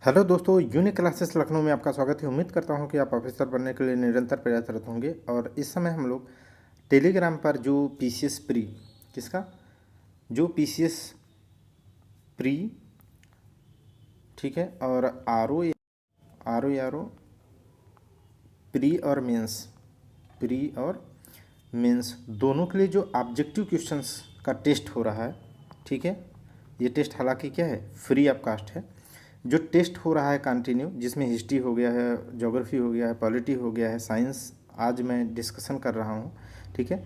Hello दोस्तों, unique classes Lucknow में आपका स्वागत है। उम्मीद करता हूं कि आप ऑफिसर बनने के लिए निरंतर प्रयासरत होंगे। और इस समय हम लोग टेलीग्राम पर जो पीसीएस प्री किसका जो पीसीएस प्री, ठीक है, और आर ओ प्री और मेंस दोनों के लिए जो ऑब्जेक्टिव क्वेश्चंस का टेस्ट हो रहा है, ठीक है। ये टेस्ट हालांकि क्या है, फ्री ऑफ कास्ट है। जो टेस्ट हो रहा है कंटिन्यू, जिसमें हिस्ट्री हो गया है, ज्योग्राफी हो गया है, पॉलिटी हो गया है, साइंस आज मैं डिस्कशन कर रहा हूँ, ठीक है।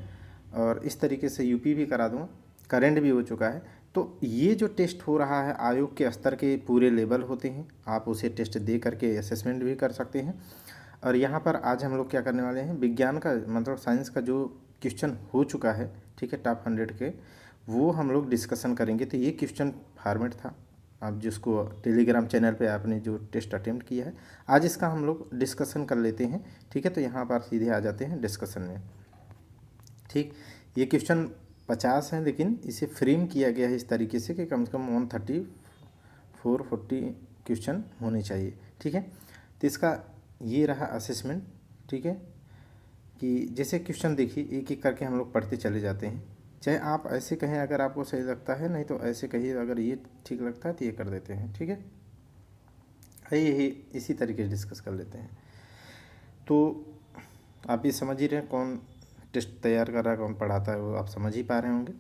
और इस तरीके से यूपी भी करा दूँगा, करेंट भी हो चुका है। तो ये जो टेस्ट हो रहा है आयोग के स्तर के पूरे लेवल होते हैं, आप उसे टेस्ट दे करके असेसमेंट भी कर सकते हैं। और यहाँ पर आज हम लोग क्या करने वाले हैं, विज्ञान का मतलब साइंस का जो क्वेश्चन हो चुका है, ठीक है, टॉप 100 के, वो हम लोग डिस्कशन करेंगे। तो ये क्वेश्चन फॉर्मेट था, आप जिसको टेलीग्राम चैनल पे आपने जो टेस्ट अटेम्प्ट किया है, आज इसका हम लोग डिस्कशन कर लेते हैं, ठीक है। तो यहाँ पर सीधे आ जाते हैं डिस्कशन में, ठीक। ये क्वेश्चन 50 हैं, लेकिन इसे फ्रेम किया गया है इस तरीके से कि कम से कम 134-40 क्वेश्चन होने चाहिए, ठीक है। तो इसका ये रहा असेसमेंट, ठीक है। कि जैसे क्वेश्चन देखिए, एक एक करके हम लोग पढ़ते चले जाते हैं। चाहे आप ऐसे कहें अगर आपको सही लगता है, नहीं तो ऐसे कहिए अगर ये ठीक लगता है तो ये कर देते हैं, ठीक है। यही इसी तरीके से डिस्कस कर लेते हैं। तो आप ये समझ ही रहे हैं कौन टेस्ट तैयार कर रहा है, कौन पढ़ाता है, वो आप समझ ही पा रहे होंगे।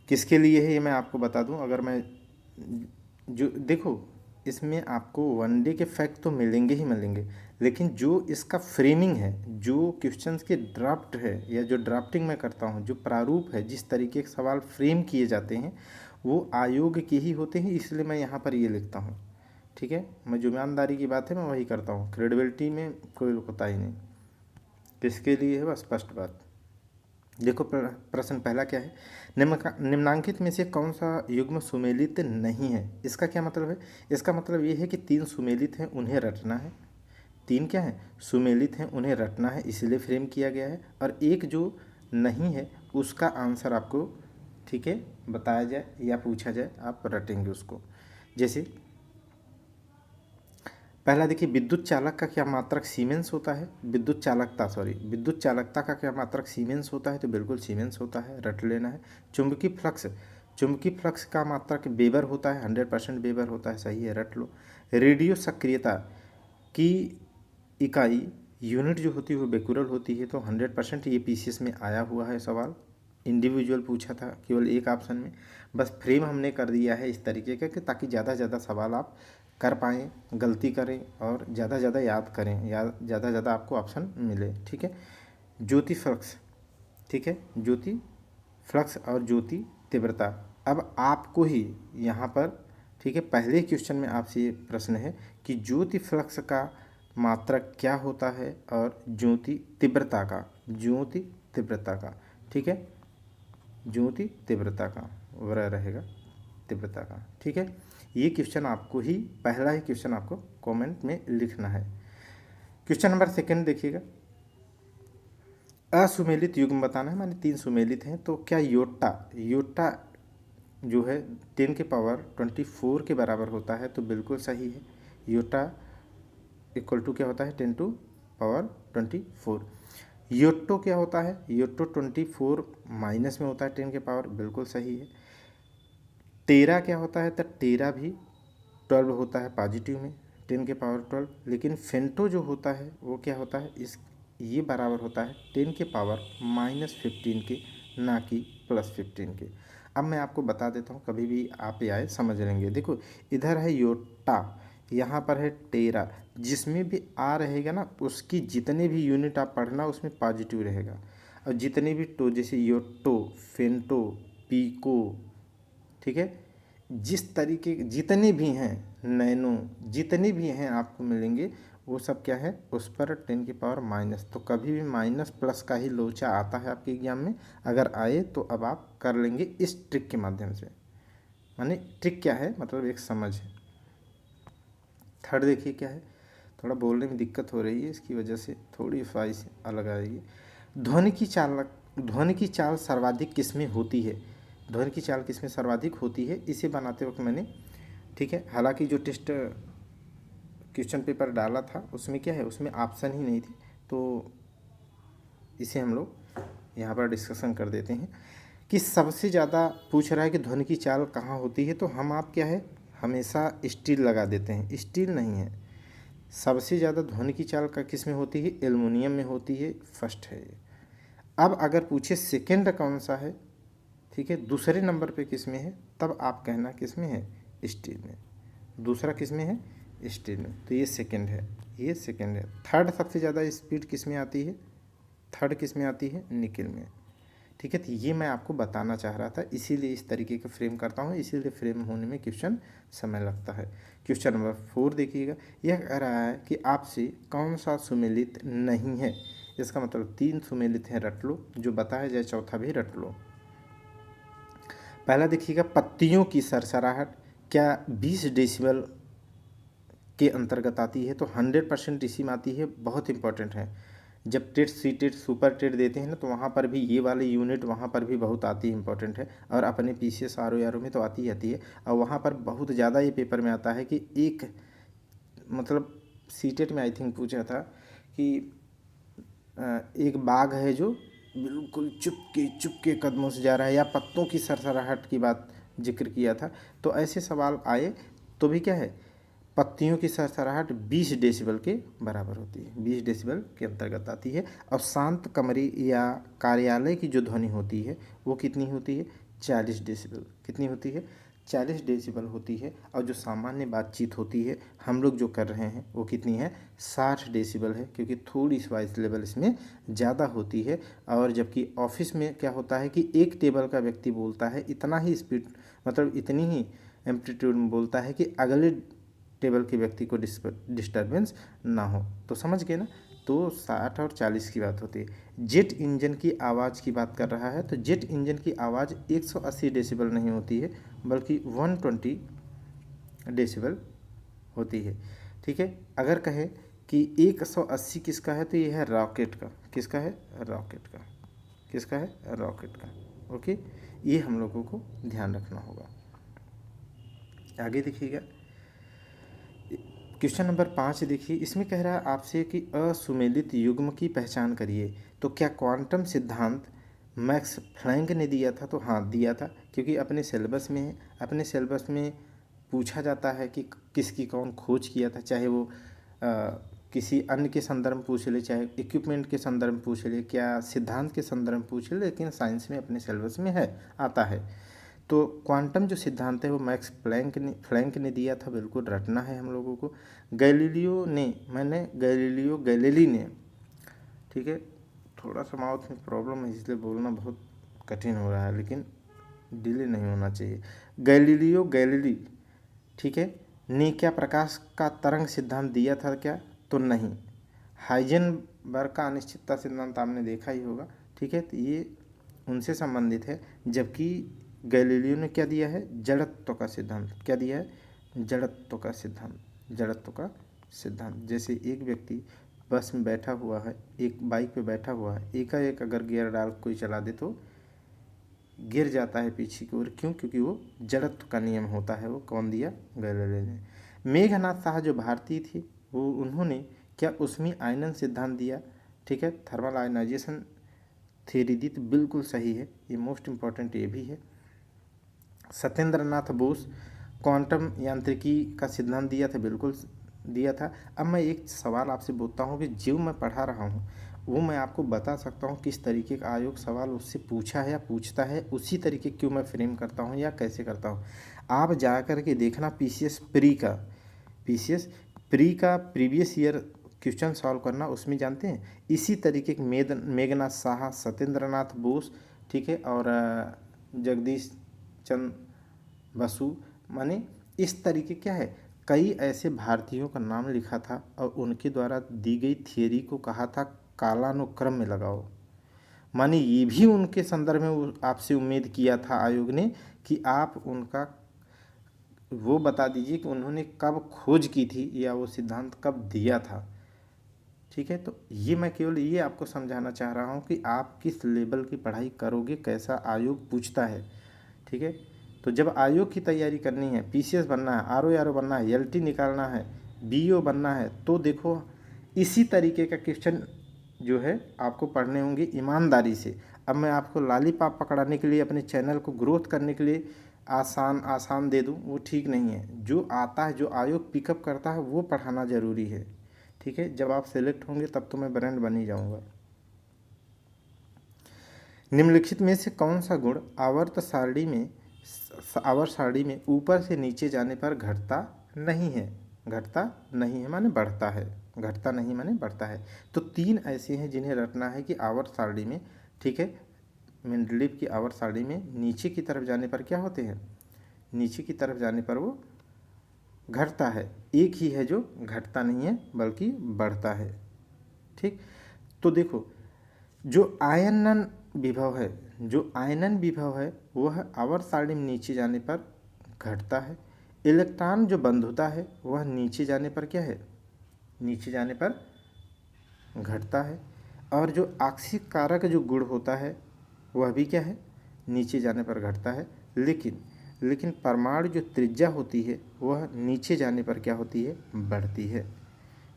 किसके लिए है ये मैं आपको बता दूं। अगर मैं जो देखो, इसमें आपको वन डे के फैक्ट तो मिलेंगे ही मिलेंगे, लेकिन जो इसका फ्रेमिंग है, जो क्वेश्चंस के ड्राफ्ट है या जो ड्राफ्टिंग मैं करता हूँ, जो प्रारूप है, जिस तरीके के सवाल फ्रेम किए जाते हैं, वो आयोग के ही होते हैं। इसलिए मैं यहाँ पर ये लिखता हूँ, ठीक है। मैं जो ईमानदारी की बात है मैं वही करता हूँ, क्रेडिबिलिटी में कोई होता ही नहीं। किसके लिए है, बस स्पष्ट बात। देखो प्रश्न पहला क्या है, निम्नांकित में से कौन सा युग्म सुमेलित नहीं है। इसका क्या मतलब है, इसका मतलब ये है कि 3 सुमेलित हैं, उन्हें रटना है। 3 क्या है, सुमेलित हैं, उन्हें रटना है, इसीलिए फ्रेम किया गया है। और एक जो नहीं है उसका आंसर आपको, ठीक है, बताया जाए या पूछा जाए, आप रटेंगे उसको। जैसे पहला देखिए, विद्युत चालक का क्या मात्रक सीमेंस होता है। विद्युत चालकता का क्या मात्रक सीमेंस होता है, तो बिल्कुल सीमेंस होता है, रट लेना है। चुंबकीय फ्लक्स का मात्रक वेबर होता है, 100% वेबर होता है, सही है, रट लो। रेडियो सक्रियता की इकाई यूनिट जो होती है वो बेकुरल होती है, तो 100% ये पीसीएस में आया हुआ है सवाल। इंडिविजुअल पूछा था केवल एक ऑप्शन में, बस फ्रेम हमने कर दिया है इस तरीके का कि ताकि ज़्यादा से ज़्यादा सवाल आप कर पाएँ, गलती करें और ज़्यादा से ज़्यादा याद करें, या ज़्यादा से ज़्यादा आपको ऑप्शन मिले, ठीक है। ज्योति फ्लक्स, ठीक है, ज्योति फ्लक्स और ज्योति तीव्रता। अब आपको ही यहाँ पर, ठीक है, पहले क्वेश्चन में आपसे ये प्रश्न है कि ज्योति फ्लक्स का मात्रक क्या होता है और ज्योति तीव्रता का, ठीक है, ज्योति तीव्रता का वह रहेगा, तीव्रता का, ठीक है। ये क्वेश्चन आपको ही, पहला ही क्वेश्चन आपको कमेंट में लिखना है। क्वेश्चन नंबर 2 देखिएगा, असुमेलित युग्म बताना है, माने 3 सुमेलित हैं, तो क्या योटा जो है 10 के पावर 24 के बराबर होता है, तो बिल्कुल सही है। योटा इक्वल टू क्या होता है, 10 टू पावर 24। योट्टो क्या होता है, योट्टो 24 माइनस में होता है 10 के पावर, बिल्कुल सही है। टेरा क्या होता है, तो टेरा भी 12 होता है पॉजिटिव में, 10 के पावर 12। लेकिन फेंटो जो होता है वो क्या होता है, ये बराबर होता है 10 के पावर -15 के, ना कि +15 के। अब मैं आपको बता देता हूँ, कभी भी आप आए समझ लेंगे। देखो, इधर है योटा, यहाँ पर है टेरा, जिसमें भी आ रहेगा ना, उसकी जितने भी यूनिट आप पढ़ना उसमें पॉजिटिव रहेगा। और जितने भी टो, जैसे योट्टो, फेंटो, पीको, ठीक है, जिस तरीके जितने भी हैं, नैनो, जितने भी हैं आपको मिलेंगे, वो सब क्या है, उस पर 10 की पावर माइनस। तो कभी भी माइनस प्लस का ही लोचा आता है आपके एग्जाम में, अगर आए तो अब आप कर लेंगे इस ट्रिक के माध्यम से। माने ट्रिक क्या है, मतलब एक समझ है। थर्ड देखिए क्या है, थोड़ा बोलने में दिक्कत हो रही है, इसकी वजह से थोड़ी वॉइस अलग आएगी। ध्वनि की चाल सर्वाधिक किसमें होती है, ध्वनि की चाल किसमें सर्वाधिक होती है, इसे बनाते वक्त मैंने, ठीक है, हालांकि जो टेस्ट क्वेश्चन पेपर डाला था उसमें क्या है, उसमें ऑप्शन ही नहीं थी, तो इसे हम लोग यहाँ पर डिस्कशन कर देते हैं कि सबसे ज़्यादा पूछ रहा है कि ध्वनि की चाल कहाँ होती है, तो हम आप क्या है हमेशा स्टील लगा देते हैं, स्टील नहीं है। सबसे ज़्यादा ध्वनि की चाल का किस में होती है, एल्युमिनियम में होती है, फर्स्ट है ये। अब अगर पूछे सेकंड कौन सा है, ठीक है, दूसरे नंबर पे किस में है, तब आप कहना किस में है, स्टील में। दूसरा किस में है, स्टील में, तो ये सेकंड है, ये सेकंड है। थर्ड सबसे ज़्यादा स्पीड किस में आती है, थर्ड किस में आती है, निकिल में, ठीक है। तो ये मैं आपको बताना चाह रहा था, इसीलिए इस तरीके का फ्रेम करता हूँ, इसीलिए फ्रेम होने में क्वेश्चन समय लगता है। क्वेश्चन नंबर 4 देखिएगा, यह कह रहा है कि आपसे कौन सा सुमेलित नहीं है। इसका मतलब 3 सुमेलित हैं, रट लो, जो बताया जाए चौथा भी रट लो। पहला देखिएगा, पत्तियों की सरसराहट क्या 20 डेसिबल के अंतर्गत आती है, तो 100% इसी में आती है, बहुत इंपॉर्टेंट है। जब TET CTET super TET देते हैं ना, तो वहाँ पर भी ये वाली यूनिट वहाँ पर भी बहुत आती है, इंपॉर्टेंट है। और अपने पीसीएस आरओ में तो आती ही आती है, और वहाँ पर बहुत ज़्यादा ये पेपर में आता है कि एक मतलब सी टेट में आई थिंक पूछा था कि एक बाघ है जो बिल्कुल चुपके चुपके कदमों से जा रहा है, या पत्तों की सरसराहट की बात जिक्र किया था, तो ऐसे सवाल आए तो भी क्या है, पत्तियों की सरसराहट 20 डेसिबल के बराबर होती है, 20 डेसिबल के अंतर्गत आती है। और शांत कमरे या कार्यालय की जो ध्वनि होती है वो कितनी होती है, 40 डेसिबल। कितनी होती है, 40 डेसिबल होती है। और जो सामान्य बातचीत होती है हम लोग जो कर रहे हैं वो कितनी है, 60 डेसिबल है, क्योंकि थोड़ी वॉइस लेवल इसमें ज़्यादा होती है। और जबकि ऑफिस में क्या होता है कि एक टेबल का व्यक्ति बोलता है इतना ही स्पीड, मतलब इतनी ही एम्पलीट्यूड में बोलता है कि अगले टेबल के व्यक्ति को डिस्टर्बेंस ना हो। तो समझ गए ना, तो 60 और 40 की बात होती है। जेट इंजन की आवाज़ की बात कर रहा है, तो जेट इंजन की आवाज़ 180 डेसिबल नहीं होती है, बल्कि 120 डेसिबल होती है, ठीक है। अगर कहें कि 180 किसका है, तो ये है रॉकेट का। किसका है, रॉकेट का। किसका है, रॉकेट का। ओके, ये हम लोगों को ध्यान रखना होगा। आगे देखिएगा, क्वेश्चन नंबर 5 देखिए, इसमें कह रहा है आपसे कि असुमेलित युग्म की पहचान करिए। तो क्या क्वांटम सिद्धांत मैक्स प्लैंक ने दिया था, तो हाँ दिया था, क्योंकि अपने सिलेबस में है। अपने सिलेबस में पूछा जाता है कि किसकी कौन खोज किया था, चाहे वो किसी अन्य के संदर्भ में पूछ ले, चाहे इक्विपमेंट के संदर्भ में पूछ ले, क्या सिद्धांत के संदर्भ में पूछ ले, लेकिन साइंस में अपने सिलेबस में है, आता है। तो क्वांटम जो सिद्धांत है वो मैक्स प्लैंक ने दिया था, बिल्कुल रटना है हम लोगों को। गैलीलियो गैलीली ने, ठीक है, थोड़ा सा माउथ में प्रॉब्लम है इसलिए बोलना बहुत कठिन हो रहा है, लेकिन डिले नहीं होना चाहिए। गैलीलियो गैलीली, ठीक है, ने क्या प्रकाश का तरंग सिद्धांत दिया था क्या, तो नहीं। हाइजेनबर्ग का अनिश्चितता सिद्धांत आपने देखा ही होगा, ठीक है, तो ये उनसे संबंधित है। जबकि गैलीलियो ने क्या दिया है, जड़त्व का सिद्धांत। क्या दिया है, जड़त्व का सिद्धांत। जड़त्व का सिद्धांत, जैसे एक व्यक्ति बस में बैठा हुआ है, एक बाइक पे बैठा हुआ है, एकाएक अगर गियर डाल कोई चला दे तो गिर जाता है पीछे की ओर। क्यों, क्योंकि वो जड़त्व का नियम होता है। वो कौन दिया, गैलीलियो ने। मेघनाथ साहा जो भारतीय थी, वो उन्होंने क्या उष्मीय आयनन सिद्धांत दिया, ठीक है, थर्मल आयनाइजेशन थ्योरी दी, तो बिल्कुल सही है, ये मोस्ट इम्पॉर्टेंट ये भी है। सत्येंद्र नाथ बोस क्वांटम यांत्रिकी का सिद्धांत दिया था, बिल्कुल दिया था। अब मैं एक सवाल आपसे बोलता हूँ कि जो मैं पढ़ा रहा हूँ वो मैं आपको बता सकता हूँ किस तरीके का आयोग सवाल उससे पूछा है या पूछता है, उसी तरीके क्यों मैं फ्रेम करता हूँ या कैसे करता हूँ। आप जा कर के देखना पीसीएस प्री का प्रीवियस ईयर क्वेश्चन सॉल्व करना, उसमें जानते हैं इसी तरीके के मेघनाथ साहा, सत्येंद्र नाथ बोस, ठीक है, और जगदीश चंद्र बसु, माने इस तरीके क्या है, कई ऐसे भारतीयों का नाम लिखा था और उनके द्वारा दी गई थियरी को कहा था कालानुक्रम में लगाओ। माने ये भी उनके संदर्भ में आपसे उम्मीद किया था आयोग ने कि आप उनका वो बता दीजिए कि उन्होंने कब खोज की थी या वो सिद्धांत कब दिया था, ठीक है। तो ये मैं केवल ये आपको समझाना चाह रहा हूँ कि आप किस लेवल की पढ़ाई करोगे, कैसा आयोग पूछता है, ठीक है। तो जब आयोग की तैयारी करनी है, पीसीएस बनना है, आरओ बनना है, एलटी निकालना है, बीईओ बनना है तो देखो इसी तरीके का क्वेश्चन जो है आपको पढ़ने होंगे ईमानदारी से। अब मैं आपको लॉलीपॉप पकड़ाने के लिए, अपने चैनल को ग्रोथ करने के लिए आसान आसान दे दूं, वो ठीक नहीं है। जो आता है, जो आयोग पिकअप करता है, वो पढ़ाना ज़रूरी है। ठीक है, जब आप सेलेक्ट होंगे तब तो मैं ब्रांड बन ही जाऊंगा। निम्नलिखित में से कौन सा गुण आवर्त सारणी में ऊपर से नीचे जाने पर घटता नहीं है? घटता नहीं है माने बढ़ता है, घटता नहीं माने बढ़ता है। तो 3 ऐसे हैं जिन्हें रटना है कि आवर्त सारणी में, ठीक है, मेंडलीव की आवर्त सारणी में नीचे की तरफ जाने पर क्या होते हैं? नीचे की तरफ जाने पर वो घटता है। एक ही है जो घटता नहीं है बल्कि बढ़ता है। ठीक, तो देखो जो आयनन विभव है, जो आयनन विभव है वह आवर्त सारणी में नीचे जाने पर घटता है। इलेक्ट्रॉन जो बंधुता है वह नीचे जाने पर क्या है? नीचे जाने पर घटता है। और जो आक्सीय कारक जो गुण होता है वह भी क्या है? नीचे जाने पर घटता है। लेकिन परमाणु जो त्रिज्या होती है वह नीचे जाने पर क्या होती है? बढ़ती है।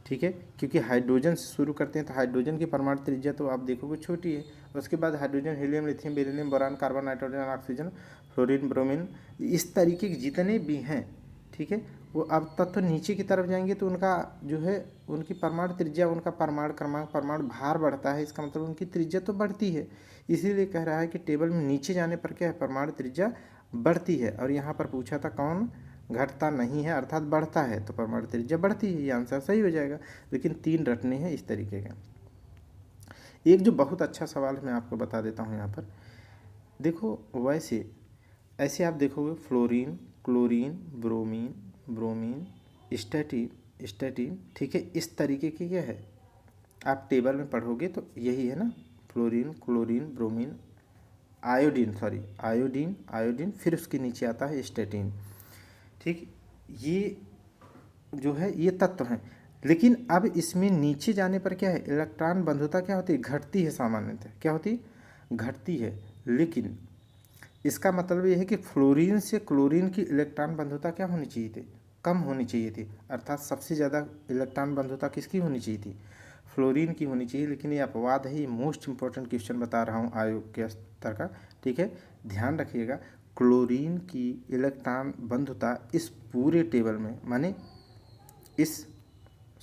ठीक है, क्योंकि हाइड्रोजन से शुरू करते हैं तो हाइड्रोजन की परमाणु त्रिज्या तो आप देखोगे छोटी है। उसके बाद hydrogen, helium, lithium, beryllium, boron, carbon, nitrogen, oxygen, fluorine, bromine, इस तरीके के जितने भी हैं, ठीक है, वो अब तक तो नीचे की तरफ जाएंगे तो उनका जो है, उनकी परमाणु त्रिज्या, उनका परमाणु क्रमांक, परमाणु भार बढ़ता है। इसका मतलब उनकी त्रिज्या तो बढ़ती है। इसीलिए कह रहा है कि टेबल में नीचे जाने पर क्या है? परमाणु त्रिज्या बढ़ती है। और यहाँ पर पूछा था कौन घटता नहीं है अर्थात बढ़ता है, तो परमाणु त्रिज्या बढ़ती है, ये आंसर सही हो जाएगा। लेकिन 3 रटने हैं इस तरीके का। एक जो बहुत अच्छा सवाल है मैं आपको बता देता हूँ यहाँ पर। देखो वैसे ऐसे आप देखोगे फ्लोरीन, क्लोरीन, ब्रोमीन, स्टैटिन, ठीक है, इस तरीके की क्या है? आप टेबल में पढ़ोगे तो यही है ना, फ्लोरीन, क्लोरीन, ब्रोमीन, आयोडीन, फिर उसके नीचे आता है स्टैटिन। ठीक, ये जो है ये तत्व हैं। लेकिन अब इसमें नीचे जाने पर क्या है? इलेक्ट्रॉन बंधुता क्या होती है? घटती है। सामान्यतः क्या होती है? घटती है। लेकिन इसका मतलब ये है कि फ्लोरीन से क्लोरीन की इलेक्ट्रॉन बंधुता क्या होनी चाहिए थी? कम होनी चाहिए थी। अर्थात सबसे ज़्यादा इलेक्ट्रॉन बंधुता किसकी होनी चाहिए थी? फ्लोरीन की होनी चाहिए। लेकिन ये अपवाद है, ये मोस्ट इंपॉर्टेंट क्वेश्चन बता रहा हूँ आयोग के स्तर का। ठीक है, ध्यान रखिएगा। क्लोरीन की इलेक्ट्रॉन बंधुता इस पूरे टेबल में, माने इस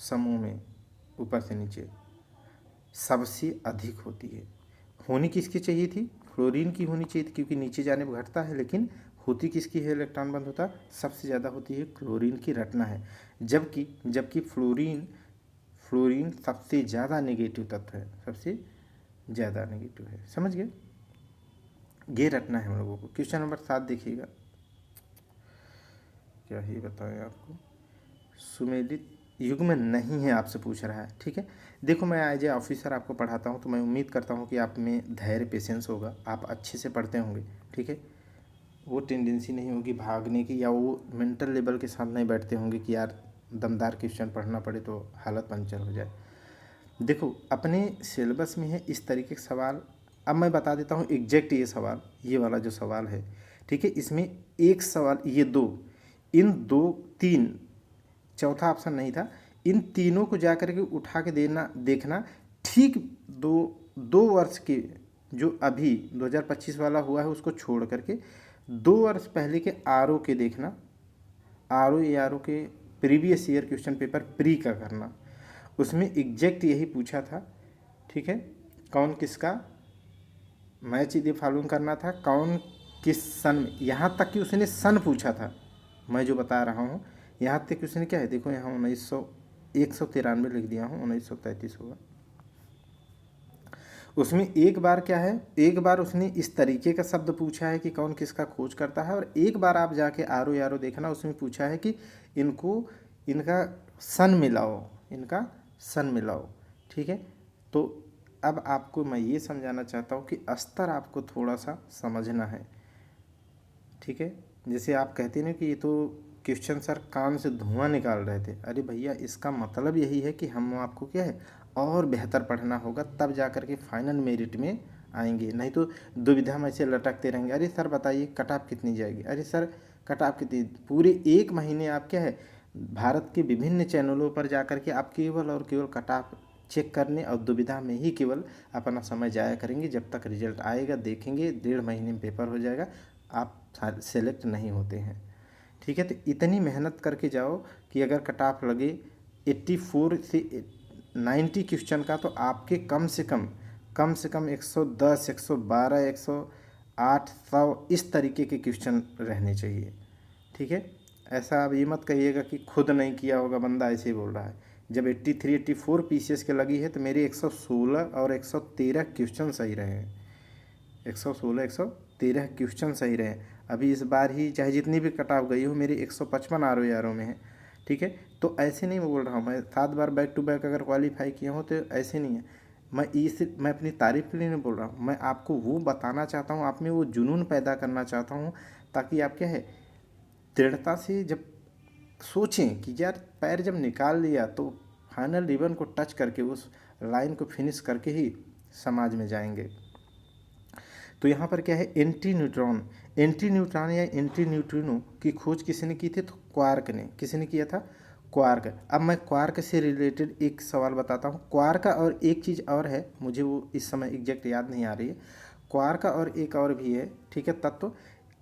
समूह में ऊपर से नीचे सबसे अधिक होती है। होनी किसकी चाहिए थी? फ्लोरीन की होनी चाहिए थी, क्योंकि नीचे जाने पर घटता है। लेकिन होती किसकी है इलेक्ट्रॉन बंधुता? सबसे ज़्यादा होती है क्लोरीन की। रटना है। जबकि फ्लोरीन सबसे ज़्यादा नेगेटिव तत्व है, सबसे ज़्यादा नेगेटिव है। समझ गए? ये रटना है हम लोगों को। क्वेश्चन नंबर 7 देखिएगा, क्या ही बताएं आपको। सुमेलित युग्म नहीं है आपसे पूछ रहा है। ठीक है, देखो मैं एज ए ऑफिसर आपको पढ़ाता हूँ तो मैं उम्मीद करता हूँ कि आप में धैर्य, पेशेंस होगा, आप अच्छे से पढ़ते होंगे। ठीक है, वो टेंडेंसी नहीं होगी भागने की, या वो मेंटल लेवल के साथ नहीं बैठते होंगे कि यार दमदार क्वेश्चन पढ़ना पड़े तो हालत पंचर हो जाए। देखो अपने सिलेबस में है इस तरीके के सवाल। अब मैं बता देता हूँ एग्जैक्ट ये सवाल, ये वाला जो सवाल है, ठीक है, इसमें एक सवाल, ये दो, इन दो, तीन, चौथा ऑप्शन नहीं था, इन तीनों को जा कर के उठा के देखना। ठीक दो वर्ष के जो अभी 2025 वाला हुआ है उसको छोड़ करके 2 वर्ष पहले के आर के देखना। आर के previous year question paper pre का करना। उसमें एग्जैक्ट यही पूछा था। ठीक है, कौन किसका मैच यदि मालूम करना था, कौन किस सन में, यहाँ तक कि उसने सन पूछा था। मैं जो बता रहा हूँ यहाँ तक उसने क्या है, देखो यहाँ 193 लिख दिया हूँ, 1933 होगा। उसमें एक बार क्या है, एक बार उसने इस तरीके का शब्द पूछा है कि कौन किसका खोज करता है, और एक बार आप जाके आरो देखना, उसमें पूछा है कि इनका सन मिलाओ, इनका सन मिलाओ। ठीक है, तो अब आपको मैं ये समझाना चाहता हूँ कि स्तर आपको थोड़ा सा समझना है। ठीक है, जैसे आप कहते हैं कि ये तो क्वेश्चन सर कान से धुआं निकाल रहे थे। अरे भैया इसका मतलब यही है कि हम आपको क्या है और बेहतर पढ़ना होगा, तब जा कर के फाइनल मेरिट में आएंगे। नहीं तो दुविधा में से लटकते रहेंगे। अरे सर बताइए कट ऑफ कितनी जाएगी, अरे सर कट ऑफ कितनी, पूरे 1 महीने आप क्या है भारत के विभिन्न चैनलों पर जाकर के आप केवल और केवल कट ऑफ चेक करने और दुविधा में ही केवल अपना समय जाया करेंगे। जब तक रिजल्ट आएगा देखेंगे, 1.5 महीने में पेपर हो जाएगा, आप सेलेक्ट नहीं होते हैं। ठीक है, तो इतनी मेहनत करके जाओ कि अगर कट ऑफ लगे 84 से 90 क्वेश्चन का, तो आपके कम से कम 110, 112, 108, 100 इस तरीके के क्वेश्चन रहने चाहिए। ठीक है, ऐसा आप ये मत कहिएगा कि खुद नहीं किया होगा बंदा, ऐसे ही बोल रहा है। जब 83, 84 पीसीएस के लगी है तो मेरे 116 और 113 क्वेश्चन सही रहे हैं। 116, 113 क्वेश्चन सही रहे। अभी इस बार ही चाहे जितनी भी कट ऑफ गई हो, मेरी 155 आर में है। ठीक है, तो ऐसे नहीं मैं बोल रहा हूँ, मैं 7 बार बैक टू बैक अगर क्वालिफाई किया हूँ तो ऐसे नहीं है। मैं अपनी तारीफ के लिए नहीं बोल रहा हूँ, मैं आपको वो बताना चाहता हूँ, आप में वो जुनून पैदा करना चाहता हूँ, ताकि आप क्या है दृढ़ता से जब सोचें कि यार पैर जब निकाल लिया तो फाइनल रिबन को टच करके उस लाइन को फिनिश करके ही समाज में जाएंगे। तो यहाँ पर क्या है, एंटी न्यूट्रॉन या एंटी न्यूट्रिनो की खोज किसने की थी? तो क्वार्क ने। किसने किया था? क्वार्क। अब मैं क्वार्क से रिलेटेड एक सवाल बताता हूँ। क्वार्क और एक चीज़ और है, मुझे वो इस समय एग्जैक्ट याद नहीं आ रही है। क्वार्क और एक और भी है, ठीक है, तत्व।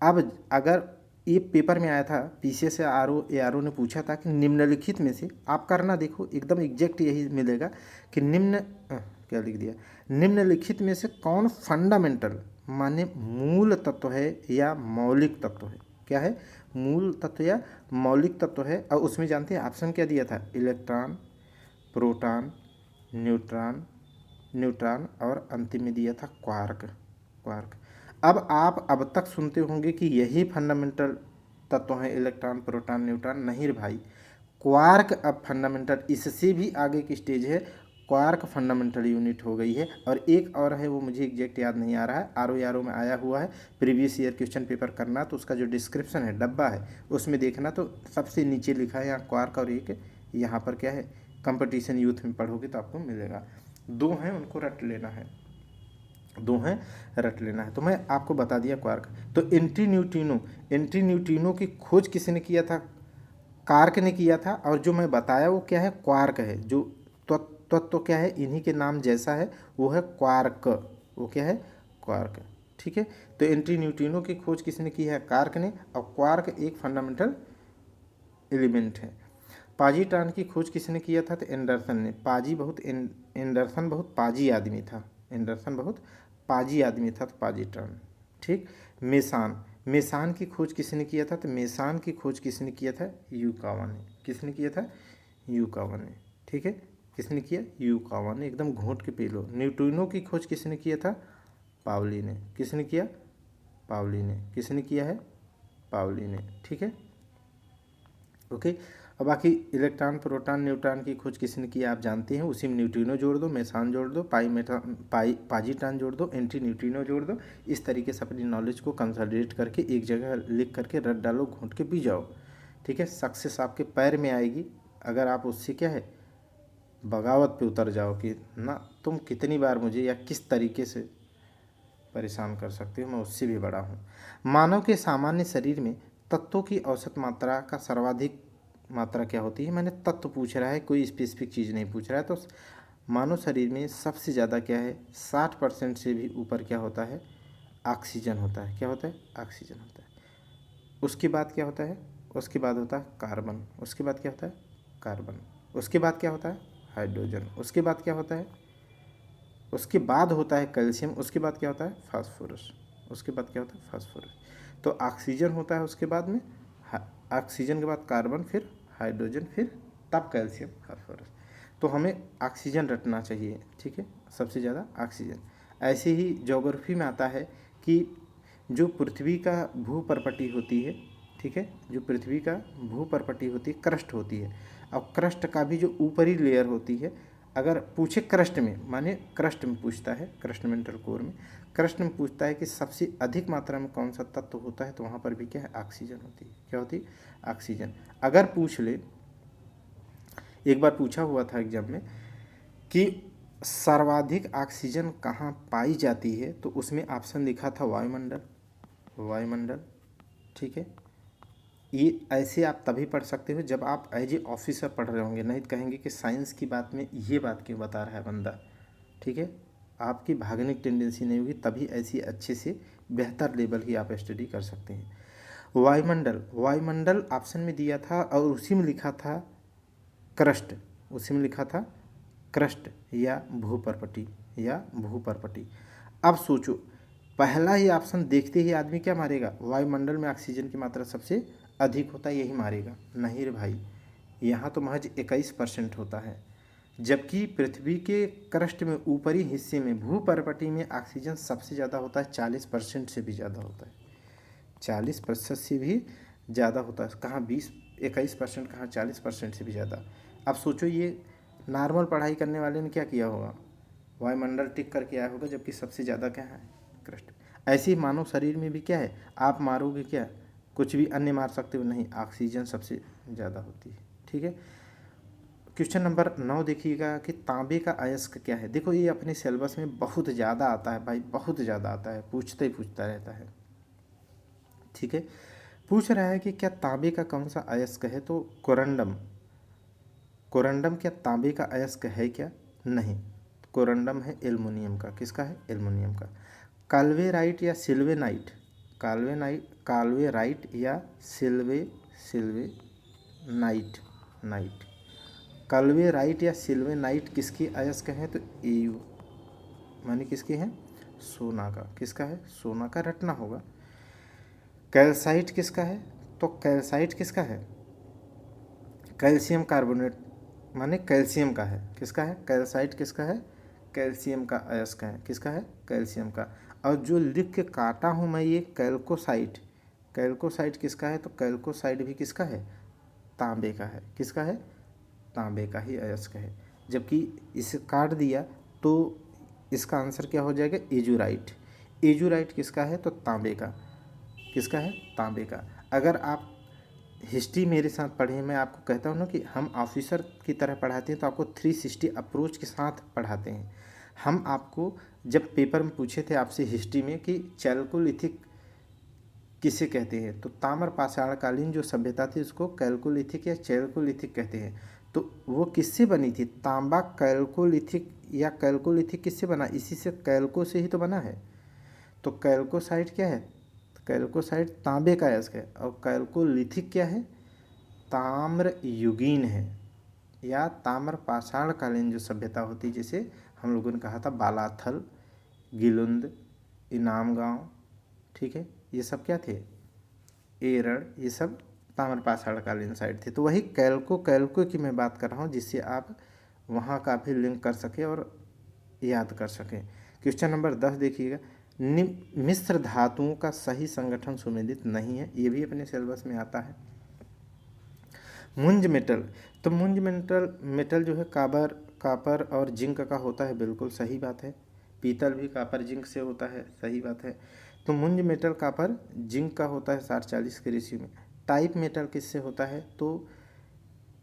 अब अगर ये पेपर में आया था, पीसीएस या आरओ ने पूछा था कि निम्नलिखित में से, आप करना देखो एकदम एग्जैक्ट यही मिलेगा कि क्या लिख दिया, निम्नलिखित में से कौन फंडामेंटल माने मूल तत्व है या मौलिक तत्व है? क्या है? मूल तत्व या मौलिक तत्व है। और उसमें जानते हैं ऑप्शन क्या दिया था? इलेक्ट्रॉन, प्रोटॉन, न्यूट्रॉन और अंतिम में दिया था क्वार्क। अब आप अब तक सुनते होंगे कि यही फंडामेंटल तत्व है, इलेक्ट्रॉन, प्रोटॉन, न्यूट्रॉन। नहीं रे भाई, क्वार्क अब फंडामेंटल, इससे भी आगे की स्टेज है, क्वार्क फंडामेंटल यूनिट हो गई है। और एक और है, वो मुझे एग्जैक्ट याद नहीं आ रहा है, आरओ में आया हुआ है, प्रीवियस ईयर क्वेश्चन पेपर करना, तो उसका जो डिस्क्रिप्शन है, डब्बा है, उसमें देखना, तो सबसे नीचे लिखा है यहाँ क्वार्क, और एक यहाँ पर क्या है, कंपटीशन यूथ में पढ़ोगे तो आपको मिलेगा। 2 हैं, उनको रट लेना है, 2 हैं, रट लेना है। तो मैं आपको बता दिया क्वार्क। तो एंटी न्यूट्रिनो की खोज किसने किया था? कार्क ने किया था। और जो मैं बताया वो क्या है? क्वार्क है। जो तत्व क्या है, इन्हीं के नाम जैसा है, वो है क्वार्क। वो क्या है? क्वार्क। ठीक है, तो एंटी न्यूट्रिनो की खोज किसने की है? कार्क ने। और क्वार्क एक फंडामेंटल एलिमेंट है। पाजीट्रॉन की खोज किसने किया था? तो एंडरसन ने। एंडरसन बहुत पाजी आदमी था। एंडरसन बहुत पाजी आदमी था, तो पाजीट्रॉन। ठीक। मेसान की खोज किसने किया था? तो मेसान की खोज किसने किया था? यूकावा ने। किसने किया था? यूकावा ने। ठीक है, किसने किया? यूकावा ने। एकदम घोंट के पी लो। न्यूट्रिनो की खोज किसने किया था? पावली ने। किसने किया? पावली ने। किसने किया है? पावली ने। ठीक है, ओके। अब बाकी इलेक्ट्रॉन, प्रोटॉन, न्यूट्रॉन की खोज किसने की आप जानते हैं, उसी में न्यूट्रिनो जोड़ दो, मेसान जोड़ दो, पाजीट्रॉन जोड़ दो, एंटी न्यूट्रिनो जोड़ दो। इस तरीके से अपनी नॉलेज को कंसोलिडेट करके एक जगह लिख करके रट डालो, घूंट के पी जाओ। ठीक है, सक्सेस आपके पैर में आएगी अगर आप उससे क्या है बगावत पे उतर जाओ कि ना तुम कितनी बार मुझे या किस तरीके से परेशान कर सकते हो, मैं उससे भी बड़ा हूँ। मानव के सामान्य शरीर में तत्वों की औसत मात्रा का सर्वाधिक मात्रा क्या होती है? मैंने तत्व पूछ रहा है, कोई स्पेसिफिक चीज़ नहीं पूछ रहा है। तो मानव शरीर में सबसे ज़्यादा क्या है, 60% से भी ऊपर क्या होता है? ऑक्सीजन होता है। क्या होता है? ऑक्सीजन होता है। उसके बाद क्या होता है? उसके बाद होता है कार्बन। उसके बाद क्या होता है? कार्बन। उसके बाद क्या होता है? हाइड्रोजन। उसके बाद क्या होता है? उसके बाद होता है कैल्शियम। उसके बाद क्या होता है? फास्फोरस। उसके बाद क्या होता है? फास्फोरस। तो ऑक्सीजन होता है, उसके बाद में ऑक्सीजन के बाद कार्बन, फिर हाइड्रोजन, फिर तब कैल्शियम, फास्फोरस। तो हमें ऑक्सीजन रटना चाहिए। ठीक है, सबसे ज़्यादा ऑक्सीजन। ऐसे ही ज्योग्राफी में आता है कि जो पृथ्वी का भूपर्पटी होती है, ठीक है, जो पृथ्वी का भूपर्पटी होती है, क्रस्ट होती है। अब क्रस्ट का भी जो ऊपरी लेयर होती है, अगर पूछे क्रस्ट में, माने क्रस्ट में पूछता है, क्रस्ट मेंटल कोर में, क्रस्ट में पूछता है कि सबसे अधिक मात्रा में कौन सा तत्व होता है, तो वहाँ पर भी क्या है? ऑक्सीजन होती है। क्या होती है? ऑक्सीजन। अगर पूछ ले, एक बार पूछा हुआ था एग्जाम में कि सर्वाधिक ऑक्सीजन कहाँ पाई जाती है, तो उसमें ऑप्शन लिखा था वायुमंडल। ठीक है, ये ऐसे आप तभी पढ़ सकते हो जब आप एज ए ऑफिसर पढ़ रहे होंगे, नहीं तो कहेंगे कि साइंस की बात में ये बात क्यों बता रहा है बंदा। ठीक है, आपकी भागने की टेंडेंसी नहीं होगी, तभी ऐसी अच्छे से बेहतर लेवल की आप स्टडी कर सकते हैं। वायुमंडल, वायुमंडल ऑप्शन में दिया था और उसी में लिखा था क्रस्ट, उसी में लिखा था क्रस्ट या भूपर्पटी या भूपर्पटी। अब सोचो, पहला ही ऑप्शन देखते ही आदमी क्या मारेगा, वायुमंडल में ऑक्सीजन की मात्रा सबसे अधिक होता है, यही मारेगा। नहीं रे भाई, यहाँ तो महज 21% होता है, जबकि पृथ्वी के क्रस्ट में ऊपरी हिस्से में भूपर्पटी में ऑक्सीजन सबसे ज़्यादा होता है, 40% से भी ज़्यादा होता है, 40% से भी ज़्यादा होता है। कहाँ 21%, कहाँ 40% से भी ज़्यादा। अब सोचो, ये नॉर्मल पढ़ाई करने वाले ने क्या किया होगा, वायुमंडल टिक करके आया होगा, जबकि सबसे ज़्यादा क्या है, क्रस्ट। ऐसे ही मानव शरीर में भी क्या है, आप मारोगे क्या, कुछ भी अन्य मार सकते हो, नहीं, ऑक्सीजन सबसे ज़्यादा होती है। ठीक है, क्वेश्चन नंबर 9 देखिएगा कि तांबे का अयस्क क्या है। देखो, ये अपने सिलेबस में बहुत ज़्यादा आता है भाई, बहुत ज़्यादा आता है, पूछता ही पूछता रहता है। ठीक है, पूछ रहा है कि क्या तांबे का कौन सा अयस्क है, तो कोरंडम। कोरंडम क्या तांबे का अयस्क है क्या, नहीं, कोरंडम है एल्युमिनियम का। किसका है, एल्युमिनियम का। काल्वेराइट या सिल्वेनाइट, काल्वेराइट या सिल्वेनाइट, नाइट, काल्वेराइट या सिल्वेनाइट किसकी अयस्क है, तो एयू, माने किसकी है, सोना का। किसका है, सोना का, रटना होगा। कैल्साइट किसका है, तो कैल्साइट किसका है, कैल्शियम कार्बोनेट, माने कैल्शियम का है। किसका है, कैल्साइट किसका है, कैल्शियम का अयस्क है। किसका है, कैल्शियम का। और जो लिख के काटा हूँ मैं ये कैल्कोसाइट, कैल्कोसाइट किसका है, तो कैल्कोसाइट भी किसका है, तांबे का है। किसका है, तांबे का ही अयस्क है। जबकि इसे काट दिया तो इसका आंसर क्या हो जाएगा, एजुराइट। एजुराइट किसका है, तो तांबे का। किसका है, तांबे का। अगर आप हिस्ट्री मेरे साथ पढ़ें, मैं आपको कहता हूँ ना कि हम ऑफिसर की तरह पढ़ाते हैं, तो आपको 360 अप्रोच के साथ पढ़ाते हैं। हम आपको जब पेपर में पूछे थे आपसे हिस्ट्री में कि चैल्कोलिथिक किसे कहते हैं, तो ताम्र पाषाणकालीन जो सभ्यता थी उसको कैल्कोलिथिक या चैल्कोलिथिक कहते हैं। तो वो किससे बनी थी, तांबा कैल्कोलिथिक, या कैल्कोलिथिक किससे बना, इसी से, कैल्को से ही तो बना है। तो कैल्कोसाइट क्या है, कैल्कोसाइट तांबे का अयस्क है, और कैल्कोलिथिक क्या है, ताम्र युगीन है, या ताम्र पाषाणकालीन जो सभ्यता होती, जैसे हम लोगों ने कहा था बालाथल, गिलुंद, इनाम गांव। ठीक है, ये सब क्या थे, एरड़, ये सब ताम्र पाषाणकालीन साइड थे। तो वही कैल्को की मैं बात कर रहा हूँ, जिससे आप वहाँ का भी लिंक कर सकें और याद कर सकें। क्वेश्चन नंबर 10 देखिएगा, मिश्र धातुओं का सही संगठन सुमेलित नहीं है, ये भी अपने सिलेबस में आता है। मुंज मेटल, तो मुंज मेटल जो है कापर और जिंक का होता है, बिल्कुल सही बात है। पीतल भी कापर जिंक से होता है, सही बात है। तो मुंज मेटल कापर जिंक का होता है 60-40 के रेशियो में। टाइप मेटल किससे होता है, तो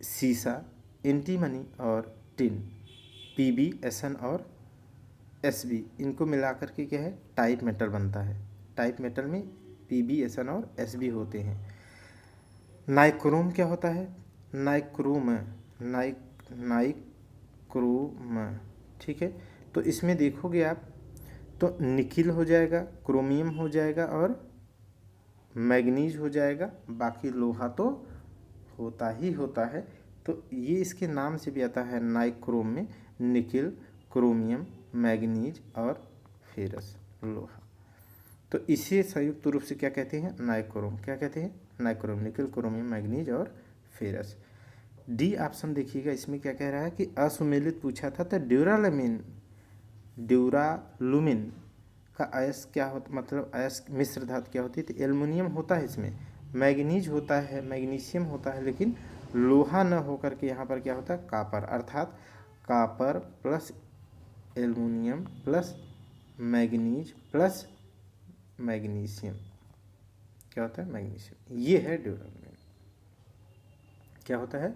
सीसा, एंटीमनी और टिन, पीबी, एसएन और एसबी, इनको मिलाकर के क्या है, टाइप मेटल बनता है। टाइप मेटल में पीबी, एसएन और एसबी होते हैं। नाइक्रोम क्या होता है, नाइक्रोम, नाइक्रोम। ठीक है, तो इसमें देखोगे आप तो निकिल हो जाएगा, क्रोमियम हो जाएगा और मैग्नीज हो जाएगा, बाकी लोहा तो होता ही होता है। तो ये इसके नाम से भी आता है, नाइक्रोम में निकिल, क्रोमियम, मैग्नीज और फेरस, लोहा। तो इसे संयुक्त रूप से क्या कहते हैं, नाइक्रोम। क्या कहते हैं, नाइक्रोम, निकिल, क्रोमियम, मैग्नीज और फेरस। डी ऑप्शन देखिएगा, इसमें क्या कह रहा है कि असुमेलित पूछा था, तो ड्यूरालुमिन का अयस्क क्या होता, मतलब अयस्क मिश्र धातु क्या होती है, तो एल्युमिनियम होता है, इसमें मैग्नीज होता है, मैग्नीशियम होता है, लेकिन लोहा न होकर के यहाँ पर क्या होता है, कापर, अर्थात copper plus aluminium plus manganese plus magnesium, क्या होता है, मैग्नीशियम। ये है ड्यूरालुमिन। क्या होता है,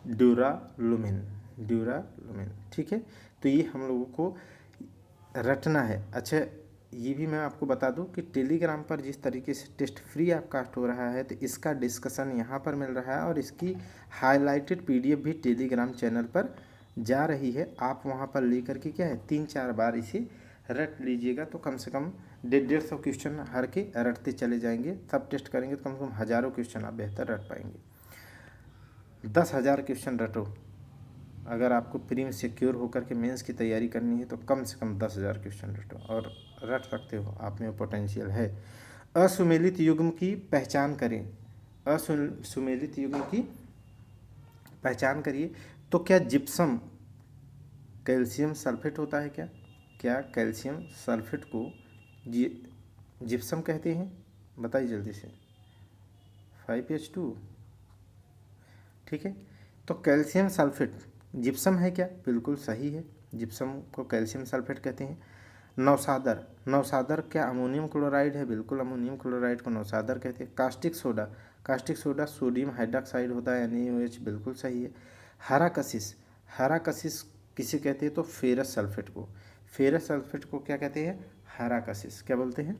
ड्यूरालुमिन, ड्यूरालुमिन। ठीक है, तो ये हम लोगों को रटना है। अच्छा, ये भी मैं आपको बता दूं कि टेलीग्राम पर जिस तरीके से टेस्ट फ्री ऐपकास्ट हो रहा है तो इसका डिस्कशन यहाँ पर मिल रहा है और इसकी हाईलाइटेड पीडीएफ भी टेलीग्राम चैनल पर जा रही है। आप वहाँ पर लेकर के क्या है 3-4 बार इसे रट लीजिएगा तो कम से कम 150-150 क्वेश्चन हर के रटते चले जाएंगे। तब टेस्ट करेंगे तो कम से कम हज़ारों क्वेश्चन आप बेहतर रट पाएंगे। 10,000 क्वेश्चन रटो। अगर आपको प्री में सिक्योर होकर के मेंस की तैयारी करनी है तो कम से कम 10,000 क्वेश्चन रटो और रट सकते हो, आप में पोटेंशियल है। असुमेलित युग्म की पहचान करें। असुमेलित युग्म की पहचान करिए। तो क्या जिप्सम कैल्शियम सल्फेट होता है? क्या कैल्शियम सल्फेट को जिप्सम कहते हैं? बताइए जल्दी से। 5H2। ठीक है, तो कैल्शियम सल्फेट जिप्सम है क्या? बिल्कुल सही है, जिप्सम को कैल्शियम सल्फेट कहते हैं। नौसादर क्या अमोनियम क्लोराइड है? बिल्कुल अमोनियम क्लोराइड को नौसादर कहते हैं। कास्टिक सोडा सोडियम हाइड्रॉक्साइड होता है NaOH, बिल्कुल सही है। हरा कशिश किसे कहते हैं? तो फेरस सल्फेट को क्या कहते हैं? हरा कशिश। क्या बोलते हैं?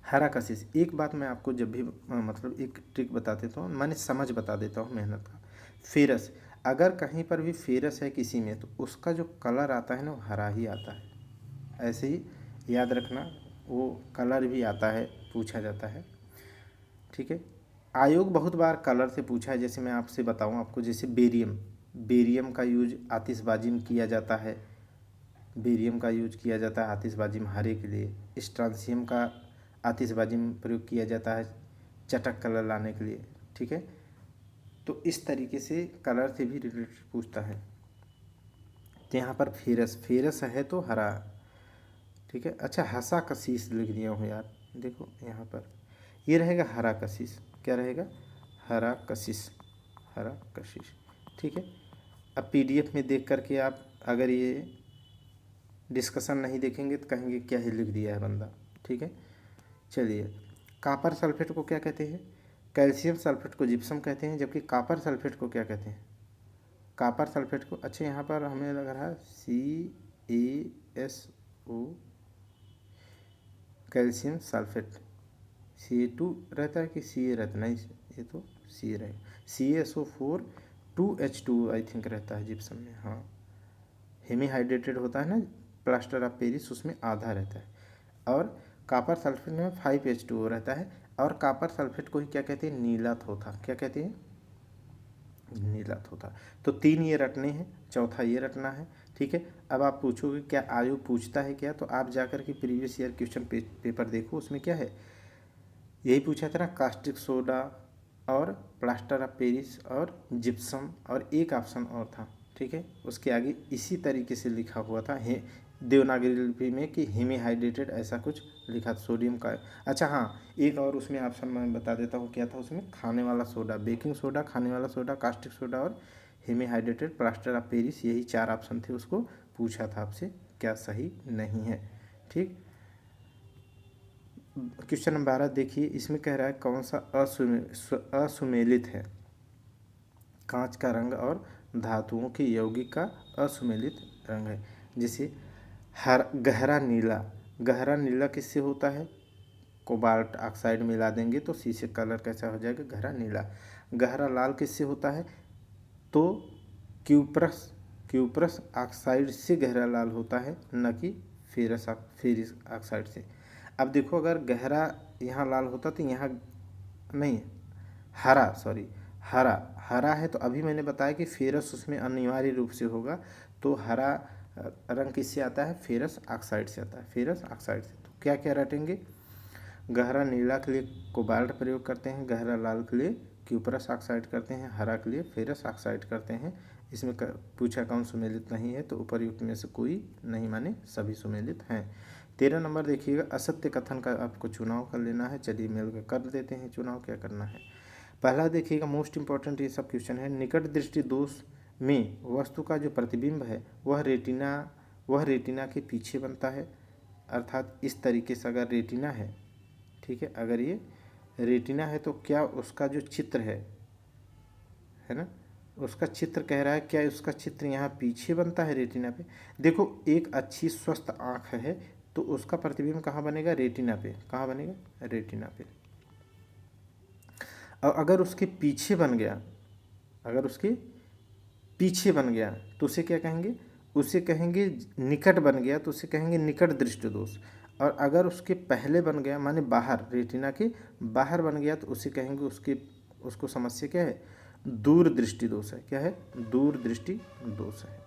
हरा कशिश। एक बात मैं आपको जब भी मतलब एक ट्रिक बता देता हूँ, मैंने समझ बता देता हूँ मेहनत का। फेरस, अगर कहीं पर भी फेरस है किसी में तो उसका जो कलर आता है ना वो हरा ही आता है। ऐसे ही याद रखना, वो कलर भी आता है, पूछा जाता है। ठीक है, आयोग बहुत बार कलर से पूछा है। जैसे मैं आपसे बताऊं आपको, जैसे बेरियम का यूज आतिशबाजी में किया जाता है। आतिशबाजी में हरे के लिए। स्ट्रांसियम का आतिशबाजी में प्रयोग किया जाता है चटक कलर लाने के लिए। ठीक है, तो इस तरीके से कलर से भी रिलेटेड पूछता है। तो यहाँ पर फेरस है तो हरा। ठीक है, अच्छा हसा कशीस लिख दिया हूँ यार, देखो यहाँ पर ये रहेगा हरा कशिश। क्या रहेगा? हरा कशिश। ठीक है, अब पीडीएफ में देख करके आप अगर ये डिस्कशन नहीं देखेंगे तो कहेंगे क्या ही लिख दिया है बंदा। ठीक है, चलिए। कॉपर सल्फेट को क्या कहते हैं? कैल्शियम सल्फेट को जिप्सम कहते हैं, जबकि कॉपर सल्फेट को क्या कहते हैं? अच्छा यहाँ पर हमें लग रहा है CaSO कैल्शियम सल्फेट Ca2 रहता है कि Ca रहता? नहीं, ये तो Ca रहेगा। CaSO4 2H2 आई थिंक रहता है जिप्सम में। हाँ, हेमीहाइड्रेटेड होता है ना प्लास्टर ऑफ पेरिस, उसमें आधा रहता है। और कॉपर सल्फेट में 5H2O रहता है। और कॉपर सल्फेट को ही क्या कहते हैं? नीला थोथा। क्या कहते हैं? नीला थोथा। तो 3 ये रटने हैं, चौथा ये रटना है। ठीक है, अब आप पूछोगे क्या आयोग पूछता है क्या? तो आप जाकर के प्रीवियस ईयर क्वेश्चन पेपर देखो, उसमें क्या है, यही पूछा था ना, कास्टिक सोडा और प्लास्टर ऑफ पेरिस और जिप्सम और एक ऑप्शन और था। ठीक है, उसके आगे इसी तरीके से लिखा हुआ था देवनागरी लिपि में कि हेमीहाइड्रेटेड ऐसा कुछ लिखा था सोडियम का। अच्छा हाँ, एक और उसमें ऑप्शन मैं बता देता हूँ क्या था उसमें, खाने वाला सोडा, बेकिंग सोडा, खाने वाला सोडा, कास्टिक सोडा और हेमीहाइड्रेटेड प्लास्टर ऑफ पेरिस, यही 4 ऑप्शन थे। उसको पूछा था आपसे क्या सही नहीं है। ठीक, क्वेश्चन नंबर 12 देखिए, इसमें कह रहा है कौन सा असुमेलित है? कांच का रंग और धातुओं के यौगिक का असुमेलित रंग है। जैसे गहरा नीला किससे होता है? कोबाल्ट ऑक्साइड मिला देंगे तो शीशे कलर कैसा हो जाएगा? गहरा नीला। गहरा लाल किससे होता है? तो क्यूप्रस ऑक्साइड से गहरा लाल होता है, न कि फेरस ऑक्साइड से। अब देखो, अगर गहरा यहाँ लाल होता तो यहाँ नहीं, हरा है तो अभी मैंने बताया कि फेरस उसमें अनिवार्य रूप से होगा। तो हरा रंग किससे आता है? फेरस ऑक्साइड से आता है, तो क्या क्या रटेंगे? गहरा नीला के लिए कोबाल्ट प्रयोग करते हैं, गहरा लाल के लिए क्यूप्रस ऑक्साइड करते हैं, हरा के लिए फेरस ऑक्साइड करते हैं। इसमें पूछा कौन सुमेलित नहीं है? तो उपर्युक्त में से कोई नहीं, माने सभी सुमेलित हैं। 13 नंबर देखिएगा, असत्य कथन का आपको चुनाव कर लेना है। चलिए मिल कर देते हैं चुनाव, क्या करना है। पहला देखिएगा, मोस्ट इंपॉर्टेंट ये सब क्वेश्चन है। निकट दृष्टि दोष में वस्तु का जो प्रतिबिंब है वह रेटिना के पीछे बनता है। अर्थात इस तरीके से अगर रेटिना है, ठीक है, अगर ये रेटिना है तो क्या उसका जो चित्र है ना, उसका चित्र कह रहा है क्या उसका चित्र यहाँ पीछे बनता है रेटिना पे? देखो, एक अच्छी स्वस्थ आँख है तो उसका प्रतिबिंब कहाँ बनेगा? रेटिना पे। कहाँ बनेगा? रेटिना पे। और अगर उसके पीछे बन गया, अगर उसके पीछे बन गया तो उसे क्या कहेंगे? उसे कहेंगे निकट बन गया तो उसे कहेंगे निकट दृष्टि दोष। और अगर उसके पहले बन गया माने बाहर, रेटिना के बाहर बन गया तो उसे कहेंगे उसको समस्या क्या है? दूर दृष्टि दोष है। क्या है? दूर दृष्टि दोष है।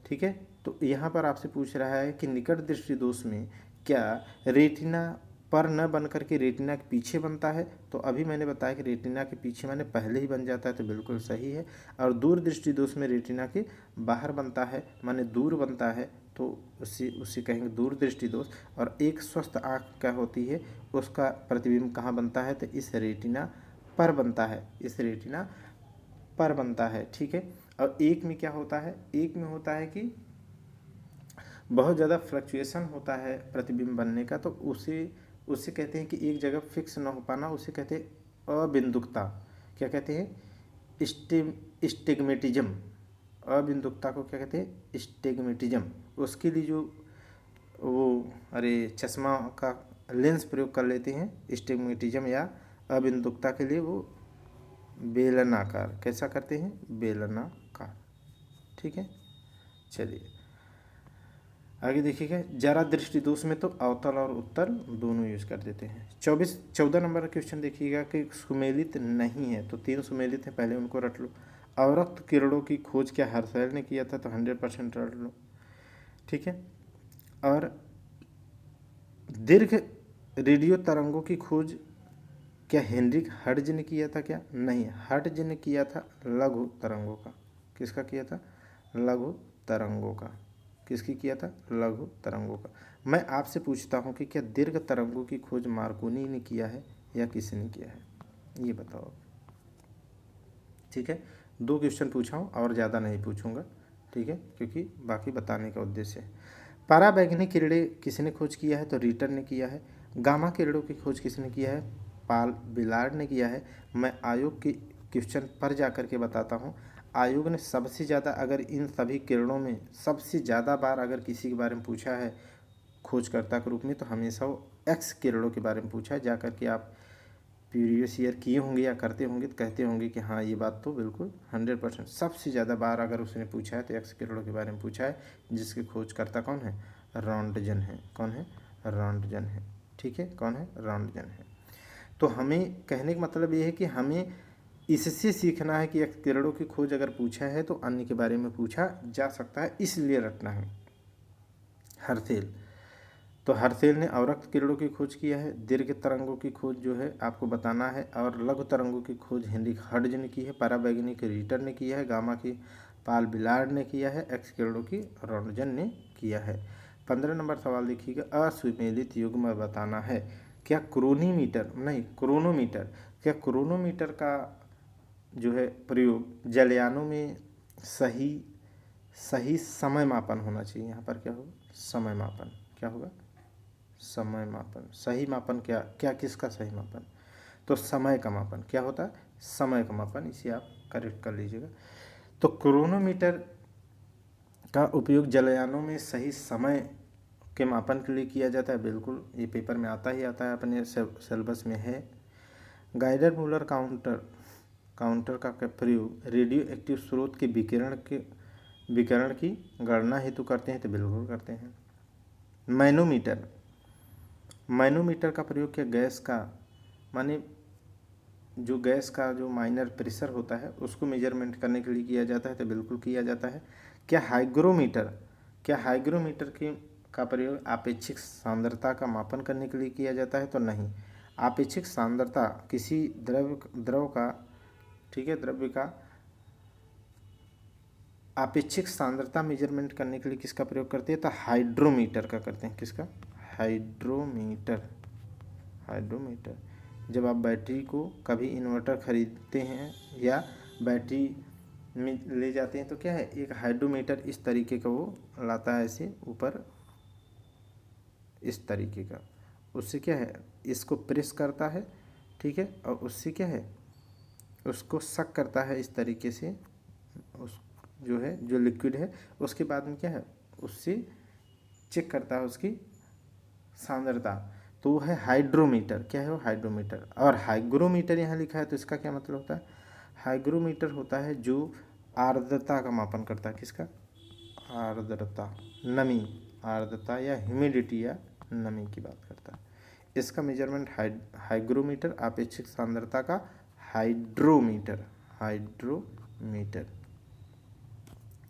ठीक है। तो यहाँ पर आपसे पूछ रहा है कि निकट दृष्टि दोष में क्या रेटिना पर न बन करके रेटिना के पीछे बनता है? तो अभी मैंने बताया कि रेटिना के पीछे माने पहले ही बन जाता है, तो बिल्कुल सही है। और दूर दृष्टि दोष में रेटिना के बाहर बनता है माने दूर बनता है, तो उसी कहेंगे दूर दृष्टि दोष। और एक स्वस्थ आँख क्या होती है, उसका प्रतिबिंब कहाँ बनता है? तो इस रेटिना पर बनता है, इस रेटिना पर बनता है। ठीक है। और एक में क्या होता है? एक में होता है कि बहुत ज़्यादा फ्लक्चुएशन होता है प्रतिबिंब बनने का, तो उसे कहते हैं कि एक जगह फिक्स ना हो पाना, उसे कहते हैं अबिंदुकता। क्या कहते हैं? स्टिग्मेटिज्म। अबिंदुकता को क्या कहते हैं? स्टिग्मेटिज्म। उसके लिए जो वो चश्मा का लेंस प्रयोग कर लेते हैं स्टिग्मेटिज्म या अबिंदुकता के लिए, वो बेलनाकार। कैसा करते हैं? बेलनाकार। ठीक है। चलिए आगे देखिएगा। जरा दृष्टि दोष में तो अवतल और उत्तल दोनों यूज कर देते हैं। 14 नंबर का क्वेश्चन देखिएगा कि सुमेलित नहीं है, तो 3 सुमेलित है, पहले उनको रट लो। अवरक्त किरणों की खोज क्या हर्षेल ने किया था? तो 100% रट लो। ठीक है। और दीर्घ रेडियो तरंगों की खोज क्या हेनरिक हर्ट्ज ने किया था? क्या नहीं, हर्ट्ज ने किया था लघु तरंगों का। किसका किया था? लघु तरंगों का। किसकी किया था? लघु तरंगों का। मैं आपसे पूछता हूँ कि क्या दीर्घ तरंगों की खोज मार्कोनी ने किया है या किसने किया है? ये बताओ। ठीक है। 2 क्वेश्चन पूछा हूँ और ज़्यादा नहीं पूछूंगा। ठीक है, क्योंकि बाकी बताने का उद्देश्य है। पराबैंगनी किरणें किसने खोज किया है? तो रीटर ने किया है। गामा किरणों की खोज किसने किया है? पाल बिलार्ड ने किया है। मैं आयोग के क्वेश्चन पर जाकर के बताता हूँ। आयोग ने सबसे ज़्यादा, अगर इन सभी किरणों में सबसे ज़्यादा बार अगर किसी के बारे में पूछा है खोजकर्ता के रूप में, तो हमेशा वो एक्स किरणों के बारे में पूछा है। जाकर के आप प्रीवियस ईयर किए होंगे या करते होंगे तो कहते होंगे कि हाँ ये बात तो बिल्कुल 100%। सबसे ज़्यादा बार अगर उसने पूछा है तो एक्स किरणों के बारे में पूछा है, जिसके खोजकर्ता कौन है? रॉन्टजन है। कौन है? रॉन्टजन है। ठीक है। कौन है? रॉन्टजन है। तो हमें कहने का मतलब ये है कि हमें इससे सीखना है कि एक्स किरणों की खोज अगर पूछा है तो अन्य के बारे में पूछा जा सकता है, इसलिए रटना है। हर्सेल, तो हर्सेल ने अवरक्त किरणों की खोज किया है। दीर्घ तरंगों की खोज जो है आपको बताना है। और लघु तरंगों की खोज हेनरिक हर्ट्ज ने की है। पराबैंगनी रीटर ने किया है। गामा की पाल बिलार्ड ने किया है। एक्स किरणों की रॉन्टजन ने किया है। 15 नंबर सवाल देखिएगा। असुमेलित युग्म बताना है। क्या क्रोनीमीटर नहीं क्रोनोमीटर, क्या क्रोनोमीटर का जो है प्रयोग जलयानों में सही सही समय मापन होना चाहिए। यहाँ पर क्या होगा? समय मापन। क्या होगा? समय मापन। सही मापन क्या क्या किसका सही मापन? तो समय का मापन। क्या होता है? समय का मापन। इसे आप करेक्ट कर लीजिएगा। तो क्रोनोमीटर का उपयोग जलयानों में सही समय के मापन के लिए किया जाता है। बिल्कुल, ये पेपर में आता ही आता है, अपने सिलेबस में है। गाइडर मूलर काउंटर का प्रयोग रेडियो एक्टिव स्रोत के विकिरण की गणना हेतु करते हैं। तो बिल्कुल करते हैं। मैनोमीटर का प्रयोग क्या गैस का माने जो गैस का जो माइनर प्रेशर होता है उसको मेजरमेंट करने के लिए किया जाता है? तो बिल्कुल किया जाता है। क्या हाइग्रोमीटर का प्रयोग आपेक्षिक सांद्रता का मापन करने के लिए किया जाता है? तो नहीं। आपेक्षिक सांद्रता किसी द्रव का, ठीक है, द्रव्य का आपेक्षिक सांद्रता मेजरमेंट करने के लिए किसका प्रयोग करते हैं? तो हाइड्रोमीटर का करते हैं। किसका? हाइड्रोमीटर। जब आप बैटरी को कभी इन्वर्टर खरीदते हैं या बैटरी में ले जाते हैं तो क्या है, एक हाइड्रोमीटर इस तरीके का वो लाता है, ऐसे ऊपर इस तरीके का। उससे क्या है, इसको प्रेस करता है, ठीक है, और उससे क्या है, उसको सक करता है इस तरीके से, उस जो है जो लिक्विड है, उसके बाद में क्या है, उससे चेक करता है उसकी सांद्रता, तो वो है हाइड्रोमीटर। क्या है वो? हाइड्रोमीटर। और हाइग्रोमीटर यहाँ लिखा है तो इसका क्या मतलब होता है? हाइग्रोमीटर होता है जो आर्द्रता का मापन करता है। किसका? आर्द्रता, नमी, आर्द्रता या ह्यूमिडिटी या नमी की बात करता है। इसका मेजरमेंट हाइग्रोमीटर, आपेक्षिक सांद्रता का हाइड्रोमीटर, हाइड्रोमीटर,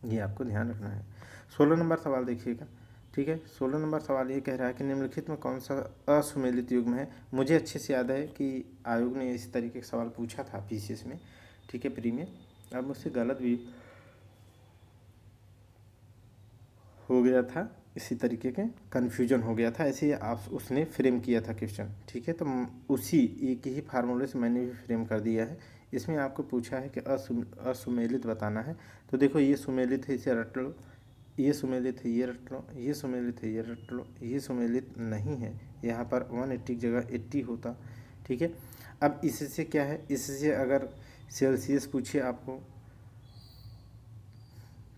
ये आपको ध्यान रखना है। 16 नंबर सवाल देखिएगा। ठीक है, 16 नंबर सवाल ये कह रहा है कि निम्नलिखित में कौन सा असुमेलित युग्म है। मुझे अच्छे से याद है कि आयोग ने इस तरीके का सवाल पूछा था पीसीएस में, ठीक है, प्री में। अब मुझसे गलत भी हो गया था, इसी तरीके के कन्फ्यूजन हो गया था, ऐसे आप उसने फ्रेम किया था क्वेश्चन। ठीक है, तो उसी एक ही फार्मूले से मैंने भी फ्रेम कर दिया है। इसमें आपको पूछा है कि असुमेलित बताना है। तो देखो, ये सुमेलित है, इसे रट लो, ये सुमेलित है, ये रट लो, ये सुमेलित है, ये रट लो, ये सुमेलित नहीं है। यहाँ पर 180 की जगह 80 होता। ठीक है, अब इससे क्या है, इससे अगर सेल्सियस पूछिए आपको,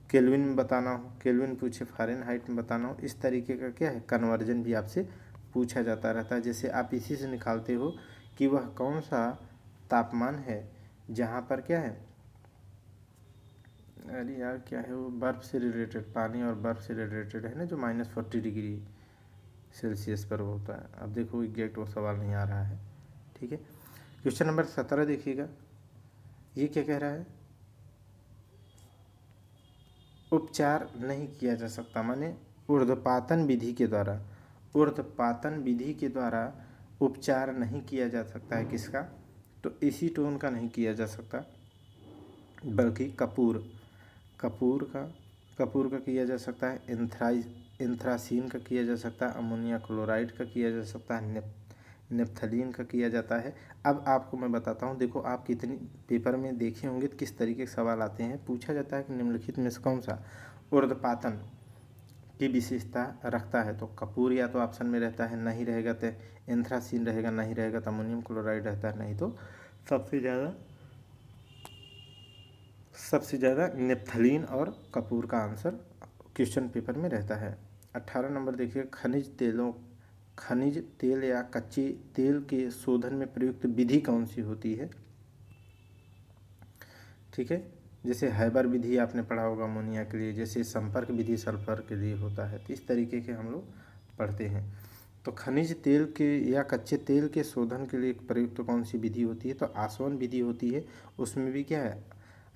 केल्विन में बताना हो, केल्विन पूछे फ़ारेनहाइट में बताना हो, इस तरीके का क्या है, कन्वर्जन भी आपसे पूछा जाता रहता है। जैसे आप इसी से निकालते हो कि वह कौन सा तापमान है जहाँ पर क्या है, अरे यार क्या है वो, बर्फ़ से रिलेटेड, पानी और बर्फ़ से रिलेटेड है ना, जो -40 डिग्री सेल्सियस पर वो होता है। अब देखो एग्जैक्ट वो सवाल नहीं आ रहा है। ठीक है, क्वेश्चन नंबर 17 देखिएगा। ये क्या कह रहा है? उपचार नहीं किया जा सकता, माने ऊर्ध्वपातन विधि के द्वारा, ऊर्ध्वपातन विधि के द्वारा उपचार नहीं किया जा सकता है। किसका? तो एसीटोन का नहीं किया जा सकता, बल्कि कपूर, कपूर का किया जा सकता है, एंथ्रासीन का किया जा सकता है, अमोनिया क्लोराइड का किया जा सकता है, नेप्थलीन का किया जाता है। अब आपको मैं बताता हूँ, देखो आप कितनी पेपर में देखे होंगे तो किस तरीके के सवाल आते हैं। पूछा जाता है कि निम्नलिखित में से कौन सा ऊर्ध्वपातन की विशेषता रखता है। तो कपूर या तो ऑप्शन में रहता है, नहीं रहेगा तो एंथ्रासीन रहेगा, नहीं रहेगा तो अमोनियम क्लोराइड रहता है, नहीं तो सबसे ज़्यादा नेप्थलीन और कपूर का आंसर क्वेश्चन पेपर में रहता है। 18 नंबर देखिए, खनिज तेल या कच्चे तेल के शोधन में प्रयुक्त विधि कौन सी होती है? ठीक है, जैसे हैबर विधि आपने पढ़ा होगा अमोनिया के लिए, जैसे संपर्क विधि सल्फर के लिए होता है। तो इस तरीके के हम लोग पढ़ते हैं। तो खनिज तेल के या कच्चे तेल के शोधन के लिए प्रयुक्त कौन सी विधि होती है? तो आसवन विधि होती है। उसमें भी क्या है,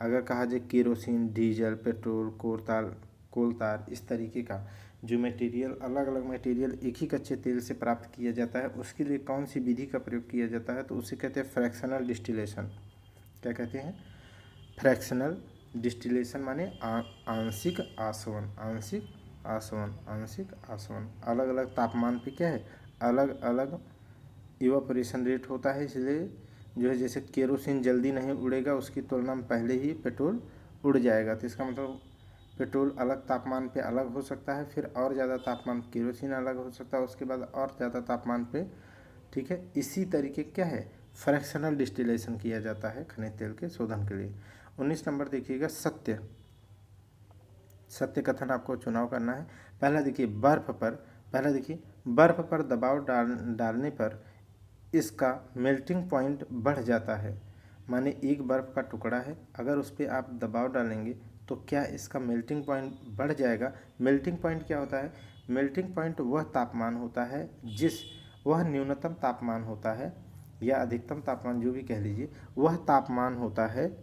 अगर कहा जाए केरोसिन, डीजल, पेट्रोल, कोलतार, इस तरीके का जो मटेरियल, अलग अलग मटेरियल एक ही कच्चे तेल से प्राप्त किया जाता है, उसके लिए कौन सी विधि का प्रयोग किया जाता है? तो उसे कहते हैं फ्रैक्शनल डिस्टिलेशन। क्या कहते हैं? फ्रैक्शनल डिस्टिलेशन, माने आंशिक आसवन, आंशिक आसवन, आंशिक आसवन। अलग अलग तापमान पे क्या है, अलग अलग इवापोरेशन रेट होता है। इसलिए जो है, जैसे केरोसिन जल्दी नहीं उड़ेगा, उसकी तुलना में पहले ही पेट्रोल उड़ जाएगा। तो इसका मतलब पेट्रोल अलग तापमान पे अलग हो सकता है, फिर और ज़्यादा तापमान केरोसिन अलग हो सकता है, उसके बाद और ज़्यादा तापमान पे, ठीक है, इसी तरीके क्या है, फ्रैक्शनल डिस्टिलेशन किया जाता है खनिज तेल के शोधन के लिए। 19 नंबर देखिएगा, सत्य कथन आपको चुनाव करना है। पहला देखिए, बर्फ पर दबाव डालने पर इसका मेल्टिंग पॉइंट बढ़ जाता है। माने एक बर्फ़ का टुकड़ा है, अगर उस पर आप दबाव डालेंगे तो क्या इसका मेल्टिंग पॉइंट बढ़ जाएगा? मेल्टिंग पॉइंट क्या होता है? मेल्टिंग पॉइंट वह तापमान होता है वह न्यूनतम तापमान होता है, या अधिकतम तापमान जो भी कह लीजिए, वह तापमान होता है,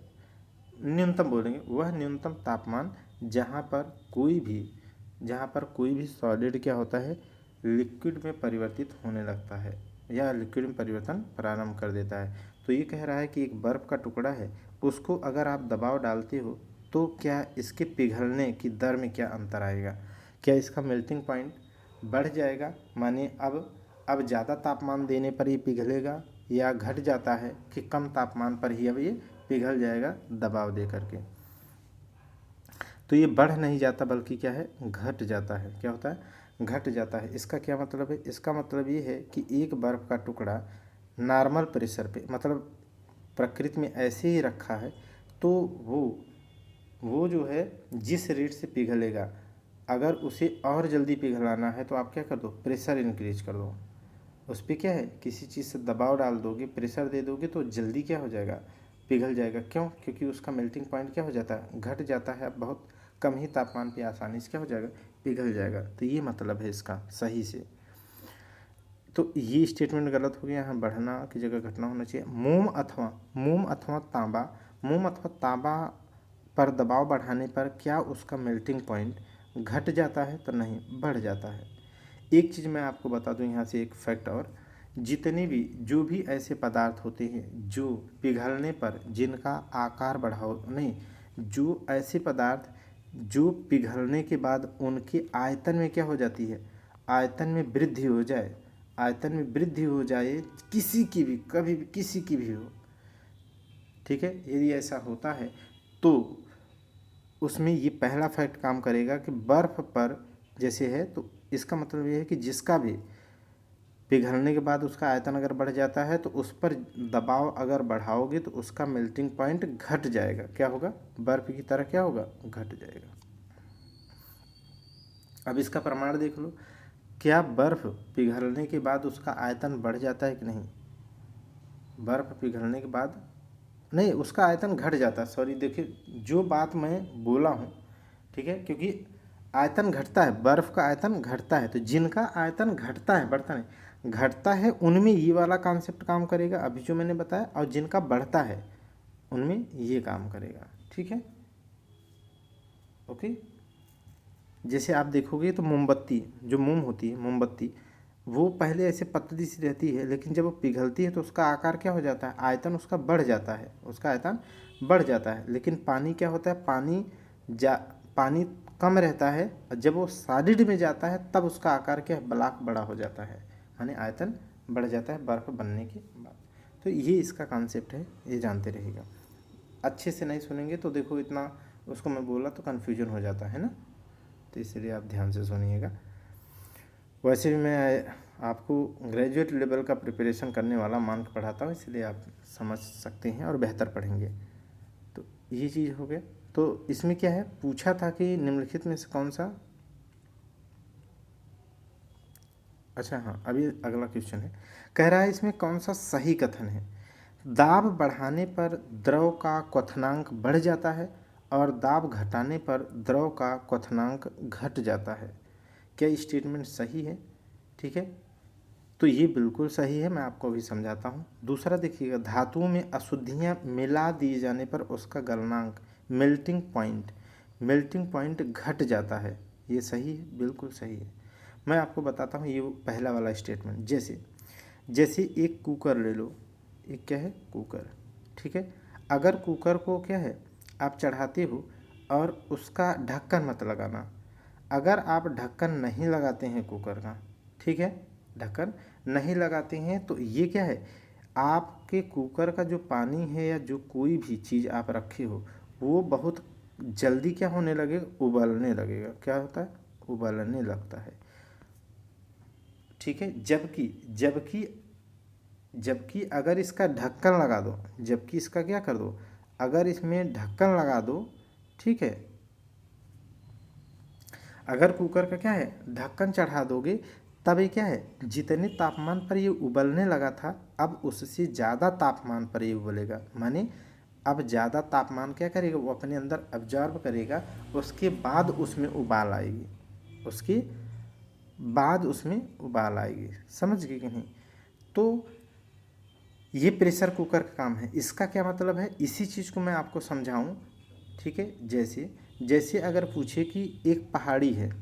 न्यूनतम बोलेंगे, वह न्यूनतम तापमान जहाँ पर कोई भी सॉलिड क्या होता है, लिक्विड में परिवर्तित होने लगता है या लिक्विड में परिवर्तन प्रारंभ कर देता है। तो ये कह रहा है कि एक बर्फ़ का टुकड़ा है, उसको अगर आप दबाव डालते हो तो क्या इसके पिघलने की दर में क्या अंतर आएगा? क्या इसका मेल्टिंग पॉइंट बढ़ जाएगा, माने अब ज़्यादा तापमान देने पर ये पिघलेगा, या घट जाता है कि कम तापमान पर ही अब ये पिघल जाएगा दबाव दे करके? तो ये बढ़ नहीं जाता, बल्कि क्या है, घट जाता है। क्या होता है? घट जाता है। इसका क्या मतलब है? इसका मतलब ये है कि एक बर्फ़ का टुकड़ा नॉर्मल प्रेशर पे, मतलब प्रकृति में ऐसे ही रखा है, तो वो जो है जिस रेट से पिघलेगा, अगर उसे और जल्दी पिघलाना है तो आप क्या कर दो, प्रेशर इंक्रीज कर दो। उस पर क्या है, किसी चीज़ से दबाव डाल दोगे, प्रेशर दे दोगे तो जल्दी क्या हो जाएगा, पिघल जाएगा। क्यों? क्योंकि उसका मेल्टिंग पॉइंट क्या हो जाता है, घट जाता है। अब बहुत कम ही तापमान पे आसानी से क्या हो जाएगा, पिघल जाएगा। तो ये मतलब है इसका सही से। तो ये स्टेटमेंट गलत हो गया, यहाँ बढ़ना की जगह घटना होना चाहिए। मोम अथवा तांबा पर दबाव बढ़ाने पर क्या उसका मेल्टिंग पॉइंट घट जाता है? तो नहीं, बढ़ जाता है। एक चीज़ मैं आपको बता दूं यहाँ से एक फैक्ट और, जितने भी जो भी ऐसे पदार्थ होते हैं जो पिघलने पर जिनका आकार बढ़ाओ नहीं, जो ऐसे पदार्थ जो पिघलने के बाद उनके आयतन में क्या हो जाती है, आयतन में वृद्धि हो जाए, आयतन में वृद्धि हो जाए, किसी की भी कभी भी किसी की भी हो, ठीक है, यदि ऐसा होता है तो उसमें ये पहला फैक्ट काम करेगा कि बर्फ़ पर जैसे है, तो इसका मतलब ये है कि जिसका भी पिघलने के बाद उसका आयतन अगर बढ़ जाता है तो उस पर दबाव अगर बढ़ाओगे तो उसका मेल्टिंग पॉइंट घट जाएगा। क्या होगा, बर्फ़ की तरह क्या होगा, घट जाएगा। अब इसका प्रमाण देख लो, क्या बर्फ़ पिघलने के बाद उसका आयतन बढ़ जाता है कि नहीं? बर्फ़ पिघलने के बाद नहीं, उसका आयतन घट जाता है। सॉरी, देखिए जो बात मैं बोला हूँ, ठीक है, क्योंकि आयतन घटता है, बर्फ़ का आयतन घटता है, तो जिनका आयतन घटता है, बढ़ता नहीं, घटता है, उनमें ये वाला कॉन्सेप्ट काम करेगा अभी जो मैंने बताया, और जिनका बढ़ता है उनमें ये काम करेगा। ठीक है, ओके। जैसे आप देखोगे तो मोमबत्ती, जो मोम होती है मोमबत्ती, वो पहले ऐसे पतली सी रहती है, लेकिन जब वो पिघलती है तो उसका आकार क्या हो जाता है, आयतन उसका बढ़ जाता है, उसका आयतन बढ़ जाता है। लेकिन पानी क्या होता है, पानी कम रहता है, और जब वो सॉलिड में जाता है तब उसका आकार क्या है, ब्लॉक बड़ा हो जाता है, यानी आयतन बढ़ जाता है बर्फ़ बनने के बाद। तो ये इसका कॉन्सेप्ट है, ये जानते रहिएगा। अच्छे से नहीं सुनेंगे तो देखो इतना उसको मैं बोला तो कन्फ्यूजन हो जाता है ना, तो इसलिए आप ध्यान से सुनिएगा। वैसे भी मैं आपको ग्रेजुएट लेवल का प्रिपरेशन करने वाला मान के पढ़ाता हूँ, इसलिए आप समझ सकते हैं और बेहतर पढ़ेंगे। तो ये चीज़ हो गया। तो इसमें क्या है, पूछा था कि निम्नलिखित में से कौन सा, अच्छा हाँ, अभी अगला क्वेश्चन है, कह रहा है इसमें कौन सा सही कथन है, दाब बढ़ाने पर द्रव का क्वथनांक बढ़ जाता है और दाब घटाने पर द्रव का क्वथनांक घट जाता है। क्या स्टेटमेंट सही है? ठीक है, तो ये बिल्कुल सही है, मैं आपको अभी समझाता हूँ। दूसरा देखिएगा, धातुओं में अशुद्धियाँ मिला दिए जाने पर उसका गलनांक मेल्टिंग पॉइंट घट जाता है। ये सही है, बिल्कुल सही है। मैं आपको बताता हूँ, ये पहला वाला स्टेटमेंट, जैसे एक कुकर ले लो, एक क्या है, कुकर, ठीक है। अगर कुकर को क्या है, आप चढ़ाते हो और उसका ढक्कन मत लगाना। अगर आप ढक्कन नहीं लगाते हैं कुकर का, ठीक है, ढक्कन नहीं लगाते हैं, तो ये क्या है, आपके कुकर का जो पानी है या जो कोई भी चीज़ आप रखे हो वो बहुत जल्दी क्या होने लगेगा, उबलने लगेगा। क्या होता है, उबलने लगता है, ठीक है। जबकि जबकि जबकि अगर इसका ढक्कन लगा दो, जबकि इसका क्या कर दो, अगर इसमें ढक्कन लगा दो, ठीक है, अगर कुकर का क्या है, ढक्कन चढ़ा दोगे, तब ये क्या है, जितने तापमान पर ये उबलने लगा था अब उससे ज़्यादा तापमान पर ये उबलेगा। माने अब ज़्यादा तापमान क्या करेगा, वो अपने अंदर अब्जॉर्ब करेगा, उसके बाद उसमें उबाल आएगी, उसके बाद उसमें उबाल आएगी। समझ गए कि नहीं? तो ये प्रेशर कुकर का काम है। इसका क्या मतलब है, इसी चीज़ को मैं आपको समझाऊं, ठीक है। जैसे अगर पूछे कि एक पहाड़ी है,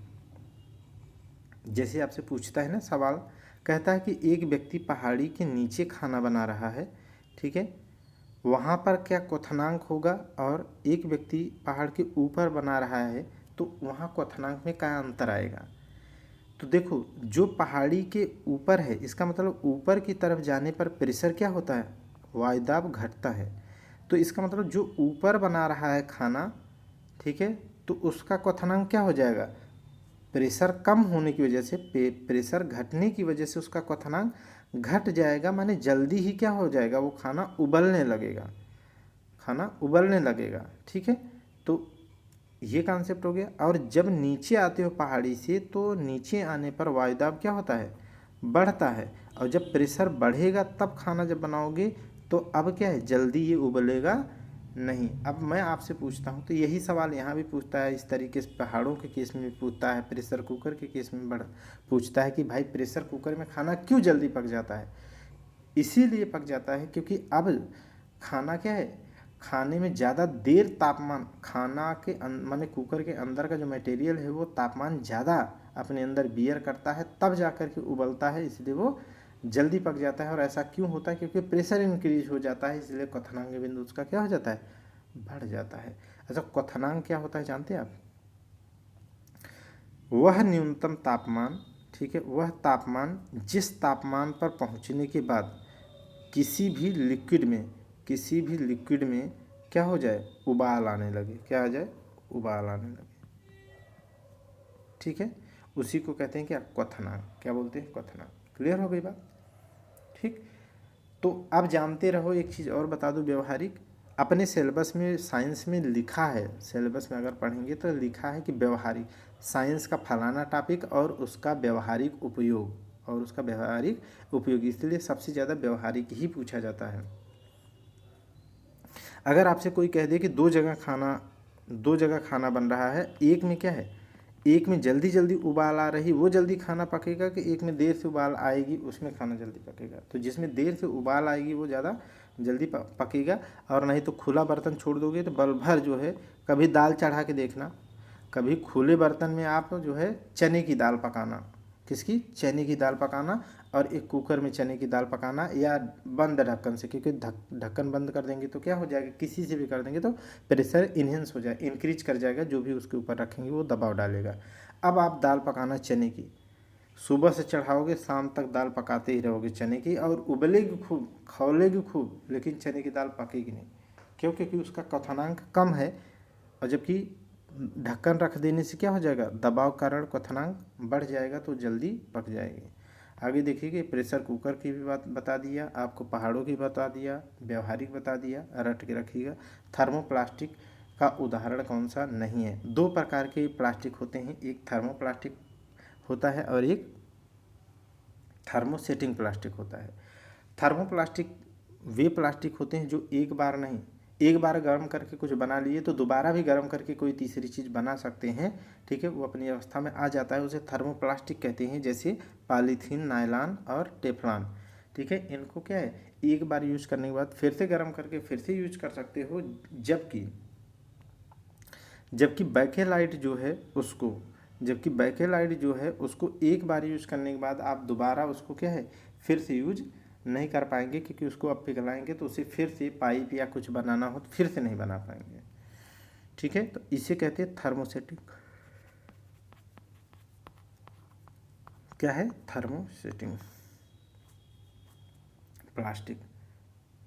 जैसे आपसे पूछता है ना सवाल, कहता है कि एक व्यक्ति पहाड़ी के नीचे खाना बना रहा है, ठीक है, वहाँ पर क्या क्वथनांक होगा, और एक व्यक्ति पहाड़ के ऊपर बना रहा है तो वहाँ क्वथनांक में क्या अंतर आएगा। तो देखो, जो पहाड़ी के ऊपर है, इसका मतलब ऊपर की तरफ जाने पर प्रेशर क्या होता है, वायुदाब घटता है। तो इसका मतलब जो ऊपर बना रहा है खाना, ठीक है, तो उसका क्वथनांक क्या हो जाएगा, प्रेशर कम होने की वजह से, प्रेशर घटने की वजह से उसका क्वथनांक घट जाएगा। माने जल्दी ही क्या हो जाएगा, वो खाना उबलने लगेगा, खाना उबलने लगेगा, ठीक है। तो ये कॉन्सेप्ट हो गया। और जब नीचे आते हो पहाड़ी से तो नीचे आने पर वायुदाब क्या होता है, बढ़ता है। और जब प्रेशर बढ़ेगा तब खाना जब बनाओगे तो अब क्या है, जल्दी ये उबलेगा नहीं। अब मैं आपसे पूछता हूँ, तो यही सवाल यहाँ भी पूछता है, इस तरीके से पहाड़ों के केस में भी पूछता है, प्रेशर कुकर के केस में पूछता है कि भाई प्रेशर कुकर में खाना क्यों जल्दी पक जाता है। इसीलिए पक जाता है क्योंकि अब खाना क्या है, खाने में ज़्यादा देर तापमान, खाना के माने कुकर के अंदर का जो मटेरियल है वो तापमान ज़्यादा अपने अंदर बियर करता है, तब जा कर के उबलता है, इसलिए वो जल्दी पक जाता है। और ऐसा क्यों होता है, क्योंकि प्रेशर इंक्रीज हो जाता है, इसलिए क्वथनांक बिंदु उसका क्या हो जाता है, बढ़ जाता है। अच्छा, क्वथनांक क्या होता है जानते हैं आप, वह न्यूनतम तापमान, ठीक है, वह तापमान जिस तापमान पर पहुंचने के बाद किसी भी लिक्विड में, किसी भी लिक्विड में क्या हो जाए, उबाल आने लगे, क्या आ जाए, उबाल आने लगे, ठीक है, उसी को कहते हैं क्या, क्वथनांक। क्या बोलते हैं, क्वथनांक। क्लियर हो गई बात, ठीक। तो अब जानते रहो, एक चीज़ और बता दूं व्यवहारिक, अपने सिलेबस में साइंस में लिखा है, सिलेबस में अगर पढ़ेंगे तो लिखा है कि व्यवहारिक साइंस का फलाना टॉपिक और उसका व्यवहारिक उपयोग, और उसका व्यवहारिक उपयोग, इसलिए सबसे ज़्यादा व्यवहारिक ही पूछा जाता है। अगर आपसे कोई कह दे कि दो जगह खाना बन रहा है, एक में क्या है, एक में जल्दी जल्दी उबाल आ रही, वो जल्दी खाना पकेगा, कि एक में देर से उबाल आएगी, उसमें खाना जल्दी पकेगा। तो जिसमें देर से उबाल आएगी वो ज़्यादा जल्दी पकेगा। और नहीं तो खुला बर्तन छोड़ दोगे तो बल भर जो है, कभी दाल चढ़ा के देखना, कभी खुले बर्तन में आप जो है चने की दाल पकाना, किसकी, चने की दाल पकाना, और एक कुकर में चने की दाल पकाना, या बंद ढक्कन से, क्योंकि ढक्कन बंद कर देंगे तो क्या हो जाएगा, किसी से भी कर देंगे तो प्रेशर इन्हेंस हो जाए, इंक्रीज कर जाएगा, जो भी उसके ऊपर रखेंगे वो दबाव डालेगा। अब आप दाल पकाना चने की, सुबह से चढ़ाओगे शाम तक दाल पकाते ही रहोगे चने की, और उबलेगी खूब, खौलेगी खूब, लेकिन चने की दाल पकेगी नहीं। क्यों, क्योंकि उसका क्वथनांक कम है। और जबकि ढक्कन रख देने से क्या हो जाएगा, दबाव कारण क्वथनांक बढ़ जाएगा, तो जल्दी पक जाएगी। आगे देखिए, प्रेशर कुकर की भी बात बता दिया आपको, पहाड़ों की बता दिया, व्यवहारिक बता दिया, रट के रखिएगा। थर्मोप्लास्टिक का उदाहरण कौन सा नहीं है। दो प्रकार के प्लास्टिक होते हैं, एक थर्मोप्लास्टिक होता है और एक थर्मोसेटिंग प्लास्टिक होता है। थर्मोप्लास्टिक वे प्लास्टिक होते हैं जो एक बार नहीं, एक बार गर्म करके कुछ बना लिए तो दोबारा भी गर्म करके कोई तीसरी चीज़ बना सकते हैं, ठीक है, वो अपनी अवस्था में आ जाता है, उसे थर्मोप्लास्टिक कहते हैं। जैसे पॉलीथीन, नायलॉन और टेफ्लॉन, ठीक है, इनको क्या है, एक बार यूज करने के बाद फिर से गर्म करके फिर से यूज कर सकते हो। जबकि जबकि बैकेलाइट जो है उसको, जबकि बैकेलाइट जो है उसको एक बार यूज करने के बाद आप दोबारा उसको क्या है, फिर से यूज नहीं कर पाएंगे, क्योंकि उसको आप पिघलाएंगे तो उसे फिर से पाइप या कुछ बनाना हो तो फिर से नहीं बना पाएंगे, ठीक है। तो इसे कहते हैं थर्मोसेटिक, क्या है, थर्मोसेटिंग प्लास्टिक।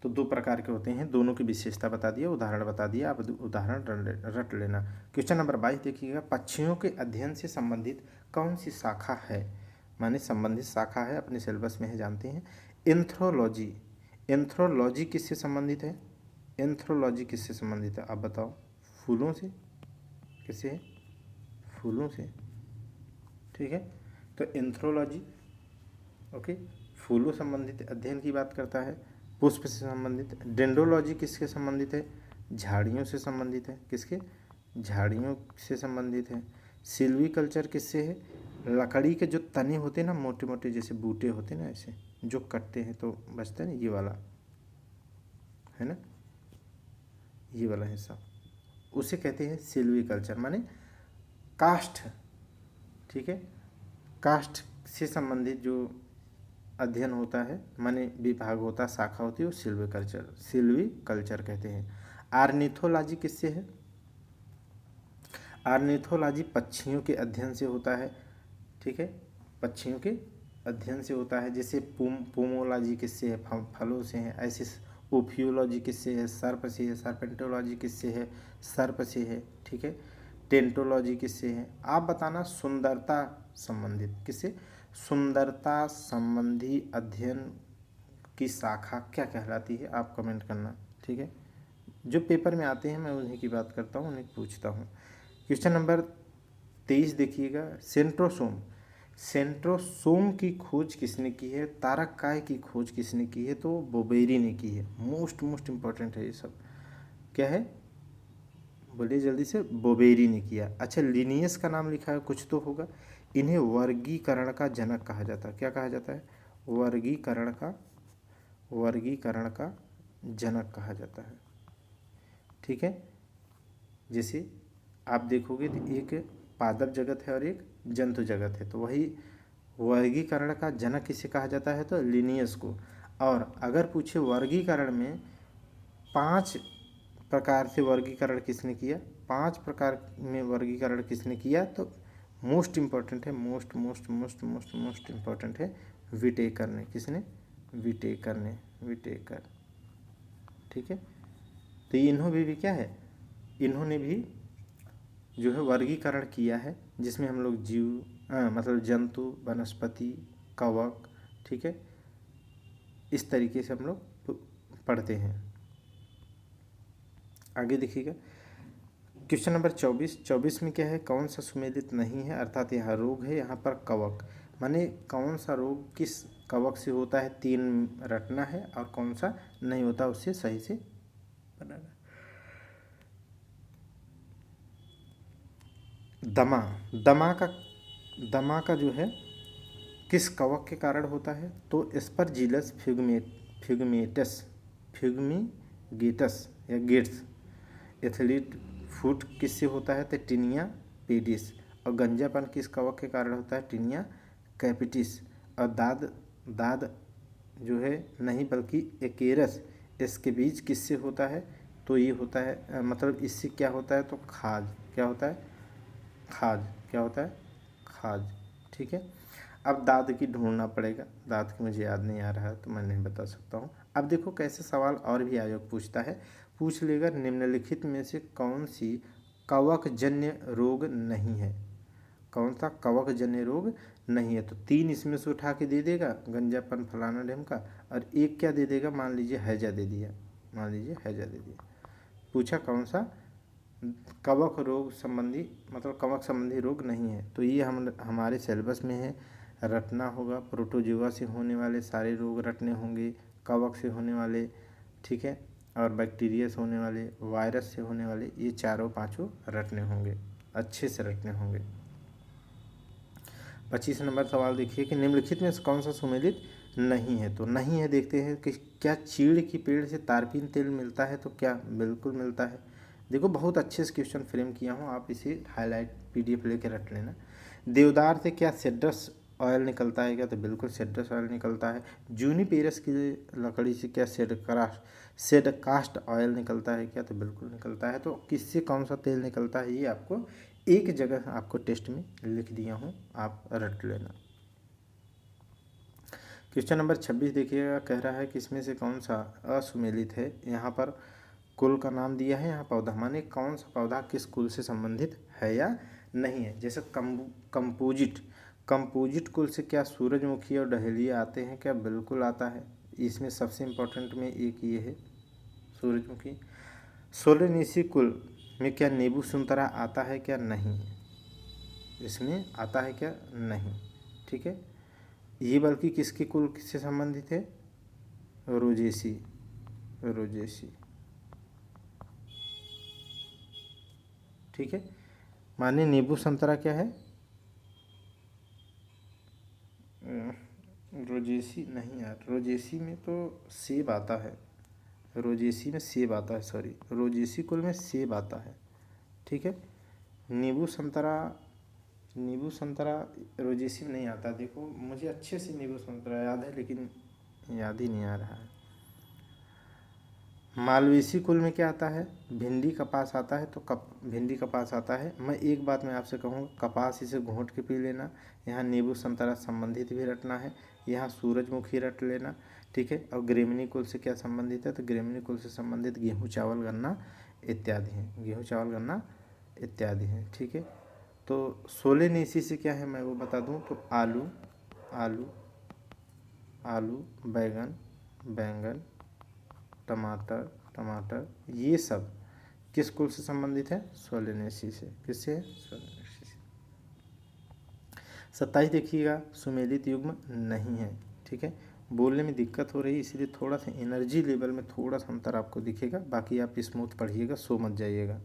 तो दो प्रकार के होते हैं, दोनों की विशेषता बता दिया, उदाहरण बता दिया, आप उदाहरण रट लेना। क्वेश्चन नंबर 22 देखिएगा, पक्षियों के अध्ययन से संबंधित कौन सी शाखा है, माने संबंधित शाखा है, अपने सिलेबस में है, जानते हैं। एंथ्रोलॉजी, एंथ्रोलॉजी किससे संबंधित है, एंथ्रोलॉजी किससे संबंधित है, आप बताओ। फूलों से, किससे है, फूलों से, ठीक है। तो एंथ्रोलॉजी, ओके, फूलों संबंधित अध्ययन की बात करता है, पुष्प से संबंधित। डेंड्रोलॉजी किसके संबंधित है, झाड़ियों से संबंधित है, किसके, झाड़ियों से संबंधित है। सिल्वीकल्चर किससे है, लकड़ी के जो तने होते हैं ना, मोटे मोटे जैसे बूटे होते हैं ना, ऐसे जो कटते हैं तो बचता है ना, ये वाला है ना, ये वाला हिस्सा, उसे कहते हैं सिल्वीकल्चर, माने काष्ठ, ठीक है, काष्ठ से संबंधित जो अध्ययन होता है, माने विभाग होता है, शाखा होती है, वो सिल्वीकल्चर कहते हैं। आर्निथोलॉजी किससे है, आर्निथोलॉजी पक्षियों के अध्ययन से होता है, ठीक है, पक्षियों के अध्ययन से होता है। जैसे पोमोलॉजी किससे है, फलों से है। ऐसे ओफियोलॉजी किससे है, सर्प से है। सर्पेंटोलॉजी किससे है, सर्प से है, ठीक है। टेंटोलॉजी किससे है, आप बताना। सुंदरता संबंधित, किससे, सुंदरता संबंधी अध्ययन की शाखा क्या कहलाती है, आप कमेंट करना, ठीक है। जो पेपर में आते हैं मैं उन्हीं की बात करता हूँ, उन्हीं पूछता हूँ। क्वेश्चन नंबर 23 देखिएगा, सेंट्रोसोम। सेंट्रोसोम की खोज किसने की है? तारक काय की खोज किसने की है? तो बोबेरी ने की है। मोस्ट इंपॉर्टेंट है ये सब। क्या है? बोलिए जल्दी से। बोबेरी ने किया। अच्छा, लिनियस का नाम लिखा है, कुछ तो होगा। इन्हें वर्गीकरण का जनक कहा जाता है। क्या कहा जाता है? वर्गीकरण का जनक कहा जाता है। ठीक है। जैसे आप देखोगे तो एक पादप जगत है और एक जंतु जगत है, तो वही वर्गीकरण का जनक किसे कहा जाता है? तो लिनियस को। और अगर पूछे वर्गीकरण में 5 प्रकार से वर्गीकरण किसने किया, 5 प्रकार में वर्गीकरण किसने किया, तो मोस्ट इम्पॉर्टेंट है, मोस्ट इम्पॉर्टेंट है विटेकर ने। किसने? विटेकर। ठीक है। तो इन्होंने भी क्या है, इन्होंने भी जो है वर्गीकरण किया है, जिसमें हम लोग जीव मतलब जंतु, वनस्पति, कवक, ठीक है, इस तरीके से हम लोग पढ़ते हैं। आगे देखिएगा, क्वेश्चन नंबर 24 में क्या है? कौन सा सुमेलित नहीं है, अर्थात यहाँ रोग है, यहाँ पर कवक, माने कौन सा रोग किस कवक से होता है, 3 रटना है, और कौन सा नहीं होता उससे सही से बनाना। दमा का जो है किस कवक के कारण होता है? तो एस्परजिलस फ्यूमिगेटस या गेट्स। एथलीट फुट किससे होता है? तो टीनिया पेडिस। और गंजापन किस कवक के कारण होता है? Tinea capitis. और दाद जो है नहीं बल्कि एकेरस, इसके बीज किससे होता है? तो ये होता है मतलब इससे क्या होता है? तो खाज। क्या होता है? खाज। क्या होता है? खाज। ठीक है। अब दाद की ढूंढना पड़ेगा, दाद की मुझे याद नहीं आ रहा है तो मैं नहीं बता सकता हूँ। अब देखो कैसे सवाल और भी आयोग पूछता है, पूछ लेगा निम्नलिखित में से कौन सी कवकजन्य रोग नहीं है? कौन सा कवकजन्य रोग नहीं है? तो 3 इसमें से उठा के दे देगा, गंजापन, फलाना ढिमका, और एक क्या दे देगा? मान लीजिए हैजा दे दिया, पूछा कौन सा कवक रोग संबंधी मतलब कवक संबंधी रोग नहीं है। तो ये हमारे सिलेबस में है, रटना होगा। प्रोटोजोआ से होने वाले सारे रोग रटने होंगे, कवक से होने वाले, ठीक है, और बैक्टीरिया से होने वाले, वायरस से होने वाले, ये चारों पांचों रटने होंगे, अच्छे से रटने होंगे। 25 नंबर सवाल देखिए कि निम्नलिखित में कौन सा सुमेलित नहीं है? तो नहीं है, देखते हैं कि क्या चीड़ की पेड़ से तारपीन तेल मिलता है? तो क्या बिल्कुल मिलता है। देखो बहुत अच्छे से क्वेश्चन फ्रेम किया हूँ, आप इसे हाईलाइट PDF लेके रट लेना। देवदार से क्या सिट्रस ऑयल निकलता है? क्या? तो बिल्कुल सिट्रस ऑयल निकलता है। जूनिपेरस की लकड़ी से क्या सेडकास्ट ऑयल निकलता है? क्या? तो बिल्कुल निकलता है। तो किससे कौन सा तेल निकलता है, ये आपको एक जगह आपको टेस्ट में लिख दिया हूँ, आप रट लेना। क्वेश्चन नंबर 26 देखिएगा, कह रहा है कि इसमें से कौन सा असुमेलित है? यहाँ पर कुल का नाम दिया है, यहाँ पौधा, माने कौन सा पौधा किस कुल से संबंधित है या नहीं है। जैसे कंपोजिट कुल से क्या सूरजमुखी और डहेलिया आते हैं? क्या? बिल्कुल आता है। इसमें सबसे इम्पोर्टेंट में एक ये है सूरजमुखी। सोलेनेसी कुल में क्या नींबू संतरा आता है? क्या? नहीं, इसमें आता है क्या? नहीं। ठीक है। ये बल्कि किसके कुल से संबंधित है? रोजेसी। ठीक है। माने नींबू संतरा क्या है? रोजेसी नहीं यार, रोजेसी में तो सेब आता है, रोजेसी में सेब आता है, सॉरी, रोजेसी कुल में सेब आता है। ठीक है। नींबू संतरा रोजेसी में नहीं आता। देखो मुझे अच्छे से नींबू संतरा याद है, लेकिन याद ही नहीं आ रहा है। मालवेसी कुल में क्या आता है? भिंडी कपास आता है। तो भिंडी कपास आता है। मैं एक बात मैं आपसे कहूँगा, कपास इसे घोंट के पी लेना। यहाँ नींबू संतरा संबंधित भी रटना है, यहाँ सूरजमुखी रट लेना। ठीक है। और ग्रेमनी कुल से क्या संबंधित है? तो ग्रेमनी कुल से संबंधित गेहूँ, चावल, गन्ना इत्यादि हैं। ठीक है। तो सोलेनेसी से क्या है मैं वो बता दूँ, तो आलू, बैंगन, टमाटर, ये सब किस कुल से संबंधित है? सोलेनेसी से। किससे है? सोलेनेसी से। 27 देखिएगा, सुमेलित युग्म नहीं है। ठीक है, बोलने में दिक्कत हो रही है इसीलिए थोड़ा सा एनर्जी लेवल में थोड़ा सा अंतर आपको दिखेगा, बाकी आप स्मूथ पढ़िएगा, सो मत जाइएगा।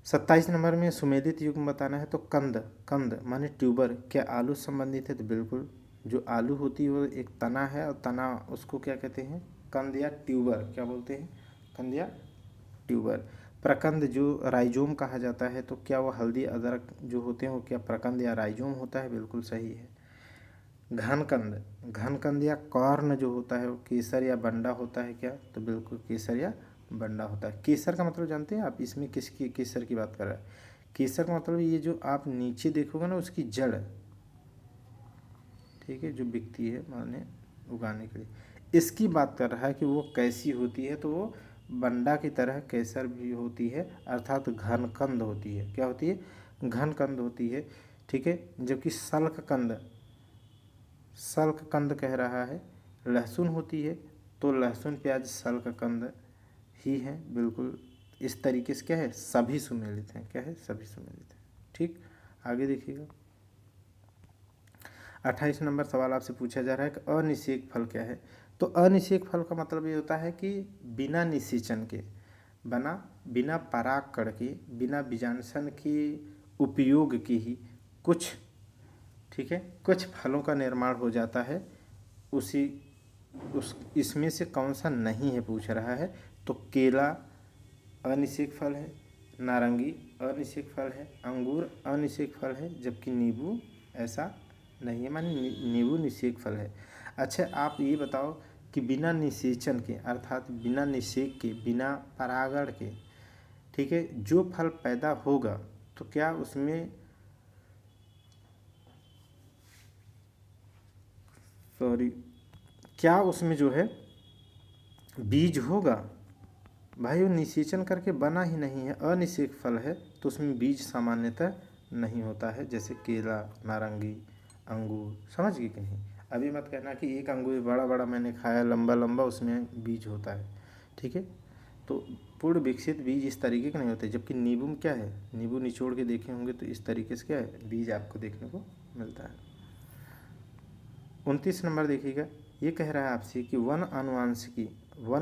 27 नंबर में सुमेलित युग्म बताना है तो कंद, कंद माने ट्यूबर, क्या आलू संबंधित है? तो बिल्कुल, जो आलू होती है वो एक तना है और तना उसको क्या कहते हैं? कंद या ट्यूबर। क्या बोलते हैं? कंद या ट्यूबर। प्रकंद जो राइजोम कहा जाता है, तो क्या वो हल्दी अदरक जो होते हैं वो क्या प्रकंद या राइजोम होता है? बिल्कुल सही है। घनकंद, घनकंद या कॉर्न जो होता है वो केसर या बंडा होता है क्या? तो बिल्कुल केसर या बंडा होता है। केसर का मतलब जानते हैं आप? इसमें किसकी केसर की बात कर रहा है? केसर का मतलब ये जो आप नीचे देखोगे ना उसकी जड़, ठीक है, जो बिकती है माने उगाने के लिए, इसकी बात कर रहा है कि वो कैसी होती है। तो वो बंडा की तरह केसर भी होती है, अर्थात घनकंद होती है। क्या होती है? घनकंद होती है। ठीक है, जबकि सल्ककंद, सल्ककंद कह रहा है लहसुन होती है, तो लहसुन प्याज सल्ककंद ही है। बिल्कुल इस तरीके से क्या है? सभी सुमेलित हैं। क्या है? सभी सुमेलित हैं। ठीक, आगे देखिएगा। 28 नंबर सवाल आपसे पूछा जा रहा है कि अनिषेक फल क्या है? तो अनिषेक फल का मतलब ये होता है कि बिना निषेचन के, बिना परागकण के, बिना बीजांडसन के उपयोग के ही कुछ, ठीक है, कुछ फलों का निर्माण हो जाता है। इसमें से कौन सा नहीं है पूछ रहा है। तो केला अनिषेक फल है, नारंगी अनिषेक फल है, अंगूर अनिषेक फल है, जबकि नींबू ऐसा नहीं है, माने नींबू निषेक फल है। अच्छा, आप ये बताओ कि बिना निषेचन के, अर्थात बिना निषेक के, बिना परागण के, ठीक है, जो फल पैदा होगा तो क्या उसमें, सॉरी, क्या उसमें जो है बीज होगा? भाई वो निषेचन करके बना ही नहीं है, अनिषेक फल है, तो उसमें बीज सामान्यतः नहीं होता है। जैसे केला, नारंगी, अंगूर, समझ गए कि नहीं? अभी मत कहना कि एक अंगूर बड़ा बड़ा मैंने खाया लंबा लंबा उसमें बीज होता है। ठीक है, तो पूर्ण विकसित बीज इस तरीके के नहीं होते। जबकि नींबू में क्या है? नींबू निचोड़ के देखे होंगे तो इस तरीके से क्या है? बीज आपको देखने को मिलता है। 29 नंबर देखिएगा, ये कह रहा है आपसे कि वन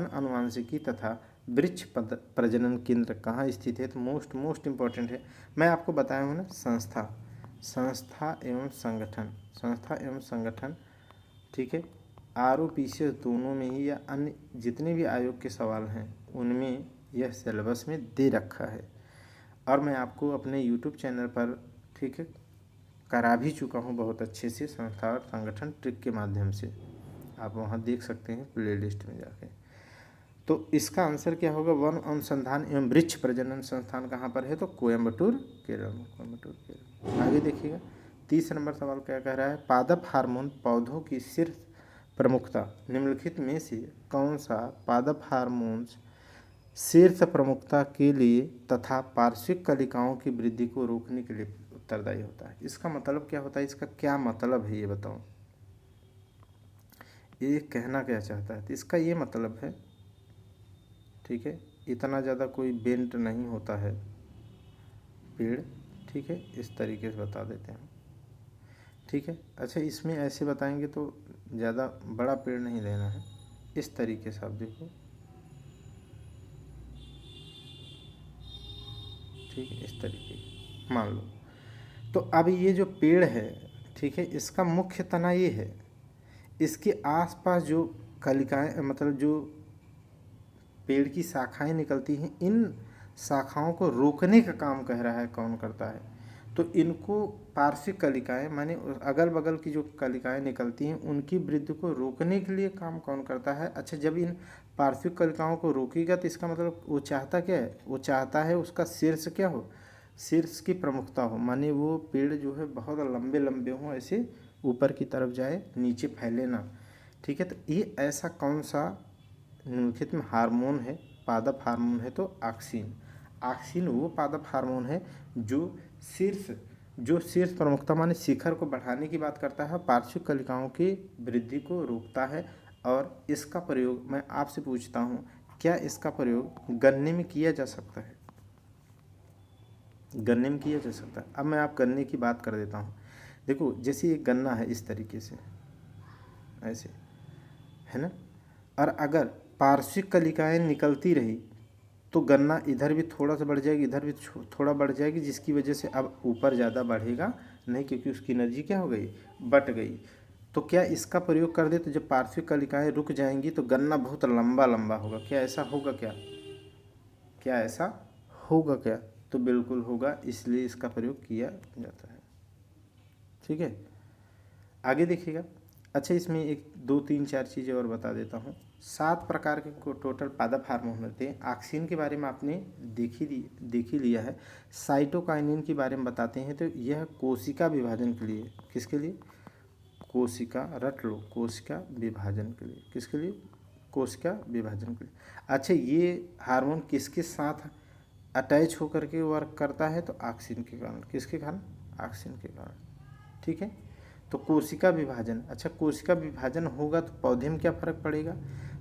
अनुवांशिकी तथा वृक्ष प्रजनन केंद्र कहाँ स्थित है? तो मोस्ट इम्पॉर्टेंट है। मैं आपको बताया हूँ ना, संस्था एवं संगठन, ठीक है, ROPCS दोनों में ही या अन्य जितने भी आयोग के सवाल हैं उनमें यह सिलेबस में दे रखा है। और मैं आपको अपने YouTube चैनल पर, ठीक है, करा भी चुका हूँ बहुत अच्छे से, संस्था और संगठन ट्रिक के माध्यम से। आप वहाँ देख सकते हैं प्लेलिस्ट में जाके। तो इसका आंसर क्या होगा? वन अनुसंधान एवं वृक्ष प्रजनन संस्थान कहाँ पर है? तो कोयम्बटूर, केरल में। कोयम्बटूर, केरल। आगे देखिएगा, 30 नंबर सवाल क्या कह रहा है? पादप हार्मोन पौधों की शीर्ष प्रमुखता, निम्नलिखित में से कौन सा पादप हार्मोन शीर्ष प्रमुखता के लिए तथा पार्श्विक कलिकाओं की वृद्धि को रोकने के लिए उत्तरदायी होता है? इसका मतलब क्या होता है? इसका क्या मतलब है ये बताओ? ये कहना क्या चाहता है? तो इसका ये मतलब है, ठीक है, इतना ज़्यादा कोई बेंट नहीं होता है पेड़, ठीक है, इस तरीके से बता देते हैं, ठीक है। अच्छा, इसमें ऐसे बताएंगे तो ज़्यादा बड़ा पेड़ नहीं लेना है, इस तरीके से आप देखो, ठीक है, इस तरीके मान लो। तो अब ये जो पेड़ है, ठीक है, इसका मुख्य तना ये है, इसके आसपास जो कलिकाएं, मतलब जो पेड़ की शाखाएं निकलती हैं, इन शाखाओं को रोकने का काम कह रहा है कौन करता है? तो इनको पार्श्विक कलिकाएं माने अगल बगल की जो कलिकाएं निकलती हैं उनकी वृद्धि को रोकने के लिए काम कौन करता है? अच्छा, जब इन पार्श्विक कलिकाओं को रोकेगा तो इसका मतलब वो चाहता क्या है? वो चाहता है उसका शीर्ष क्या हो? शीर्ष की प्रमुखता हो, माने वो पेड़ जो है बहुत लंबे लंबे हों, ऐसे ऊपर की तरफ जाए, नीचे फैले ना। ठीक है, तो ये ऐसा कौन सा निम्नलिखित में हार्मोन है? पादप हार्मोन है तो ऑक्सिन। ऑक्सिन वो पादप हार्मोन है जो शीर्ष प्रमुखता माने शिखर को बढ़ाने की बात करता है, पार्श्विक कलिकाओं की वृद्धि को रोकता है। और इसका प्रयोग मैं आपसे पूछता हूँ, क्या इसका प्रयोग गन्ने में किया जा सकता है? गन्ने में किया जा सकता है। अब मैं आप गन्ने की बात कर देता हूँ। देखो जैसे एक गन्ना है इस तरीके से, ऐसे है ना, और अगर पार्श्विक कलिकाएं निकलती रही तो गन्ना इधर भी थोड़ा सा बढ़ जाएगी, इधर भी थोड़ा बढ़ जाएगी, जिसकी वजह से अब ऊपर ज़्यादा बढ़ेगा नहीं, क्योंकि उसकी एनर्जी क्या हो गई, बट गई। तो क्या इसका प्रयोग कर दे तो जब पार्श्विक कलिकाएं रुक जाएंगी तो गन्ना बहुत लंबा लंबा होगा। क्या ऐसा होगा क्या? क्या ऐसा होगा क्या? तो बिल्कुल होगा, इसलिए इसका प्रयोग किया जाता है। ठीक है, आगे देखिएगा। अच्छा, इसमें एक 2 3 4 चीज़ें और बता देता हूँ। 7 प्रकार के को टोटल पादप हार्मोन होते हैं। ऑक्सिन के बारे में आपने देख ही लिया है। साइटोकाइनिन के बारे में बताते हैं, तो यह कोशिका विभाजन के लिए, किसके लिए? कोशिका, रट लो, कोशिका विभाजन के लिए। किसके लिए? कोशिका विभाजन के लिए। अच्छा, ये हार्मोन किसके साथ अटैच होकर के वर्क करता है? तो ऑक्सिन के कारण। किसके कारण? ऑक्सिन के कारण। ठीक है, तो कोशिका विभाजन। अच्छा, कोशिका विभाजन होगा तो पौधे में क्या फर्क पड़ेगा?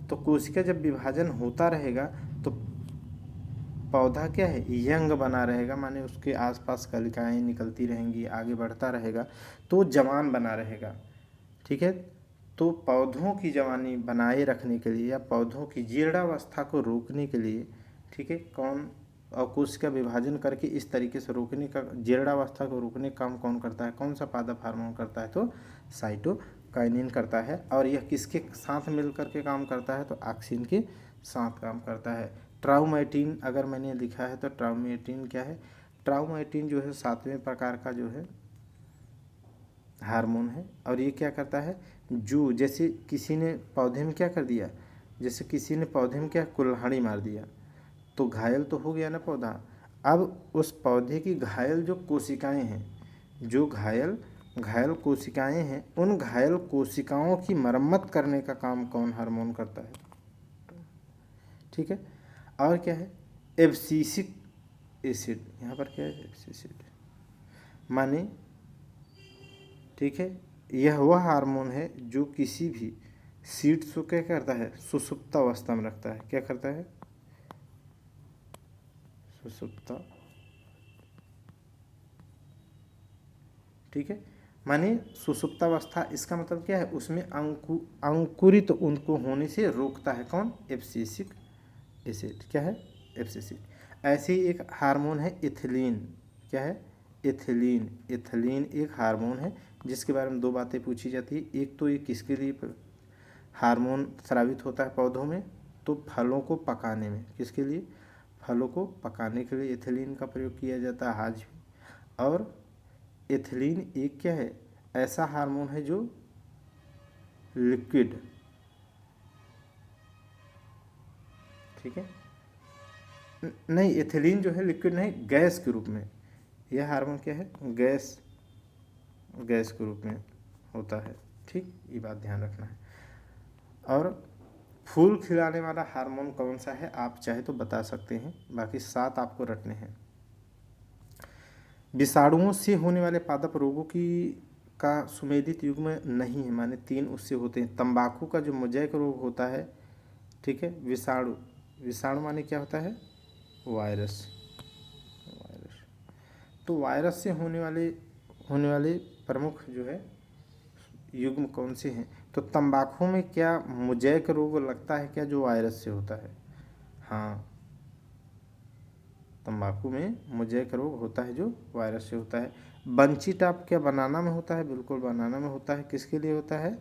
तो कोशिका जब विभाजन होता रहेगा तो पौधा क्या है, यंग बना रहेगा, माने उसके आसपास कलिकाएं निकलती रहेंगी, आगे बढ़ता रहेगा, तो जवान बना रहेगा। ठीक है, तो पौधों की जवानी बनाए रखने के लिए या पौधों की जीर्णावस्था को रोकने के लिए, ठीक है, कौन, और कोशिका विभाजन करके इस तरीके से रोकने का, जीर्णावस्था को रोकने का काम कौन करता है? कौन सा पादप हार्मोन करता है? तो साइटोकाइनिन करता है। और यह किसके साथ मिल करके काम करता है? तो ऑक्सिन के साथ काम करता है। ट्राउमेटिन अगर मैंने लिखा है तो ट्राउमेटिन क्या है? ट्राउमेटिन जो है 7वें प्रकार का जो है हार्मोन है, और ये क्या करता है? जो जैसे किसी ने पौधे में क्या कर दिया, जैसे किसी ने पौधे में क्या कुल्हाड़ी मार दिया, तो घायल तो हो गया ना पौधा। अब उस पौधे की घायल जो कोशिकाएं हैं, जो घायल कोशिकाएं हैं, उन घायल कोशिकाओं की मरम्मत करने का काम कौन हार्मोन करता है? ठीक है, और क्या है? Abscisic acid. यहाँ पर क्या है? एब्सिसिक माने, ठीक है, यह वह हार्मोन है जो किसी भी सीड्स को क्या करता है? सुषुप्त अवस्था में रखता है। क्या करता है? सुषुप्त। ठीक है, माने सुषुप्तावस्था, इसका मतलब क्या है? उसमें अंकुरित उनको होने से रोकता है। कौन? Abscisic acid. क्या है? एब्सिसिक। ऐसे ही एक हार्मोन है इथिलीन। क्या है? इथिलीन। इथिलीन एक हार्मोन है जिसके बारे में 2 बातें पूछी जाती है। एक तो ये किसके लिए हार्मोन स्रावित होता है पौधों में? तो फलों को पकाने में। किसके लिए? फलों को पकाने के लिए इथिलीन का प्रयोग किया जाता है आज भी। और एथिलीन एक क्या है? ऐसा हार्मोन है जो लिक्विड, ठीक है, नहीं, एथिलीन जो है लिक्विड नहीं, गैस के रूप में। यह हार्मोन क्या है? गैस के रूप में होता है। ठीक, ये बात ध्यान रखना है। और फूल खिलाने वाला हार्मोन कौन सा है? आप चाहे तो बता सकते हैं, बाकी 7 आपको रटने हैं। विषाणुओं से होने वाले पादप रोगों की का सुमेलित युग्म नहीं है, माने 3 उससे होते हैं। तंबाकू का जो मोज़ेक रोग होता है, ठीक है, विषाणु माने क्या होता है? वायरस। तो वायरस से होने वाले प्रमुख जो है युग्म कौन से हैं? तो तंबाकू में क्या मोज़ेक रोग लगता है क्या, जो वायरस से होता है? हाँ, तंबाकू में मोज़ेक रोग होता है जो वायरस से होता है। बंची टाप क्या बनाना में होता है? बिल्कुल बनाना में होता है। किसके लिए होता है?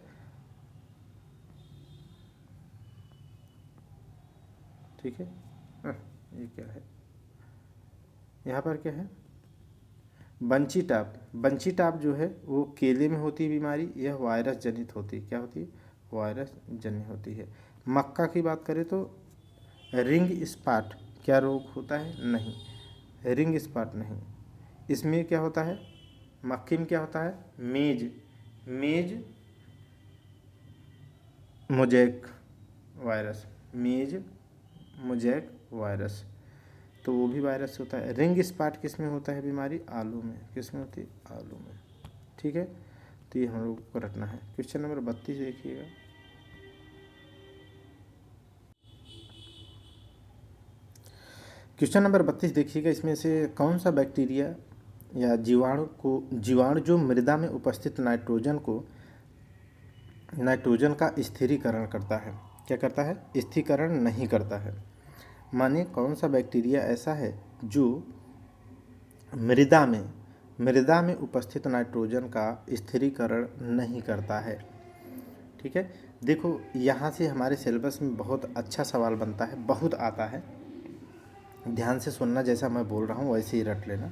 ठीक है, ये क्या है? यहाँ पर क्या है? Bunchy top. बंची टाप जो है वो केले में होती है बीमारी, यह वायरस जनित होती है। क्या होती है? वायरस जनित होती है। मक्का की बात करें तो रिंग स्पॉट क्या रोग होता है? नहीं, रिंग स्पॉट नहीं। इसमें क्या होता है? मक्की में क्या होता है? मेज मोज़ेक वायरस। मेज मोज़ेक वायरस, तो वो भी वायरस से होता है। रिंग स्पॉट किस में होता है बीमारी? आलू में। किस में होती है? आलू में। ठीक है, तो ये हम लोग को रखना है। क्वेश्चन नंबर 32 देखिएगा। क्वेश्चन नंबर 32 देखिएगा, इसमें से कौन सा बैक्टीरिया या जीवाणु जो मृदा में उपस्थित नाइट्रोजन का स्थिरीकरण करता है, क्या करता है, स्थिरीकरण नहीं करता है। माने कौन सा बैक्टीरिया ऐसा है जो मृदा में उपस्थित नाइट्रोजन का स्थिरीकरण नहीं करता है। ठीक है, देखो यहाँ से हमारे सिलेबस में बहुत अच्छा सवाल बनता है, बहुत आता है, ध्यान से सुनना, जैसा मैं बोल रहा हूँ वैसे ही रट लेना।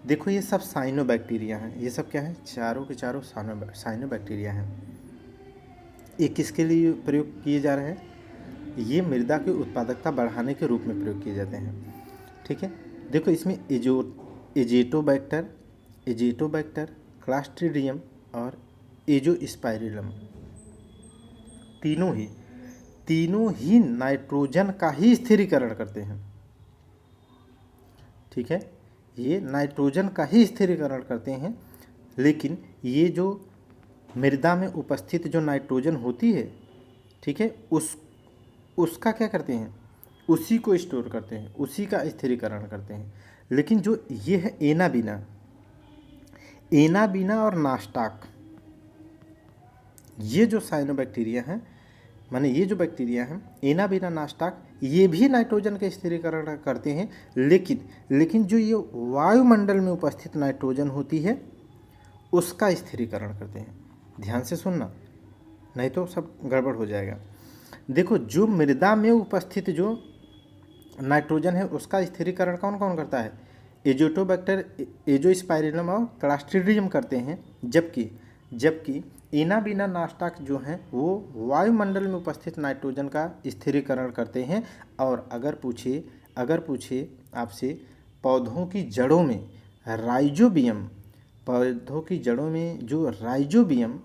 देखो ये सब साइनोबैक्टीरिया हैं, ये सब क्या है, चारों के चारों साइनोबैक्टीरिया हैं। ये किसके लिए प्रयोग किए जा रहे हैं, ये मृदा की उत्पादकता बढ़ाने के रूप में प्रयोग किए जाते हैं। ठीक है, देखो इसमें एजेटोबैक्टर, क्लास्ट्रीडियम और एजोस्पाइरिलम तीनों ही नाइट्रोजन का ही स्थिरीकरण करते हैं। ठीक है, ये नाइट्रोजन का ही स्थिरीकरण करते हैं, लेकिन ये जो मृदा में उपस्थित जो नाइट्रोजन होती है, ठीक है, उसका क्या करते हैं, उसी को स्टोर करते हैं, उसी का स्थिरीकरण करते हैं। लेकिन जो ये है एनाबीना और नास्टाक, ये जो साइनोबैक्टीरिया हैं, माने ये जो बैक्टीरिया हैं एनाबीना नास्टाक, ये भी नाइट्रोजन का स्थिरीकरण करते हैं, लेकिन जो ये वायुमंडल में उपस्थित नाइट्रोजन होती है उसका स्थिरीकरण करते हैं। ध्यान से सुनना, नहीं तो सब गड़बड़ हो जाएगा। देखो जो मृदा में उपस्थित जो नाइट्रोजन है उसका स्थिरीकरण कौन कौन करता है, एजोटोबैक्टर, एजोस्पाइरिलम और क्लास्ट्रीडियम करते हैं, जबकि एनाबीना नास्टाक जो हैं वो वायुमंडल में उपस्थित नाइट्रोजन का स्थिरीकरण करते हैं। और अगर पूछे आपसे पौधों की जड़ों में जो राइजोबियम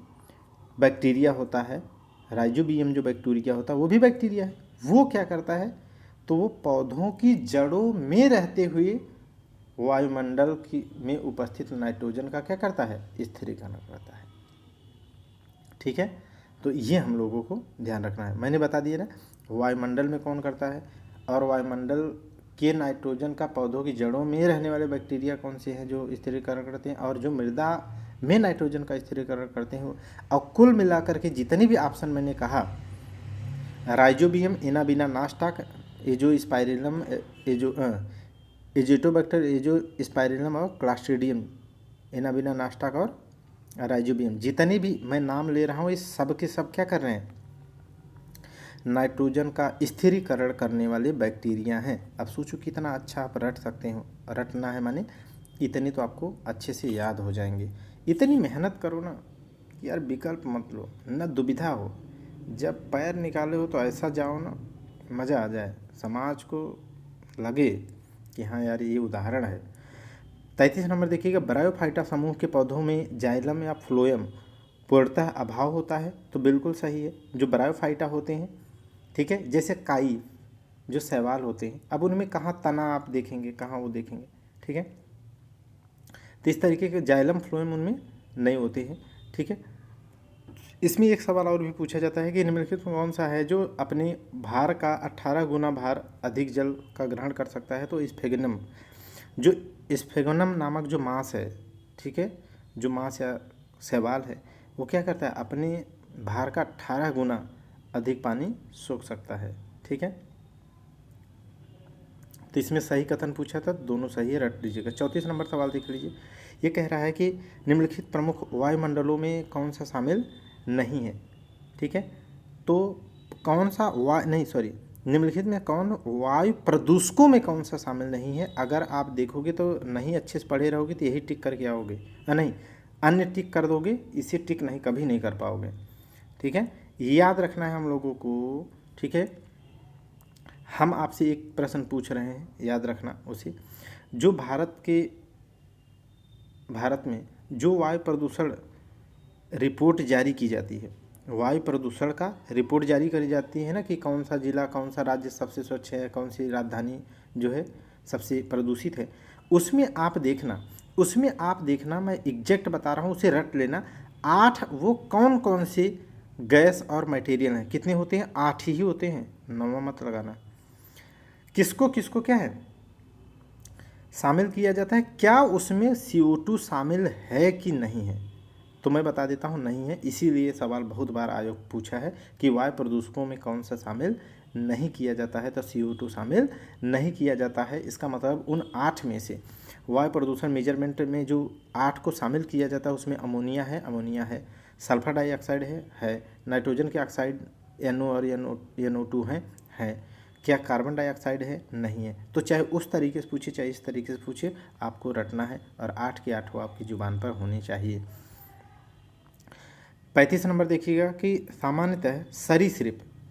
बैक्टीरिया होता है, राइजोबियम जो बैक्टीरिया होता है वो भी बैक्टीरिया है, वो क्या करता है, तो वो पौधों की जड़ों में रहते हुए वायुमंडल में उपस्थित नाइट्रोजन का क्या करता है, स्थिरीकरण करता है। ठीक है, तो ये हम लोगों को ध्यान रखना है। मैंने बता दिया ना वायुमंडल में कौन करता है, और वायुमंडल के नाइट्रोजन का पौधों की जड़ों में रहने वाले बैक्टीरिया कौन से हैं जो स्थिरीकरण करते हैं, और जो मृदा में नाइट्रोजन का स्थिरीकरण करते हैं। और कुल मिलाकर के जितने भी ऑप्शन मैंने कहा, Rhizobium, Anabaena Nostoc, Azospirillum, Azotobacter, Azospirillum और क्लास्ट्रीडियम, एनाबीना नास्टाक और राइजोबियम, जितने भी मैं नाम ले रहा हूँ ये सब के सब क्या कर रहे हैं, नाइट्रोजन का स्थिरीकरण करने वाले बैक्टीरिया हैं। अब सोचो कितना अच्छा आप रट सकते हो, रटना है माने इतने तो आपको अच्छे से याद हो जाएंगे। इतनी मेहनत करो ना यार, विकल्प मत लो, न दुविधा हो, जब पैर निकाले हो तो ऐसा जाओ ना मज़ा आ जाए, समाज को लगे कि हाँ यार ये उदाहरण है। 33 नंबर देखिएगा, ब्रायोफाइटा समूह के पौधों में जाइलम या फ्लोएम पूर्णतः अभाव होता है, तो बिल्कुल सही है। जो ब्रायोफाइटा होते हैं, ठीक है, जैसे काई जो शैवाल होते हैं, अब उनमें कहाँ तना आप देखेंगे, कहाँ वो देखेंगे, ठीक है, तो इस तरीके के जाइलम फ्लोएम उनमें नहीं होते हैं। ठीक है, इसमें एक सवाल और भी पूछा जाता है कि निम्नलिखित में कौन सा है जो अपने भार का 18 गुना भार अधिक जल का ग्रहण कर सकता है, तो स्फेगोनम नामक जो मांस है, ठीक है, जो मांस या शैवाल है, वो क्या करता है, अपने भार का 18 गुना अधिक पानी सोख सकता है। ठीक है, तो इसमें सही कथन पूछा था, दोनों सही है, रट लीजिएगा। 34 नंबर सवाल देख लीजिए, ये कह रहा है कि निम्नलिखित प्रमुख वायुमंडलों में कौन सा शामिल नहीं है। ठीक है, तो निम्नलिखित में कौन वायु प्रदूषकों में कौन सा शामिल नहीं है। अगर आप देखोगे तो नहीं अच्छे से पढ़े रहोगे तो यही टिक करके आओगे, नहीं अन्य टिक कर दोगे, इसे टिक नहीं कभी नहीं कर पाओगे। ठीक है, याद रखना है हम लोगों को। ठीक है, हम आपसे एक प्रश्न पूछ रहे हैं, याद रखना उसे, जो भारत में जो वायु प्रदूषण रिपोर्ट जारी की जाती है, वायु प्रदूषण का रिपोर्ट जारी करी जाती है ना, कि कौन सा जिला, कौन सा राज्य सबसे स्वच्छ है, कौन सी राजधानी जो है सबसे प्रदूषित है, उसमें आप देखना, मैं एग्जैक्ट बता रहा हूँ, उसे रट लेना। 8 वो कौन कौन से गैस और मटेरियल हैं, कितने होते हैं, 8 ही होते हैं, 9वां मत लगाना। किसको किसको क्या है शामिल किया जाता है, क्या उसमें CO2 शामिल है कि नहीं है। तो मैं बता देता हूँ नहीं है, इसीलिए सवाल बहुत बार आयोग पूछा है कि वायु प्रदूषकों में कौन सा शामिल नहीं किया जाता है, तो CO2 शामिल नहीं किया जाता है। इसका मतलब उन 8 में से वायु प्रदूषण मेजरमेंट में जो 8 को शामिल किया जाता है उसमें अमोनिया है, सल्फर डाइऑक्साइड है, नाइट्रोजन के ऑक्साइड NO और NO2 है, क्या कार्बन डाइऑक्साइड है, नहीं है। तो चाहे उस तरीके से पूछे चाहे इस तरीके से पूछे, आपको रटना है और 8 के 8 आपकी जुबान पर होनी चाहिए। 35 नंबर देखिएगा कि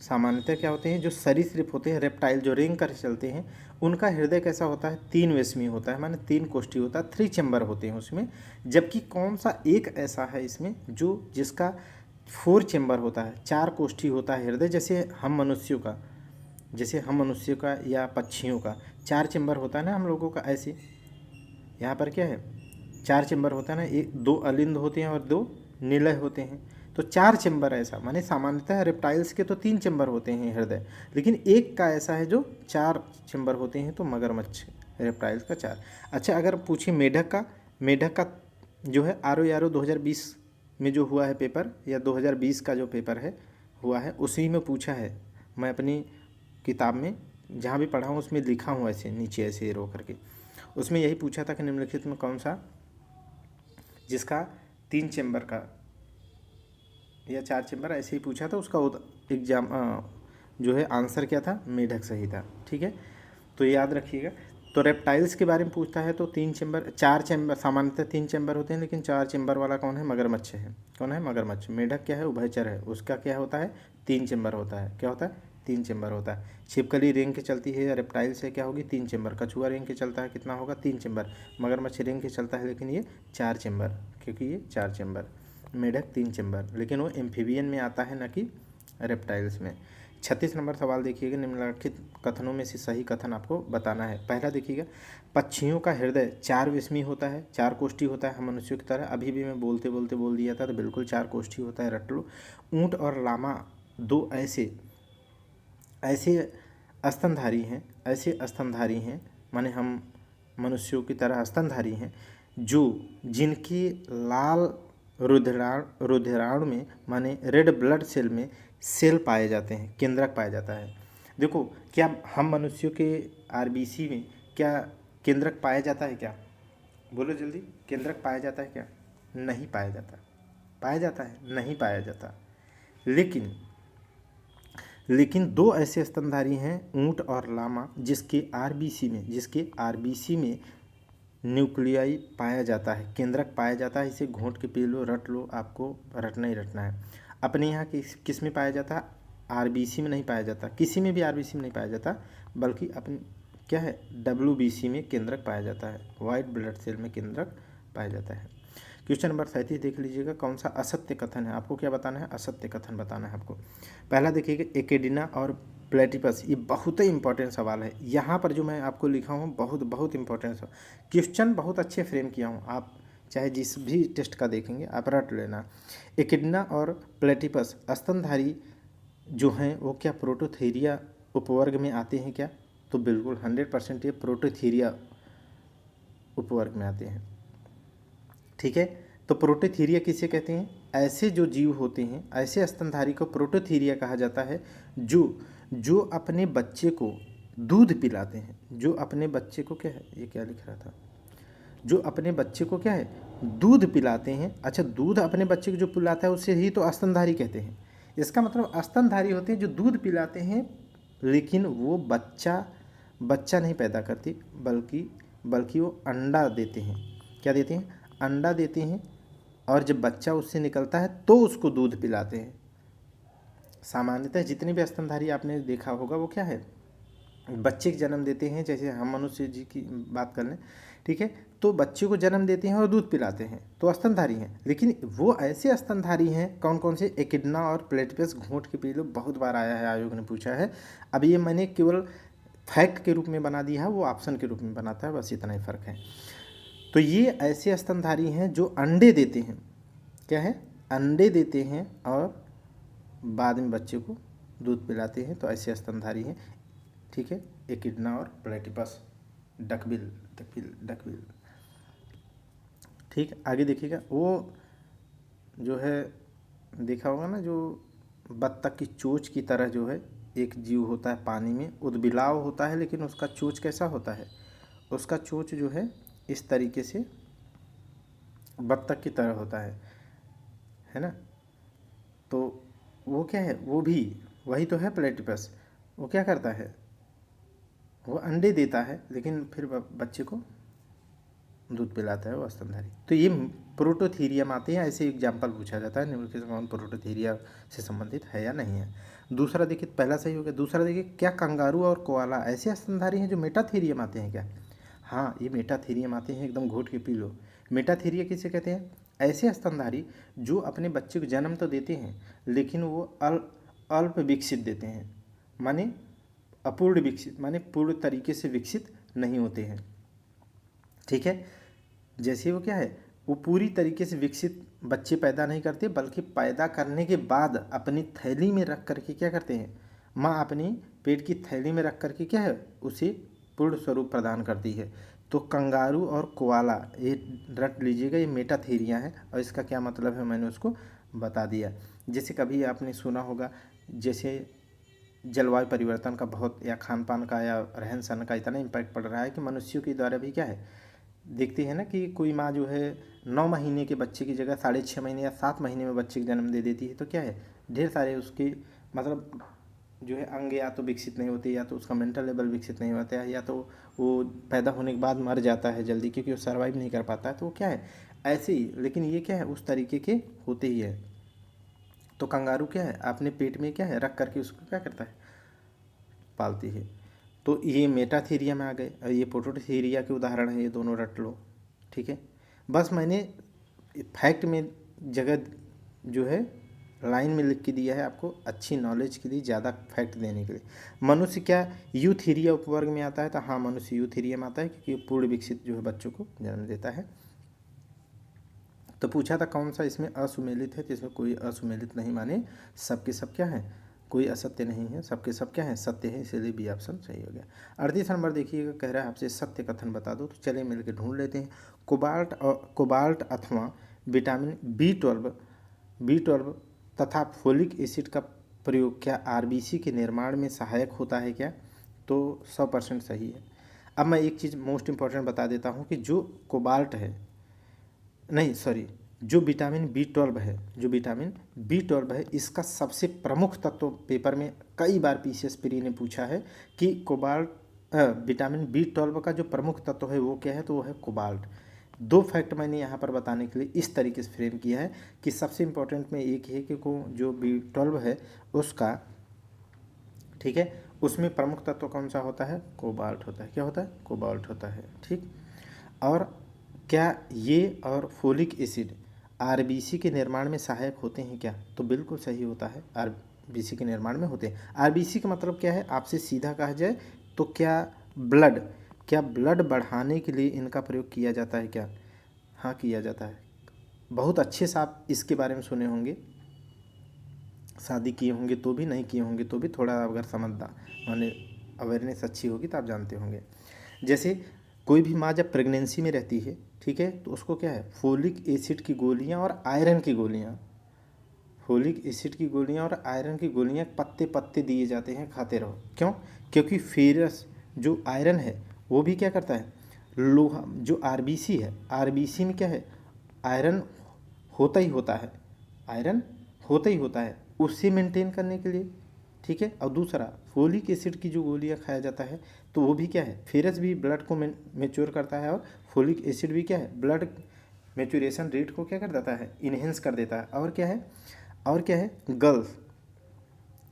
सामान्यतः क्या होते हैं, जो सरीसृप होते हैं, रेप्टाइल जो रेंग कर चलते हैं, उनका हृदय कैसा होता है, 3 वेशमी होता है, माने 3 कोष्ठी होता है, 3 चैम्बर होते हैं उसमें। जबकि कौन सा एक ऐसा है इसमें जो जिसका 4 चैम्बर होता है, 4 कोष्ठी होता है हृदय, जैसे हम मनुष्यों का या पक्षियों का 4 चैम्बर होता है ना हम लोगों का, ऐसे यहाँ पर क्या है 4 चैम्बर होता है ना, 2 अलिंद होते हैं और 2 निलय होते हैं, तो 4 चैम्बर ऐसा, माने सामान्यतः रेप्टाइल्स के तो 3 चैम्बर होते हैं हृदय, लेकिन एक का ऐसा है जो 4 चैम्बर होते हैं, तो मगरमच्छ रेप्टाइल्स का 4। अच्छा, अगर पूछिए मेढक का जो है RO 2020 में जो हुआ है पेपर, या 2020 का जो पेपर है हुआ है, उसी में पूछा है। मैं अपनी किताब में जहाँ भी पढ़ा हूँ उसमें लिखा हूँ ऐसे नीचे ऐसे रो करके, उसमें यही पूछा था कि निम्नलिखित में कौन सा जिसका 3 चैम्बर का या 4 चैम्बर ऐसे ही पूछा था, उसका एग्जाम जो है आंसर क्या था, मेढक सही था। ठीक है, तो याद रखिएगा। तो रेप्टाइल्स के बारे में पूछता है तो 3 चैम्बर 4 चैम्बर, सामान्यतः 3 चैम्बर होते हैं, लेकिन 4 चैम्बर वाला कौन है, मगरमच्छ है। कौन है, मगरमच्छ। मेढक क्या है, उभयचर है, उसका क्या होता है, 3 चैम्बर होता है। क्या होता है, 3 चैम्बर होता है। छिपकली रेंग के चलती है, रेप्टाइल से क्या होगी, 3 चैम्बर। कछुआ रेंग के चलता है, कितना होगा, 3 चैम्बर। मगरमच्छ रेंग के चलता है लेकिन ये 4 चैम्बर, क्योंकि ये 4 चैम्बर। मेढक 3 चैम्बर, लेकिन वो एम्फीबियन में आता है, न कि रेप्टाइल्स में। 36 नंबर सवाल देखिएगा, निम्नलिखित कथनों में से सही कथन आपको बताना है। पहला देखिएगा, पक्षियों का हृदय 4 विस्मी होता है, 4 कोष्ठी होता है, हम मनुष्यों की तरह। अभी भी मैं बोलते बोलते बोल दिया था, तो बिल्कुल 4 कोष्ठी होता है, रट लो। ऊँट और लामा 2 ऐसे स्तनधारी हैं, माने हम मनुष्यों की तरह स्तनधारी हैं, जिनके लाल रुधिराणु में, माने रेड ब्लड सेल में सेल पाए जाते हैं, केंद्रक पाया जाता है। देखो, क्या हम मनुष्यों के RBC में क्या केंद्रक पाया जाता है क्या, बोलो जल्दी, केंद्रक पाया जाता है क्या, नहीं पाया जाता। पाया जाता है, नहीं पाया जाता। लेकिन 2 ऐसे स्तनधारी हैं, ऊँट और लामा, जिसके RBC में न्यूक्लियाई पाया जाता है, केंद्रक पाया जाता है। इसे घोंट के पी लो, रट लो, आपको रटना ही रटना है। अपने यहाँ किस में पाया जाता है, RBC में नहीं पाया जाता, किसी में भी RBC में नहीं पाया जाता, बल्कि अपने क्या है, WBC में केंद्रक पाया जाता है, वाइट ब्लड सेल में केंद्रक पाया जाता है। क्वेश्चन नंबर 37 देख लीजिएगा, कौन सा असत्य कथन है, आपको क्या बताना है, असत्य कथन बताना है आपको। पहला देखिएगा, एकेडिना और प्लेटिपस, ये बहुत ही इंपॉर्टेंट सवाल है। यहाँ पर जो मैं आपको लिखा हूँ बहुत इंपॉर्टेंट सवाल, क्वेश्चन बहुत अच्छे फ्रेम किया हूँ, आप चाहे जिस भी टेस्ट का देखेंगे आप रट लेना। एकेडिना और प्लेटिपस स्तनधारी जो हैं वो क्या प्रोटोथेरिया उपवर्ग में आते हैं क्या, तो बिल्कुल 100% ये प्रोटोथेरिया उपवर्ग में आते हैं। ठीक है, तो प्रोटोथीरिया किसे कहते हैं, ऐसे जो जीव होते हैं, ऐसे स्तनधारी को प्रोटोथीरिया कहा जाता है, जो अपने बच्चे को दूध पिलाते हैं, जो अपने बच्चे को क्या है, ये क्या लिख रहा था, जो अपने बच्चे को क्या है, दूध पिलाते हैं। अच्छा, दूध अपने बच्चे को जो पिलाता है उसे ही तो स्तनधारी कहते हैं। इसका मतलब स्तनधारी होते हैं जो दूध पिलाते हैं, लेकिन वो बच्चा नहीं पैदा करती, बल्कि वो अंडा देते हैं। क्या देते हैं, अंडा देते हैं, और जब बच्चा उससे निकलता है तो उसको दूध पिलाते हैं। सामान्यतः जितने भी स्तनधारी आपने देखा होगा वो क्या है, बच्चे को जन्म देते हैं, जैसे हम मनुष्य जी की बात कर लें, ठीक है, तो बच्चे को जन्म देते हैं और दूध पिलाते हैं, तो स्तनधारी हैं। लेकिन वो ऐसे स्तनधारी हैं कौन कौन से, एकिडना और प्लेटिपस, घोंट के पी लो, बहुत बार आया है, आयोग ने पूछा है। अब ये मैंने केवल फैक्ट के रूप में बना दिया है, वो ऑप्शन के रूप में बनाता है, बस इतना ही फ़र्क है। तो ये ऐसे स्तनधारी हैं जो अंडे देते हैं, क्या है, अंडे देते हैं और बाद में बच्चे को दूध पिलाते हैं, तो ऐसे स्तनधारी हैं। ठीक है, एकिडना और प्लेटिपस, डकबिल डकबिल डकबिल। ठीक, आगे देखिएगा, वो जो है देखा होगा ना, जो बत्तख की चोंच की तरह जो है एक जीव होता है पानी में, उदबिलाव होता है, लेकिन उसका चोंच कैसा होता है, उसका चोंच जो है इस तरीके से बत्तख की तरह होता है ना। तो वो क्या है, वो भी वही तो है प्लेटिपस। वो क्या करता है, वो अंडे देता है लेकिन फिर बच्चे को दूध पिलाता है वो स्तनधारी। तो ये प्रोटोथीरियम आते हैं, ऐसे एग्जाम्पल पूछा जाता है निम्नलिखित में कौन प्रोटोथीरिया से संबंधित है या नहीं है। दूसरा देखिए, पहला सही हो गया। दूसरा देखिए, क्या कंगारू और कोआला ऐसे स्तनधारी हैं जो मेटाथीरियम आते हैं क्या? हाँ, ये मेटाथीरियम आते हैं, एकदम घोट के पी लो। मेटाथीरिया किसे कहते हैं? ऐसे स्तनधारी जो अपने बच्चे को जन्म तो देते हैं लेकिन वो अल्प विकसित देते हैं, माने अपूर्ण विकसित, माने पूर्ण तरीके से विकसित नहीं होते हैं। ठीक है, जैसे वो क्या है, वो पूरी तरीके से विकसित बच्चे पैदा नहीं करते, बल्कि पैदा करने के बाद अपनी थैली में रख करके क्या करते हैं, माँ अपनी पेट की थैली में रख करके क्या है, उसे पूर्ण स्वरूप प्रदान करती है। तो कंगारू और कोआला, ये रट लीजिएगा, ये मेटाथेरिया है। और इसका क्या मतलब है मैंने उसको बता दिया। जैसे कभी आपने सुना होगा, जैसे जलवायु परिवर्तन का बहुत, या खान पान का या रहन सहन का इतना इम्पैक्ट पड़ रहा है कि मनुष्यों के द्वारा भी क्या है, देखते हैं ना कि कोई माँ जो है 9 महीने के बच्चे की जगह 6.5 महीने या 7 महीने में बच्चे को जन्म दे देती है। तो क्या है, ढेर सारे उसके मतलब जो है अंग या तो विकसित नहीं होते, या तो उसका मेंटल लेवल विकसित नहीं होता है, या तो वो पैदा होने के बाद मर जाता है जल्दी, क्योंकि वो सर्वाइव नहीं कर पाता है। तो वो क्या है, ऐसे ही, लेकिन ये क्या है, उस तरीके के होते ही है। तो कंगारू क्या है, अपने पेट में क्या है रख करके उसको क्या करता है, पालती है। तो ये मेटाथीरिया में आ गए, और ये प्रोटोथीरिया के उदाहरण है, ये दोनों रट लो। ठीक है, बस मैंने फैक्ट में जगह जो है लाइन में लिख के दिया है आपको, अच्छी नॉलेज के लिए, ज़्यादा फैक्ट देने के लिए। मनुष्य क्या यूथीरिया उपवर्ग में आता है? तो हाँ, मनुष्य यूथीरिया में आता है, क्योंकि पूर्ण विकसित जो है बच्चों को जन्म देता है। तो पूछा था कौन सा इसमें असुमेलित है, तो इसमें कोई असुमेलित नहीं, माने सबके सब क्या है, कोई असत्य नहीं है, सबके सब क्या है, सत्य है, इसलिए बी ऑप्शन सही हो गया। 38 नंबर देखिएगा, कह रहा है आपसे सत्य कथन बता दो। तो चलिए मिलकर ढूंढ लेते हैं। कोबाल्ट अथवा विटामिन बी12 तथा फोलिक एसिड का प्रयोग क्या आरबीसी के निर्माण में सहायक होता है क्या? तो 100% सही है। अब मैं एक चीज़ मोस्ट इम्पॉर्टेंट बता देता हूँ कि जो कोबाल्ट है, नहीं सॉरी, जो विटामिन बी12 है, इसका सबसे प्रमुख तत्व पेपर में कई बार पीसीएस प्री ने पूछा है कि विटामिन बी12 का जो प्रमुख तत्व है वो क्या है, तो वो है कोबाल्ट। 2 फैक्ट मैंने यहाँ पर बताने के लिए इस तरीके से फ्रेम किया है कि सबसे इम्पोर्टेंट में एक है कि जो बी12 है उसका, ठीक है, उसमें प्रमुख तत्व कौन सा होता है, कोबाल्ट होता है। क्या होता है, कोबाल्ट होता है। ठीक, और क्या ये और फोलिक एसिड आरबीसी के निर्माण में सहायक होते हैं क्या? तो बिल्कुल सही होता है, आरबीसी के निर्माण में होते हैं। आरबीसी का मतलब क्या है, आपसे सीधा कहा जाए तो क्या ब्लड बढ़ाने के लिए इनका प्रयोग किया जाता है क्या? हाँ, किया जाता है। बहुत अच्छे से आप इसके बारे में सुने होंगे, शादी किए होंगे तो भी, नहीं किए होंगे तो भी, थोड़ा अगर समझदार माने अवेयरनेस अच्छी होगी तो आप जानते होंगे। जैसे कोई भी माँ जब प्रेगनेंसी में रहती है, ठीक है, तो उसको क्या है, फोलिक एसिड की गोलियाँ और आयरन की गोलियाँ, फोलिक एसिड की गोलियाँ और आयरन की गोलियाँ पत्ते पत्ते दिए जाते हैं, खाते रहो। क्यों? क्योंकि फेरस जो आयरन है वो भी क्या करता है, लोहा, जो आरबीसी है, आरबीसी में क्या है, आयरन होता ही होता है, आयरन होता ही होता है, उससे मेंटेन करने के लिए। ठीक है, और दूसरा फोलिक एसिड की जो गोलियाँ खाया जाता है तो वो भी क्या है, फेरस भी ब्लड को मेच्योर करता है, और फोलिक एसिड भी क्या है, ब्लड मेच्योरेशन रेट को क्या कर देता है, इन्हेंस कर देता है। और क्या है,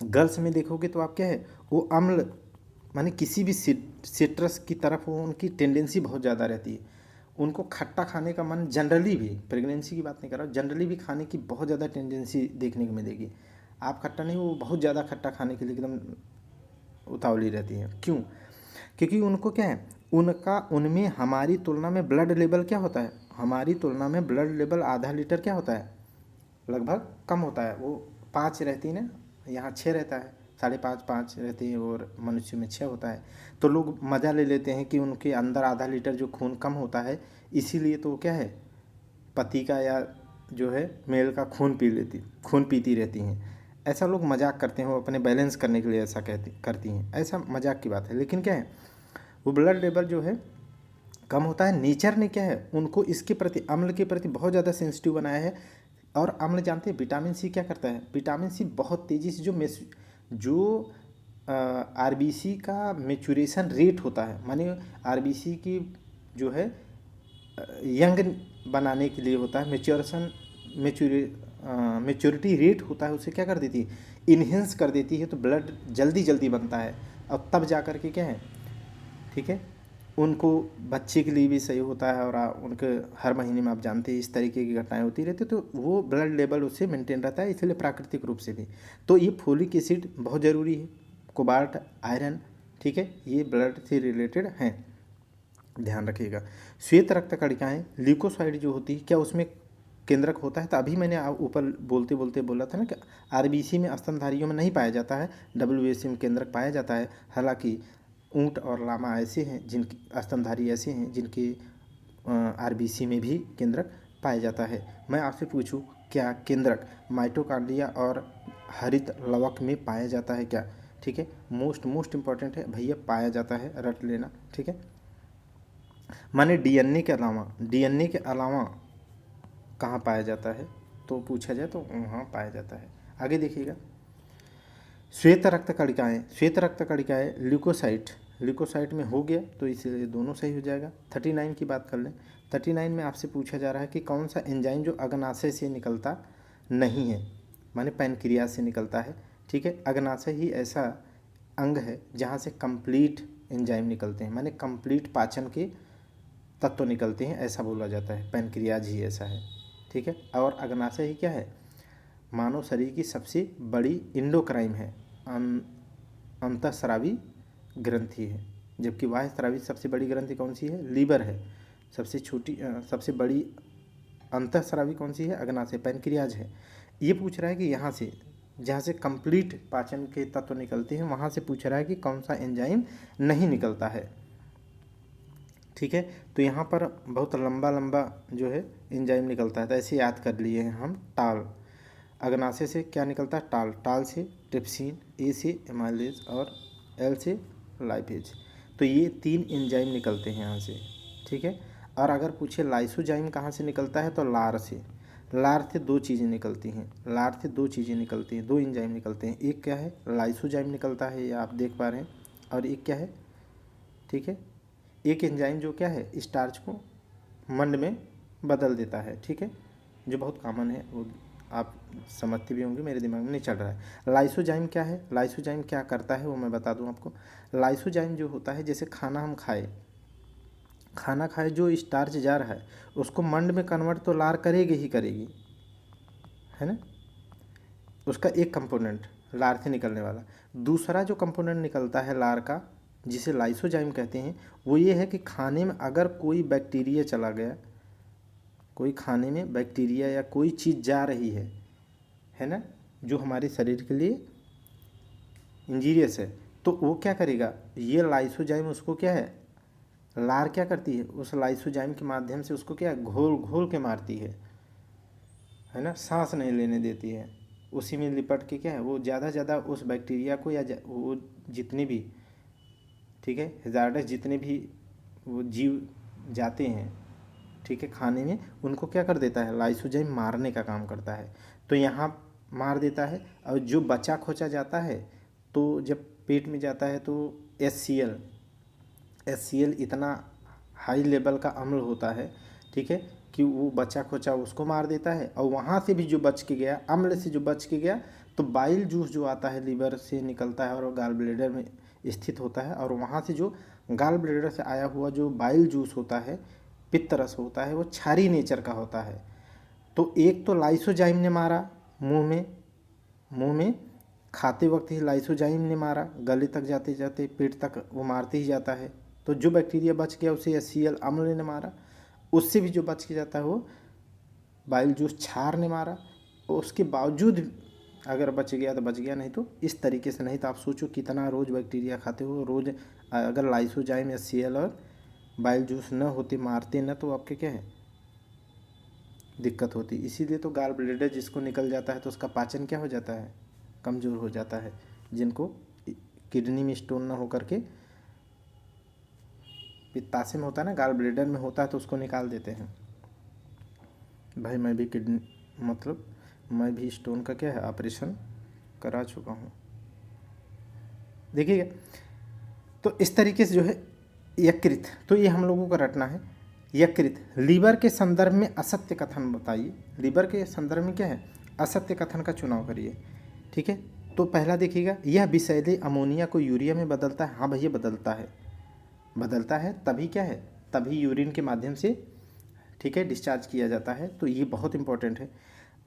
गर्ल्स में देखोगे तो आप क्या है, वो अम्ल, माने किसी भी सिट्रस की तरफ वो उनकी टेंडेंसी बहुत ज़्यादा रहती है, उनको खट्टा खाने का मन, जनरली भी, प्रेगनेंसी की बात नहीं कर रहा हूँ, जनरली भी खाने की बहुत ज़्यादा टेंडेंसी देखने को मिलेगी। आप खट्टा नहीं, वो बहुत ज़्यादा खट्टा खाने के लिए एकदम उतावली रहती हैं। क्यों? क्योंकि उनको क्या है, उनमें हमारी तुलना में ब्लड लेवल क्या होता है, हमारी तुलना में ब्लड लेवल आधा लीटर क्या होता है, लगभग कम होता है। वो 5 रहती है ना, यहाँ 6 रहता है, 5.5 5 रहते हैं और मनुष्य में 6 होता है। तो लोग मज़ा ले लेते हैं कि उनके अंदर आधा लीटर जो खून कम होता है, इसीलिए तो क्या है, पति का या जो है मेल का खून पीती रहती हैं। ऐसा लोग मजाक करते हैं, वो अपने बैलेंस करने के लिए ऐसा करती हैं, ऐसा मजाक की बात है। लेकिन क्या है, वो ब्लड लेवल जो है कम होता है। नेचर ने क्या है, उनको इसके प्रति, अम्ल के प्रति बहुत ज़्यादा सेंसिटिव बनाया है। और अम्ल जानते हैं विटामिन सी क्या करता है, विटामिन सी बहुत तेज़ी से जो आरबीसी का मेचुरेशन रेट होता है, माने आरबीसी की जो है यंग बनाने के लिए होता है, मेच्योरिटी रेट होता है, उसे क्या कर देती है, इन्हेंस कर देती है। तो ब्लड जल्दी जल्दी बनता है और तब जा कर के क्या है, ठीक है, उनको बच्चे के लिए भी सही होता है। और उनके हर महीने में आप जानते हैं इस तरीके की घटनाएं होती रहती है, तो वो ब्लड लेवल उससे मेंटेन रहता है, इसलिए प्राकृतिक रूप से भी। तो ये फोलिक एसिड बहुत ज़रूरी है, कोबाल्ट, आयरन, ठीक है, ये ब्लड से रिलेटेड हैं, ध्यान रखिएगा। श्वेत रक्त कणिकाएँ, ल्यूकोसाइड जो होती है, क्या उसमें केंद्रक होता है? तो अभी मैंने ऊपर बोलते बोलते बोला था ना कि आरबीसी में स्तनधारियों में नहीं पाया जाता है, डब्ल्यूबीसी में केंद्रक पाया जाता है। हालांकि ऊंट और लामा ऐसे हैं जिनकी स्तनधारी ऐसे हैं जिनके आरबीसी में भी केंद्रक पाया जाता है। मैं आपसे पूछूं, क्या केंद्रक माइटोकांड्रिया और हरित लवक में पाया जाता है क्या? ठीक है, मोस्ट इंपॉर्टेंट है भैया, पाया जाता है, रट लेना, ठीक है। माने डीएनए के अलावा कहाँ पाया जाता है, तो पूछा जाए तो वहाँ पाया जाता है। आगे देखिएगा, श्वेत रक्त कणिकाएँ ल्यूकोसाइट में हो गया, तो इसलिए दोनों सही हो जाएगा। 39 की बात कर लें। 39 में आपसे पूछा जा रहा है कि कौन सा एंजाइम जो अग्नाशय से निकलता नहीं है, माने पैनक्रियाज से निकलता है, ठीक है। अग्नाशय ही ऐसा अंग है जहाँ से कंप्लीट एंजाइम निकलते हैं, माने कंप्लीट पाचन के तत्व निकलते हैं, ऐसा बोला जाता है, पैनक्रियाज ही ऐसा है, ठीक है। और अग्नाशय ही क्या है, मानव शरीर की सबसे बड़ी इंडोक्राइन है, अंतःस्रावी ग्रंथि है। जबकि बाह्यस्रावी सबसे बड़ी ग्रंथि कौन सी है, लीवर है। सबसे बड़ी अंतःस्रावी कौन सी है, अग्नाशय, पैनक्रियाज है। ये पूछ रहा है कि यहाँ से जहाँ से कंप्लीट पाचन के तत्व निकलते हैं, वहाँ से पूछ रहा है कि कौन सा एंजाइम नहीं निकलता है, ठीक है। तो यहाँ पर बहुत लंबा जो है एंजाइम निकलता है, तो ऐसे याद कर लिए हैं हम। टाल, अग्नाशय से क्या निकलता है, टाल से ट्रिप्सिन, ए से एमाइलेज और एल से लाइपेज। तो ये 3 एंजाइम निकलते हैं यहाँ से, ठीक है। और अगर पूछे लाइसोजाइम कहाँ से निकलता है, तो लार से 2 चीज़ें निकलती हैं, 2 एंजाइम निकलते हैं। एक क्या है, लाइसोजाइम निकलता है, ये आप देख पा रहे हैं, और एक क्या है, ठीक है, एक एंजाइम जो क्या है, स्टार्च को मंड में बदल देता है, ठीक है, जो बहुत कॉमन है, वो आप समझते भी होंगे, मेरे दिमाग में नहीं चल रहा है। लाइसोजाइम क्या है, लाइसोजाइम क्या करता है वो मैं बता दूं आपको। लाइसोजाइम जो होता है, जैसे खाना हम खाना खाए, जो स्टार्च जा रहा है उसको मंड में कन्वर्ट तो लार करेगी, है ना। उसका एक कंपोनेंट लार से निकलने वाला। दूसरा जो कंपोनेंट निकलता है लार का, जिसे लाइसोजाइम कहते हैं, वो ये है कि खाने में अगर कोई बैक्टीरिया चला गया, कोई खाने में बैक्टीरिया या कोई चीज़ जा रही है ना, जो हमारे शरीर के लिए इंजीरियस है, तो वो क्या करेगा, ये लाइसोजाइम उसको क्या है, लार क्या करती है, उस लाइसोजाइम के माध्यम से उसको क्या घोल के मारती है ना, सांस नहीं लेने देती है, उसी में लिपट के क्या है, वो ज़्यादा उस बैक्टीरिया को या वो जितने भी, ठीक है, हैजार्डस जितने भी वो जीव जाते हैं, ठीक है, खाने में, उनको क्या कर देता है, लाइसोजाइम मारने का काम करता है। तो यहाँ मार देता है, और जो बचा खोचा जाता है, तो जब पेट में जाता है तो HCl इतना हाई लेवल का अम्ल होता है, ठीक है, कि वो बचा खोचा उसको मार देता है। और वहाँ से भी जो बच के गया, अम्ल से जो बच के गया, तो बाइल जूस जो आता है लीवर से निकलता है और गाल ब्लेडर में स्थित होता है, और वहाँ से जो गाल ब्लेडर से आया हुआ जो बाइल जूस होता है, पित्त रस होता है, वो क्षारीय नेचर का होता है। तो एक तो लाइसोजाइम ने मारा मुंह में खाते वक्त ही लाइसोजाइम ने मारा, गले तक जाते जाते पेट तक वो मारते ही जाता है। तो जो बैक्टीरिया बच गया उसे HCl अम्ल ने मारा, उससे भी जो बच के जाता है वो बाइल जूस क्षार ने मारा। उसके बावजूद अगर बच गया तो बच गया, नहीं तो इस तरीके से। नहीं तो आप सोचो कितना रोज़ बैक्टीरिया खाते हो, रोज़ अगर लाइसोजाइम या सीएल और बाइल जूस न होते, मारते न, तो आपके क्या है दिक्कत होती। इसीलिए तो गाल ब्लेडर जिसको निकल जाता है तो उसका पाचन क्या हो जाता है, कमज़ोर हो जाता है। जिनको किडनी में स्टोन ना हो करके पित्ताशय में होता है ना, गाल ब्लेडर में होता है, तो उसको निकाल देते हैं। भाई मैं भी किडनी मतलब मैं भी स्टोन का क्या है ऑपरेशन करा चुका हूँ। देखिएगा, तो इस तरीके से जो है यकृत, तो ये हम लोगों को रटना है। यकृत लीवर के संदर्भ में असत्य कथन बताइए। लीवर के संदर्भ में क्या है, असत्य कथन का चुनाव करिए। ठीक है, तो पहला देखिएगा, यह विषैले अमोनिया को यूरिया में बदलता है। हाँ भैया बदलता है, बदलता है, तभी क्या है, तभी यूरिन के माध्यम से ठीक है डिस्चार्ज किया जाता है, तो ये बहुत इंपॉर्टेंट है।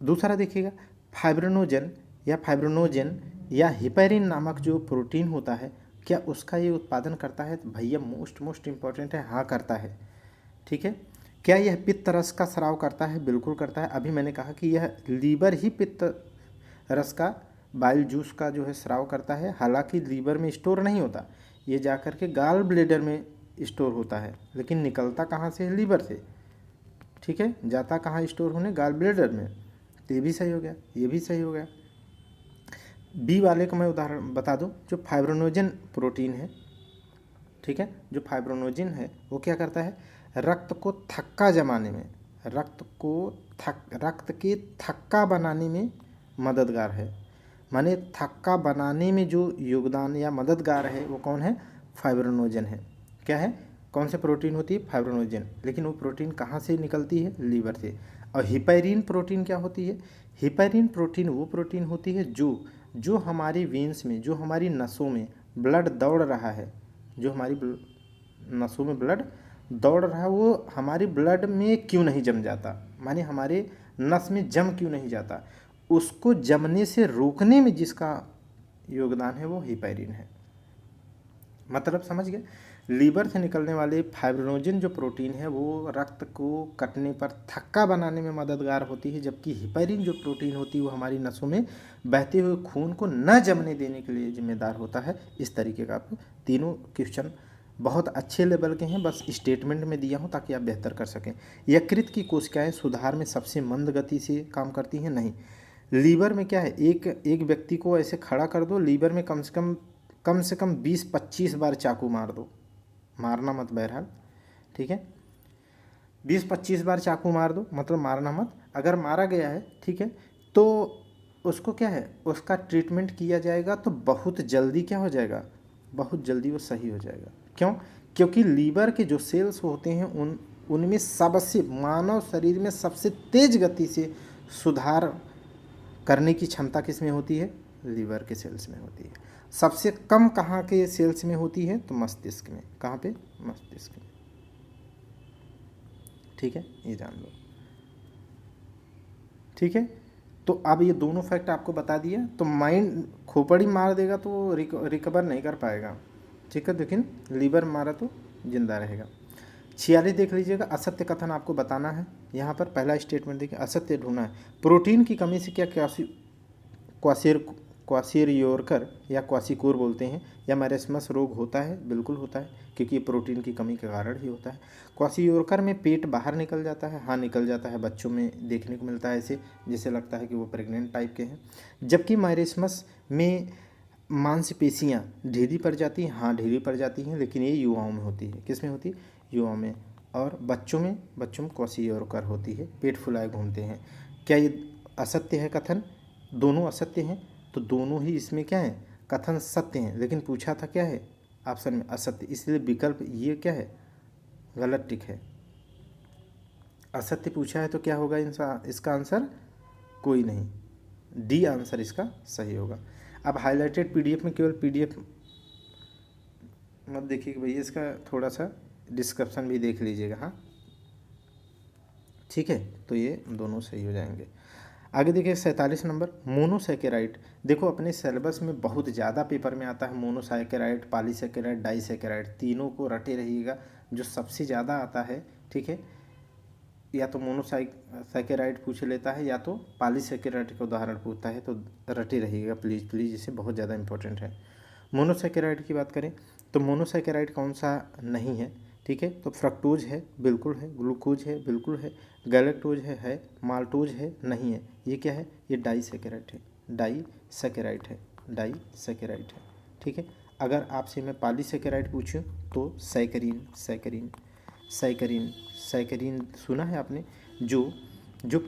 दूसरा देखिएगा, फाइब्रोनोजन या हिपैरिन नामक जो प्रोटीन होता है, क्या उसका ये उत्पादन करता है? तो भैया मोस्ट इम्पॉर्टेंट है, हाँ करता है। ठीक है, क्या यह पित्त रस का स्राव करता है? बिल्कुल करता है। अभी मैंने कहा कि यह लीवर ही पित्त रस का, बाइल जूस का जो है स्राव करता है। हालांकि लीवर में स्टोर नहीं होता, ये जाकर के गाल ब्लेडर में स्टोर होता है, लेकिन निकलता कहाँ से है, लीवर से। ठीक है, जाता कहाँ स्टोर होने, गाल ब्लेडर में। तो ये भी सही हो गया, ये भी सही हो गया। बी वाले को मैं उदाहरण बता दूं, जो फाइब्रोनोजन प्रोटीन है, ठीक है, जो फाइब्रोनोजिन है वो क्या करता है, रक्त को थक्का जमाने में, रक्त के थक्का बनाने में मददगार है। माने थक्का बनाने में जो योगदान या मददगार है वो कौन है, फाइब्रोनोजन है। क्या है, कौन से प्रोटीन होती है, फाइब्रोनोजन। लेकिन वो प्रोटीन कहाँ से निकलती है, लीवर से। और हिपैरिन प्रोटीन क्या होती है, हिपैरिन प्रोटीन वो प्रोटीन होती है जो हमारी वेंस में, जो हमारी नसों में ब्लड दौड़ रहा है, जो हमारी नसों में ब्लड दौड़ रहा है, वो हमारी ब्लड में क्यों नहीं जम जाता, माने हमारे नस में जम क्यों नहीं जाता, उसको जमने से रोकने में जिसका योगदान है वो हिपैरिन है। मतलब समझ गए, लीवर से निकलने वाले फाइब्रोनोजन जो प्रोटीन है वो रक्त को कटने पर थक्का बनाने में मददगार होती है, जबकि हिपैरिन जो प्रोटीन होती है वो हमारी नसों में बहते हुए खून को न जमने देने के लिए जिम्मेदार होता है। इस तरीके का आपको तीनों क्वेश्चन बहुत अच्छे लेवल के हैं, बस स्टेटमेंट में दिया हूँ ताकि आप बेहतर कर सकें। यकृत की कोशिकाएं सुधार में सबसे मंद गति से काम करती हैं, नहीं। लीवर में क्या है, एक व्यक्ति को ऐसे खड़ा कर दो, लीवर में कम से कम 20-25 बार चाकू मार दो, मारना मत बहरहाल, ठीक है, 20-25 बार चाकू मार दो, मतलब मारना मत। अगर मारा गया है, ठीक है, तो उसको क्या है, उसका ट्रीटमेंट किया जाएगा तो बहुत जल्दी क्या हो जाएगा, बहुत जल्दी वो सही हो जाएगा। क्यों, क्योंकि लीवर के जो सेल्स होते हैं उनमें सबसे, मानव शरीर में सबसे तेज गति से सुधार करने की क्षमता किस में होती है, लीवर के सेल्स में होती है। सबसे कम कहाँ के सेल्स में होती है, तो मस्तिष्क में। कहाँ पे, मस्तिष्क में। ठीक है, ये जान लो। ठीक है, तो अब ये दोनों फैक्ट आपको बता दिया, तो माइंड खोपड़ी मार देगा तो रिकवर नहीं कर पाएगा, ठीक है, लेकिन लीवर मारा तो जिंदा रहेगा। 46 देख लीजिएगा, असत्य कथन आपको बताना है। यहाँ पर पहला स्टेटमेंट देखिए, असत्य ढूंढना है। प्रोटीन की कमी से क्या क्वासियोरकर या क्वासिकोर बोलते हैं, या मैरेस्मस रोग होता है? बिल्कुल होता है, क्योंकि ये प्रोटीन की कमी के कारण ही होता है। क्वासियोरकर में पेट बाहर निकल जाता है, हाँ निकल जाता है, बच्चों में देखने को मिलता है ऐसे, जिसे लगता है कि वो प्रेग्नेंट टाइप के हैं। जबकि मैरेस्मस में मांसपेशियाँ ढीली पड़ जाती हैं, हाँ ढीली पड़ जाती हैं, लेकिन ये युवाओं में होती है। किस में होती है, युवाओं में। और बच्चों में क्वासियोरकर होती है, पेट फुलाए घूमते हैं। क्या ये असत्य है कथन? दोनों असत्य हैं, तो दोनों ही इसमें क्या है, कथन सत्य हैं, लेकिन पूछा था क्या है ऑप्शन में, असत्य, इसलिए विकल्प ये क्या है, गलत टिक है। असत्य पूछा है तो क्या होगा इसका आंसर, कोई नहीं, डी आंसर इसका सही होगा। अब हाईलाइटेड पीडीएफ में केवल पीडीएफ मत देखिए भैया, इसका थोड़ा सा डिस्क्रिप्शन भी देख लीजिएगा, हाँ ठीक है, तो ये दोनों सही हो जाएंगे। आगे देखिए 47 नंबर, मोनोसैकेराइड। देखो अपने सिलेबस में बहुत ज़्यादा पेपर में आता है मोनोसैकेराइड, पॉलीसैकेराइड, डाइसैकेराइड, तीनों को रटे रहिएगा। जो सबसे ज़्यादा आता है, ठीक है, या तो मोनोसैकेराइड पूछ लेता है या तो पॉलीसैकेराइड का उदाहरण पूछता है, तो रटे रहिएगा प्लीज़ प्लीज़, इसे बहुत ज़्यादा इंपॉर्टेंट है। मोनोसैकेराइड की बात करें तो मोनोसैकेराइड कौन सा नहीं है, ठीक है, तो फ्रक्टोज है, बिल्कुल है, ग्लूकोज है, बिल्कुल है, गैलेक्टोज है, माल्टोज है, नहीं है। ये क्या है, ये डाइसैकेराइड है, डाइसैकेराइड है, डाइसैकेराइड है, ठीक है। अगर आपसे मैं पॉलीसैकेराइड पूछूं तो सैकरीन, सैकरीन, सैकरीन, सैकरीन सुना है आपने, जो जो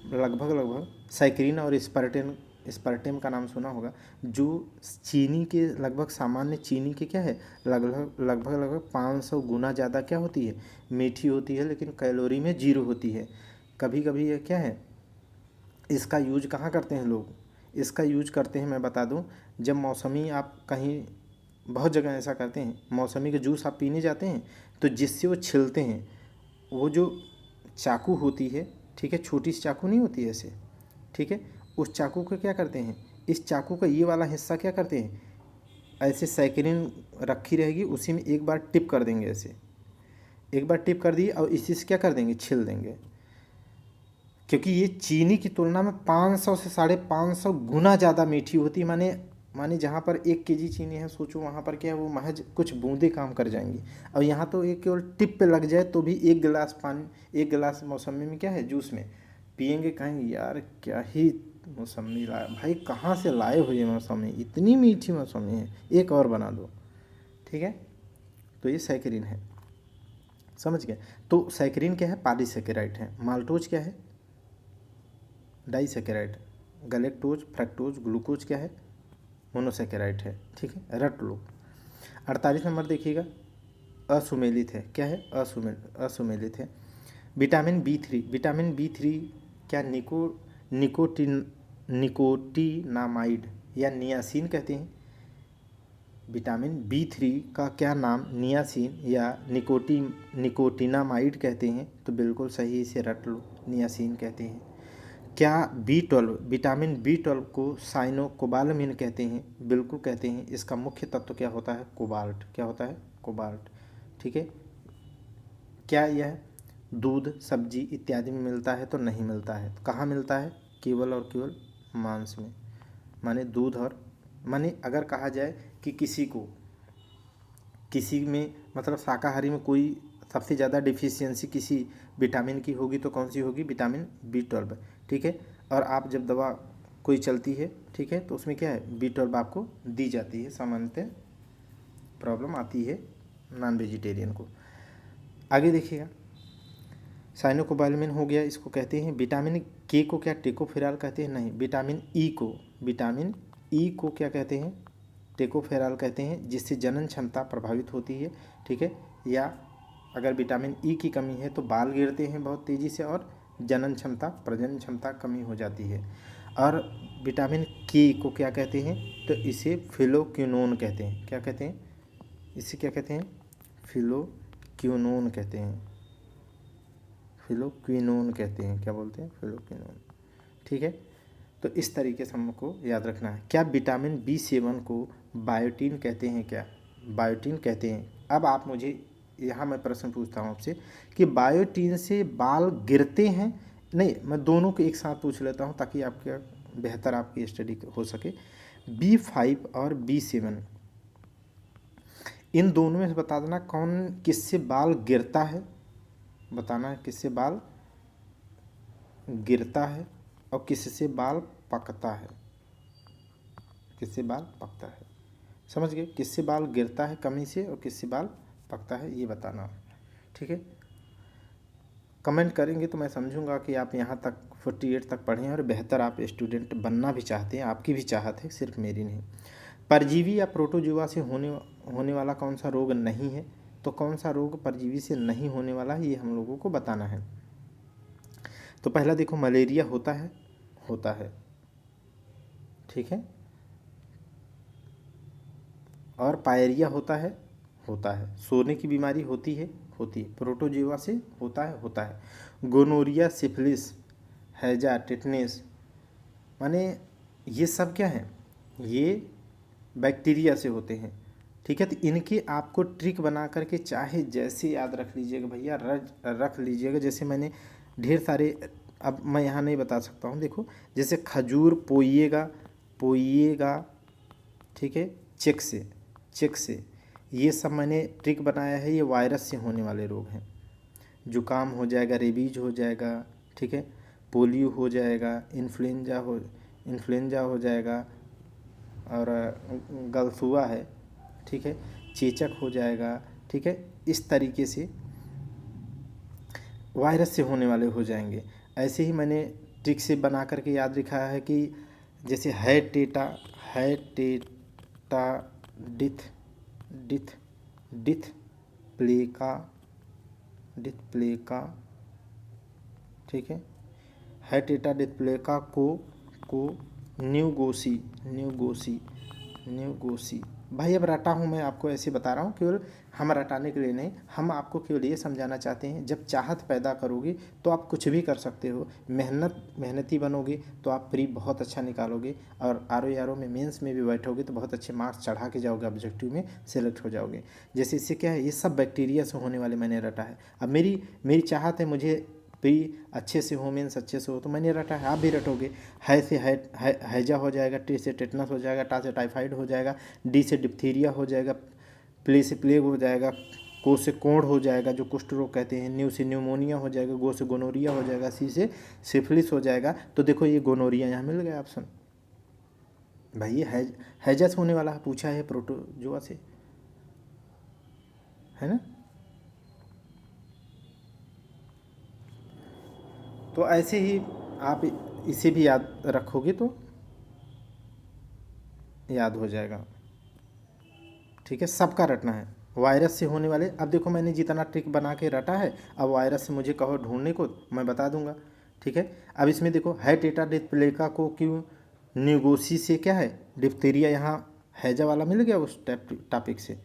लगभग लगभग सैकरीन और स्पार्टेन, स्पार्टेम का नाम सुना होगा, जो चीनी के लगभग सामान्य चीनी के क्या है, लगभग लगभग लगभग 500 गुना ज़्यादा क्या होती है, मीठी होती है, लेकिन कैलोरी में 0 होती है। कभी कभी ये क्या है, इसका यूज कहाँ करते हैं लोग, इसका यूज करते हैं, मैं बता दूं, जब मौसमी आप कहीं, बहुत जगह ऐसा करते हैं, मौसमी के जूस आप पीने जाते हैं तो जिससे वो छिलते हैं, वो जो चाकू होती है, ठीक है, छोटी सी चाकू नहीं होती है ऐसे, ठीक है, उस चाकू को क्या करते हैं, इस चाकू का ये वाला हिस्सा क्या करते हैं, ऐसे सैकरीन रखी रहेगी, उसी में एक बार टिप कर देंगे, ऐसे एक बार टिप कर दी और इसी से क्या कर देंगे, छिल देंगे, क्योंकि ये चीनी की तुलना में 500 से 550 गुना ज़्यादा मीठी होती है। माने जहाँ पर 1 केजी चीनी है, सोचो वहाँ पर क्या है, वो महज कुछ बूंदे काम कर जाएंगी। और यहाँ तो एक केवल टिप पे लग जाए तो भी 1 गिलास पानी, 1 गिलास मौसमी में क्या है, जूस में पियेंगे, कहेंगे यार क्या ही मौसमी लाए भाई, कहाँ से लाए हो ये मौसमी, इतनी मीठी मौसमी है, एक और बना दो, ठीक है। तो ये सैकरीन है, समझ गए। तो सैकरीन क्या है, पॉलीसैकेराइड है। माल्टोज क्या है, डाइसैकेराइड। गैलेक्टोज, फ्रक्टोज, ग्लूकोज क्या है, मोनोसैकेराइड है, ठीक है, रट लो। 48 नंबर देखिएगा, असुमेलित है, क्या है, असुमेलित है। विटामिन B3, विटामिन B3 क्या निकोटिनामाइड या नियासिन कहते हैं। विटामिन B3 का क्या नाम नियासिन या निकोटिनामाइड कहते हैं, तो बिल्कुल सही, इसे रट लो, नियासिन कहते हैं। क्या B12, विटामिन B12 को साइनोकोबालामिन कहते हैं, बिल्कुल कहते हैं। इसका मुख्य तत्व क्या होता है, कोबाल्ट, क्या होता है, कोबाल्ट, ठीक है। क्या यह दूध, सब्जी इत्यादि में मिलता है, तो नहीं मिलता है। कहाँ मिलता है, केवल और केवल मांस में, माने दूध और, माने अगर कहा जाए कि किसी में मतलब शाकाहारी में कोई सबसे ज़्यादा डिफिशियंसी किसी विटामिन की होगी तो कौन सी होगी, विटामिन B12, ठीक है। और आप जब दवा कोई चलती है, ठीक है, तो उसमें क्या है, B12 आपको दी जाती है, सामान्यतः प्रॉब्लम आती है नॉन वेजिटेरियन को। आगे देखिएगा, साइनोकोबालामिन हो गया, इसको कहते हैं। विटामिन के को क्या टेकोफेराल कहते हैं, नहीं। विटामिन ई को क्या कहते हैं, टेकोफेराल कहते हैं, जिससे जनन क्षमता प्रभावित होती है, ठीक है। या अगर विटामिन ई की कमी है तो बाल गिरते हैं बहुत तेज़ी से और जनन क्षमता, प्रजनन क्षमता कमी हो जाती है। और विटामिन के को क्या कहते हैं, तो इसे फिलोक्विनोन कहते हैं, क्या कहते हैं, इसे क्या कहते हैं, फिलोक्विनोन कहते हैं, फिलोक्विनोन कहते हैं, क्या बोलते हैं, फिलोक्विनोन, ठीक है। तो इस तरीके से हमको याद रखना है। क्या विटामिन B7 को बायोटीन कहते हैं, क्या बायोटीन कहते हैं। अब आप मुझे यहाँ मैं प्रश्न पूछता हूँ आपसे कि बायोटीन से बाल गिरते हैं, नहीं, मैं दोनों को एक साथ पूछ लेता हूँ ताकि आपका बेहतर आपकी स्टडी हो सके। B5 और B7, इन दोनों में से बता देना कौन किससे बाल गिरता है, बताना किससे बाल गिरता है और किससे बाल पकता है, किससे बाल पकता है, समझ गए, किससे बाल गिरता है कमी से और किससे बाल पकता है, ये बताना, ठीक है। कमेंट करेंगे तो मैं समझूंगा कि आप यहाँ तक 48 तक पढ़े हैं और बेहतर आप स्टूडेंट बनना भी चाहते हैं, आपकी भी चाहत है, सिर्फ मेरी नहीं। परजीवी या प्रोटोजुआ से होने वाला कौन सा रोग नहीं है, तो कौन सा रोग परजीवी से नहीं होने वाला है, ये हम लोगों को बताना है। तो पहला देखो, मलेरिया होता है, ठीक है, और पायरिया होता है, सोने की बीमारी होती है, प्रोटोजुआ से होता है। गोनोरिया, सिफिलिस, हैजा, टिटनेस, माने ये सब क्या है, ये बैक्टीरिया से होते हैं, ठीक है। तो इनके आपको ट्रिक बना करके चाहे जैसे याद रख लीजिएगा भैया, रख लीजिएगा। जैसे मैंने ढेर सारे, अब मैं यहाँ नहीं बता सकता हूँ। देखो जैसे खजूर पोइएगा, पोइएगा, ठीक है, चेक से, चेक से, ये सब मैंने ट्रिक बनाया है। ये वायरस से होने वाले रोग हैं। जुकाम हो जाएगा, रेबीज हो जाएगा, ठीक है, पोलियो हो जाएगा, इन्फ्लुएंजा हो जाएगा, और गलसुआ है, ठीक है, चेचक हो जाएगा, ठीक है। इस तरीके से वायरस से होने वाले हो जाएंगे। ऐसे ही मैंने ट्रिक से बना करके याद रखा है कि जैसे है टेटा डिथ डिथ डिथ प्लेका, डिथ प्लेका, ठीक है टेटा डिथ प्लेका को न्यूगोसी, न्यूगोसी। भाई अब रटा हूँ मैं, आपको ऐसे बता रहा हूँ, केवल हम रटाने के लिए नहीं, हम आपको केवल ये समझाना चाहते हैं जब चाहत पैदा करोगे तो आप कुछ भी कर सकते हो। मेहनती बनोगे तो आप प्री बहुत अच्छा निकालोगे, और आर में मेंस में भी बैठोगे तो बहुत अच्छे मार्क्स चढ़ा के जाओगे, ऑब्जेक्टिव में सेलेक्ट हो जाओगे। जैसे इससे क्या है, ये सब बैक्टीरिया से होने वाले मैंने रटा है। अब मेरी चाहत है मुझे प्री अच्छे से हो, मेंस अच्छे से हो, तो मैंने रटा है, आप भी रटोगे। है से हैजा हो जाएगा, टी से टेटनस हो जाएगा, टा से टाइफाइड हो जाएगा, डी से डिप्थीरिया हो जाएगा, प्ले से प्लेग हो जाएगा, को से कोढ़ हो जाएगा जो कुष्ठ रोग कहते हैं, न्यू से न्यूमोनिया हो जाएगा, गो से गोनोरिया हो जाएगा, सी से सिफिलिस हो जाएगा। तो देखो ये गोनोरिया यहाँ मिल गया ऑप्शन। भाई ये हैजा से होने वाला है, पूछा है प्रोटोजोआ से, है ना। तो ऐसे ही आप इसे भी याद रखोगे तो याद हो जाएगा, ठीक है। सबका रटना है, वायरस से होने वाले। अब देखो मैंने जितना ट्रिक बना के रटा है, अब वायरस से मुझे कहो ढूंढने को, मैं बता दूंगा, ठीक है। अब इसमें देखो है टेटा डिथ प्लेका को क्यों न्यूगोसी से क्या है, डिप्थीरिया, यहाँ हैजा वाला मिल गया उस टॉपिक से,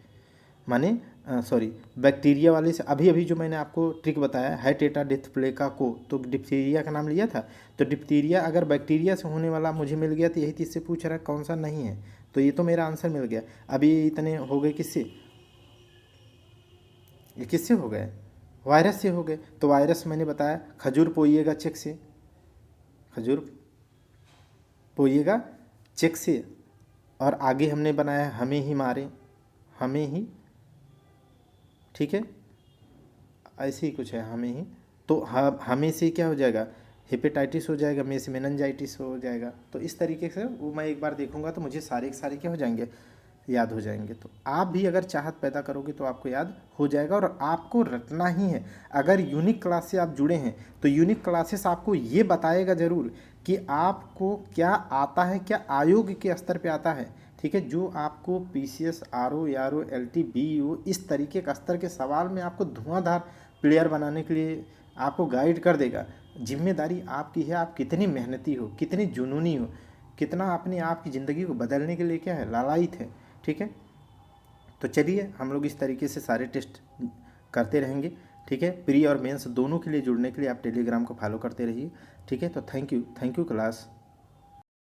माने सॉरी बैक्टीरिया वाले से। अभी अभी जो मैंने आपको ट्रिक बताया है टेटा डिथ प्लेका को, तो डिप्थीरिया का नाम लिया था। तो डिप्थीरिया अगर बैक्टीरिया से होने वाला मुझे मिल गया तो यही चीज़ से पूछ रहा है कौन सा नहीं है, तो ये तो मेरा आंसर मिल गया। अभी इतने हो गए किससे, ये किससे हो गए, वायरस से हो गए। तो वायरस मैंने बताया खजूर पोइएगा चेक से, खजूर पोइएगा चेक से, और आगे हमने बनाया हमें ही मारे, हमें ही, ठीक है, ऐसे ही कुछ है हमें ही। तो हमें से क्या हो जाएगा, हेपेटाइटिस हो जाएगा, में से मेनिंजाइटिस हो जाएगा। तो इस तरीके से वो मैं एक बार देखूंगा तो मुझे सारे के सारे क्या हो जाएंगे, याद हो जाएंगे। तो आप भी अगर चाहत पैदा करोगे तो आपको याद हो जाएगा, और आपको रटना ही है। अगर यूनिक क्लास से आप जुड़े हैं तो यूनिक क्लासेस आपको ये बताएगा ज़रूर कि आपको क्या आता है, क्या आयोग के स्तर पे आता है, ठीक है। जो आपको पीसीएस, आरओ, यारो, एलटी, बीईओ इस तरीके का स्तर के सवाल में आपको धुआंधार प्लेयर बनाने के लिए आपको गाइड कर देगा। जिम्मेदारी आपकी है, आप कितनी मेहनती हो, कितनी जुनूनी हो, कितना अपने आप की ज़िंदगी को बदलने के लिए क्या है, लालायित है, ठीक है। तो चलिए हम लोग इस तरीके से सारे टेस्ट करते रहेंगे, ठीक है। प्री और मेंस दोनों के लिए जुड़ने के लिए आप टेलीग्राम को फॉलो करते रहिए, ठीक है। तो थैंक यू क्लास।